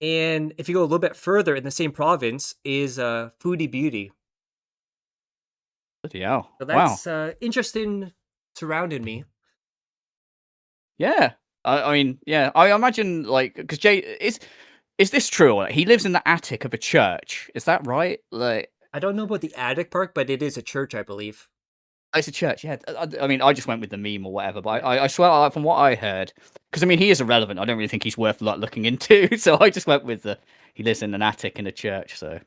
And if you go a little bit further in the same province is Foodie Beauty. Bloody hell. So Wow. that's interesting surrounding me. Yeah. I mean, yeah. I imagine like because Jay is this true? Like, he lives in the attic of a church. Is that right? Like, I don't know about the attic part, but it is a church, I believe. it's a church. Yeah. I mean, I just went with the meme or whatever, but I swear from what I heard, because I mean, he is irrelevant. I don't really think he's worth like looking into. So I just went with he lives in an attic in a church. So,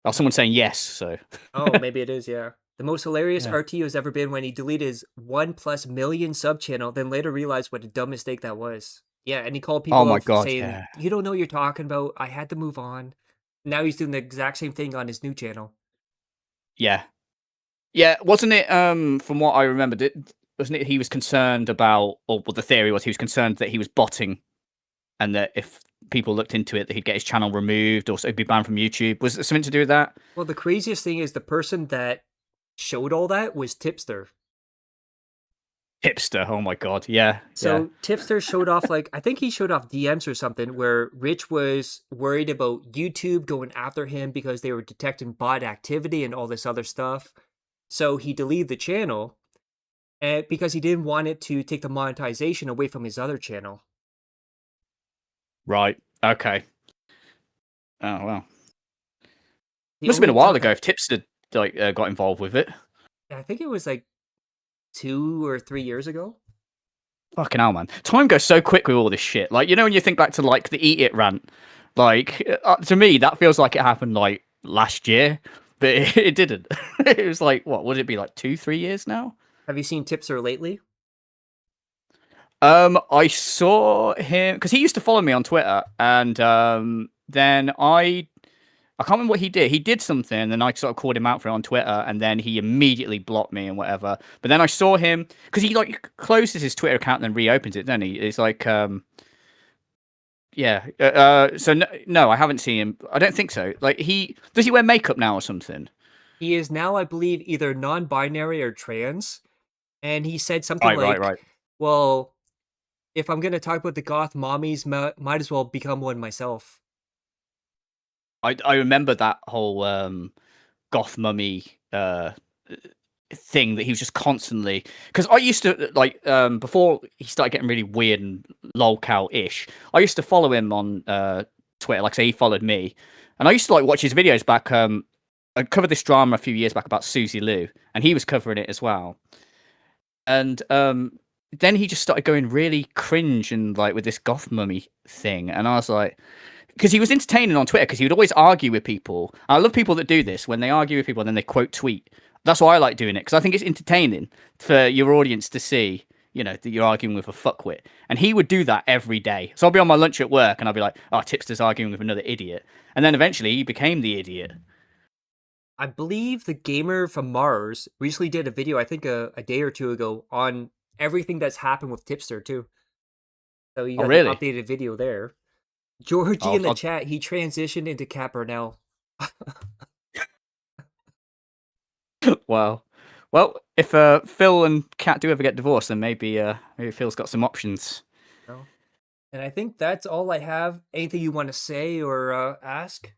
oh, someone's saying yes. So, Oh, maybe it is, yeah. The most hilarious Yeah. RT has ever been when he deleted his 1+ million sub channel, then later realized what a dumb mistake that was. Yeah, and he called people oh my out god, saying, yeah. "You don't know what you're talking about. I had to move on." Now he's doing the exact same thing on his new channel. Yeah. Yeah, wasn't it? From what I remembered, wasn't it? He was concerned about, or well, the theory was he was concerned that he was botting, and that if people looked into it, that he'd get his channel removed, or he'd be banned from YouTube. Was it something to do with that? Well, the craziest thing is the person that showed all that was Tipster. Hipster. Oh my god. Yeah. So Tipster showed off, like, I think he showed off DMs or something where Rich was worried about YouTube going after him because they were detecting bot activity and all this other stuff. So he deleted the channel because he didn't want it to take the monetization away from his other channel. Right. Okay. Oh well. The Must have been a only while time- ago if Tipster like got involved with it. I think it was like 2 or 3 years ago. Fucking hell, man. Time goes so quick with all this shit. Like, you know, when you think back to like the Eat It rant, like to me that feels like it happened like last year, but it didn't. It was like, what would it be, like 2-3 years now? Have you seen Tipster lately? I saw him because he used to follow me on Twitter, and then I can't remember what he did. He did something, and then I sort of called him out for it on Twitter, and then he immediately blocked me and whatever. But then I saw him because he like closes his Twitter account and then reopens it, doesn't he? It's like yeah. So no, I haven't seen him. I don't think so. Like, does he wear makeup now or something? He is now, I believe, either non-binary or trans. And he said something Right. well, if I'm going to talk about the goth mommies, might as well become one myself. I remember that whole goth mummy thing that he was just constantly, because I used to like before he started getting really weird and LOLCOW-ish, I used to follow him on Twitter. Like I say, he followed me, and I used to like watch his videos back. I covered this drama a few years back about Susie Liu, and he was covering it as well. And then he just started going really cringe and like with this goth mummy thing, and I was like, because he was entertaining on Twitter because he would always argue with people. I love people that do this when they argue with people and then they quote tweet. That's why I like doing it, because I think it's entertaining for your audience to see, you know, that you're arguing with a fuckwit. And he would do that every day. So I'll be on my lunch at work and I'll be like, oh, Tipster's arguing with another idiot. And then eventually he became the idiot. I believe the gamer from Mars recently did a video, I think a day or two ago, on everything that's happened with Tipster too. So you got really? an updated video there. Georgie in the I'll- chat, he transitioned into Cat Burnell. Wow. Well, if Phil and Kat do ever get divorced, then maybe Phil's got some options. No. And I think that's all I have. Anything you want to say or ask?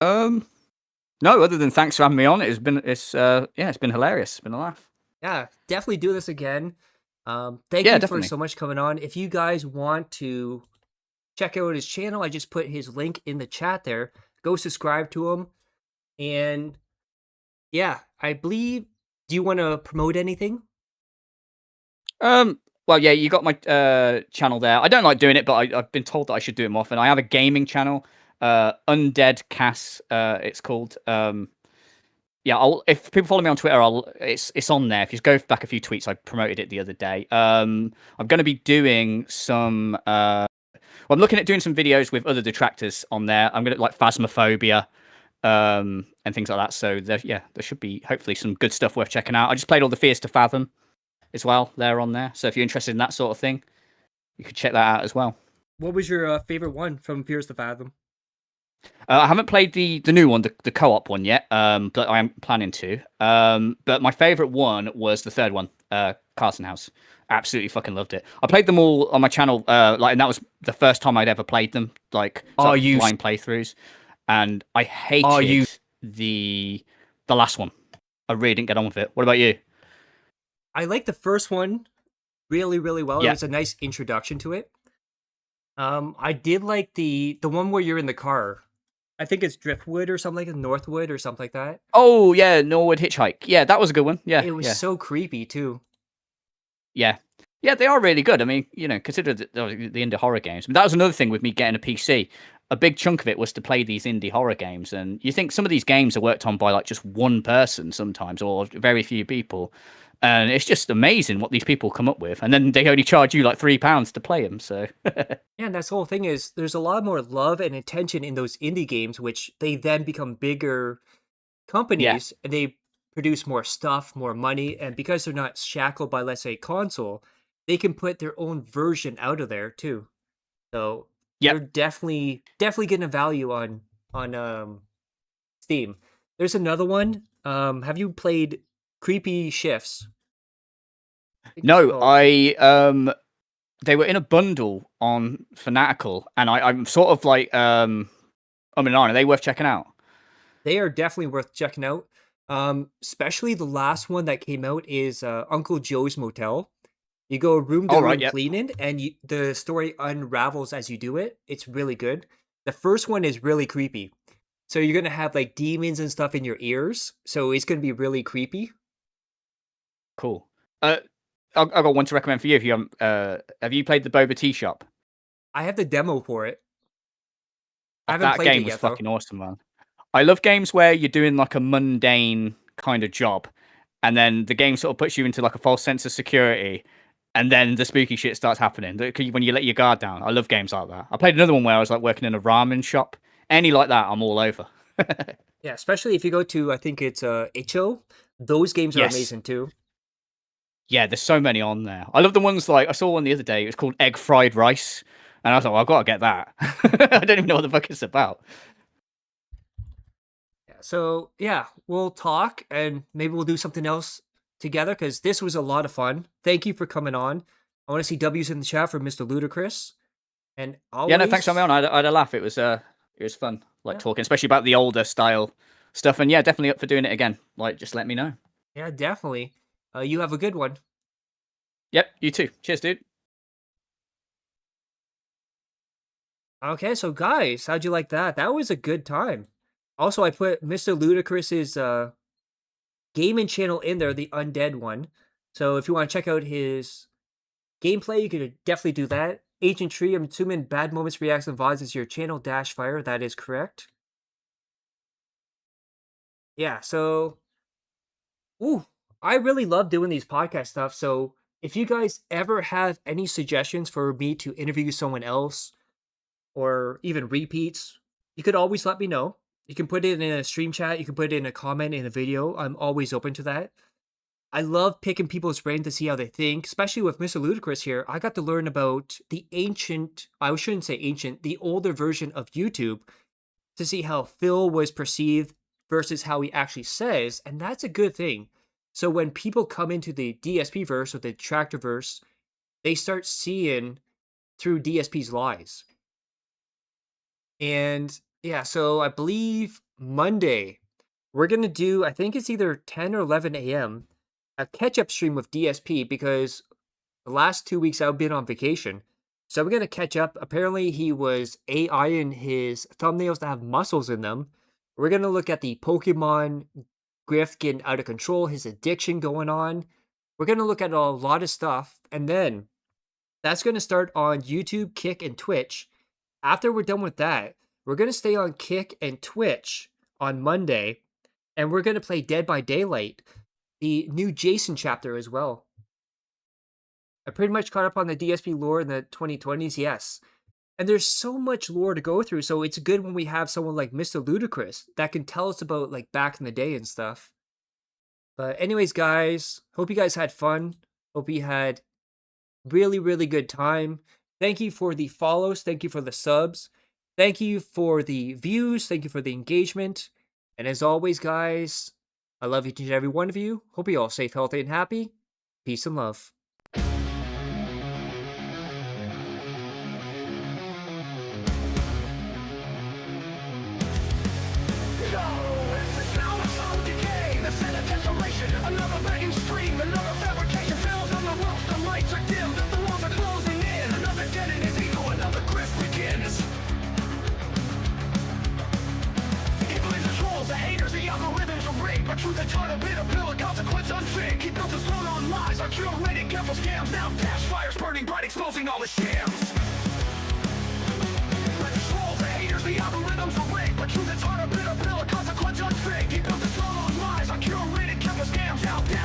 No, other than thanks for having me on. It's been hilarious. It's been a laugh. Yeah, definitely do this again. Thank Yeah, you definitely. for so much coming on. If you guys want to check out his channel, I just put his link in the chat there. Go subscribe to him. And yeah, I believe, do you want to promote anything? Well, yeah, you got my channel there. I don't like doing it, but I've been told that I should do it more often. I have a gaming channel, Undead Cass, it's called. Yeah, if people follow me on Twitter, it's on there. If you go back a few tweets, I promoted it the other day. I'm going to be doing some. Well, I'm looking at doing some videos with other detractors on there. I'm going to like Phasmophobia, and things like that. So there should be hopefully some good stuff worth checking out. I just played all the Fears to Fathom as well. They're on there. So if you're interested in that sort of thing, you could check that out as well. What was your favorite one from Fears to Fathom? I haven't played the new one, the co-op one yet, but I am planning to. But my favorite one was the third one, Carson House. Absolutely fucking loved it. I played them all on my channel, and that was the first time I'd ever played them, blind playthroughs, and I hated the last one. I really didn't get on with it. What about you? I liked the first one really, really well. Yeah. It was a nice introduction to it. I did like the one where you're in the car. I think it's Driftwood or something like that, Northwood or something like that. Oh yeah, Norwood Hitchhike. Yeah, that was a good one. Yeah, It was so creepy too. Yeah, they are really good. I mean, consider the indie horror games. I mean, that was another thing with me getting a PC. A big chunk of it was to play these indie horror games, and you think some of these games are worked on by like just one person sometimes, or very few people, and it's just amazing what these people come up with. And then they only charge you like £3 to play them. So yeah, and that's the whole thing is there's a lot more love and attention in those indie games, which they then become bigger companies and they produce more stuff, more money, and because they're not shackled by, let's say, console, they can put their own version out of there too. So they're definitely getting a value on Steam. There's another one. Have you played Creepy Shifts? no, they were in a bundle on Fanatical, and I'm sort of like, are they worth checking out? They are definitely worth checking out. Especially the last one that came out is Uncle Joe's Motel. You go room to room cleaning, and the story unravels as you do it. It's really good. The first one is really creepy. So you're gonna have like demons and stuff in your ears. So it's gonna be really creepy. Cool. I've got one to recommend for you. If you haven't, have you played the Boba Tea Shop? I have the demo for it. I haven't That played game it was yet, fucking awesome, man. I love games where you're doing like a mundane kind of job, and then the game sort of puts you into like a false sense of security, and then the spooky shit starts happening when you let your guard down. I love games like that. I played another one where I was like working in a ramen shop. Any like that, I'm all over. Yeah, especially if you go to, I think it's Icho. Those games are amazing too. Yeah, there's so many on there. I love the ones like I saw one the other day. It was called Egg Fried Rice, and I was like, well, I've got to get that. I don't even know what the fuck it's about. Yeah, so yeah, we'll talk and maybe we'll do something else together because this was a lot of fun. Thank you for coming on. I want to see W's in the chat for Mrlewdacris. And always... yeah, no, thanks for coming on. I had a laugh. It was fun, like talking, especially about the older style stuff. And yeah, definitely up for doing it again. Like, just let me know. Yeah, definitely. You have a good one. Yep, you too. Cheers, dude. Okay, so guys, how'd you like that? That was a good time. Also, I put Mrlewdacris's gaming channel in there, the Undead one. So if you want to check out his gameplay, you could definitely do that. Ancient Tree, I'm assuming Bad Moments Reacts and VODs is your channel, Fire. That is correct. Yeah, so... Ooh, I really love doing these podcast stuff. So if you guys ever have any suggestions for me to interview someone else or even repeats, you could always let me know. You can put it in a stream chat. You can put it in a comment in a video. I'm always open to that. I love picking people's brain to see how they think, especially with Mrlewdacris here. I got to learn about the ancient, I shouldn't say ancient, the older version of YouTube to see how Phil was perceived versus how he actually says, and that's a good thing. So when people come into the DSP verse or the Tractor verse, they start seeing through DSP's lies. And yeah, so I believe Monday, we're going to do, I think it's either 10 or 11 a.m., a catch-up stream with DSP because the last 2 weeks I've been on vacation. So we're going to catch up. Apparently he was AIing his thumbnails to have muscles in them. We're going to look at the Pokemon Griff getting out of control, his addiction going on. We're going to look at a lot of stuff. And then that's going to start on YouTube, Kick, and Twitch. After we're done with that, we're going to stay on Kick and Twitch on Monday. And we're going to play Dead by Daylight, the new Jason chapter as well. I pretty much caught up on the DSP lore in the 2020s, yes. And there's so much lore to go through, so it's good when we have someone like Mrlewdacris that can tell us about like back in the day and stuff. But anyways, guys, hope you guys had fun. Hope you had really, really good time. Thank you for the follows. Thank you for the subs. Thank you for the views. Thank you for the engagement. And as always, guys, I love each and every one of you. Hope you all safe, healthy, and happy. Peace and love. Another begging stream, another fabrication fails on the roof. The lights are dim, the walls are closing in. Another dead in his ego, another grift begins. Evil is the trolls, the haters, the algorithms are rigged. But truth is taught a bit of pill, a consequence unfig. He built his throne on lies, our curated careful scams. Now dash fires burning bright, exposing all the shams.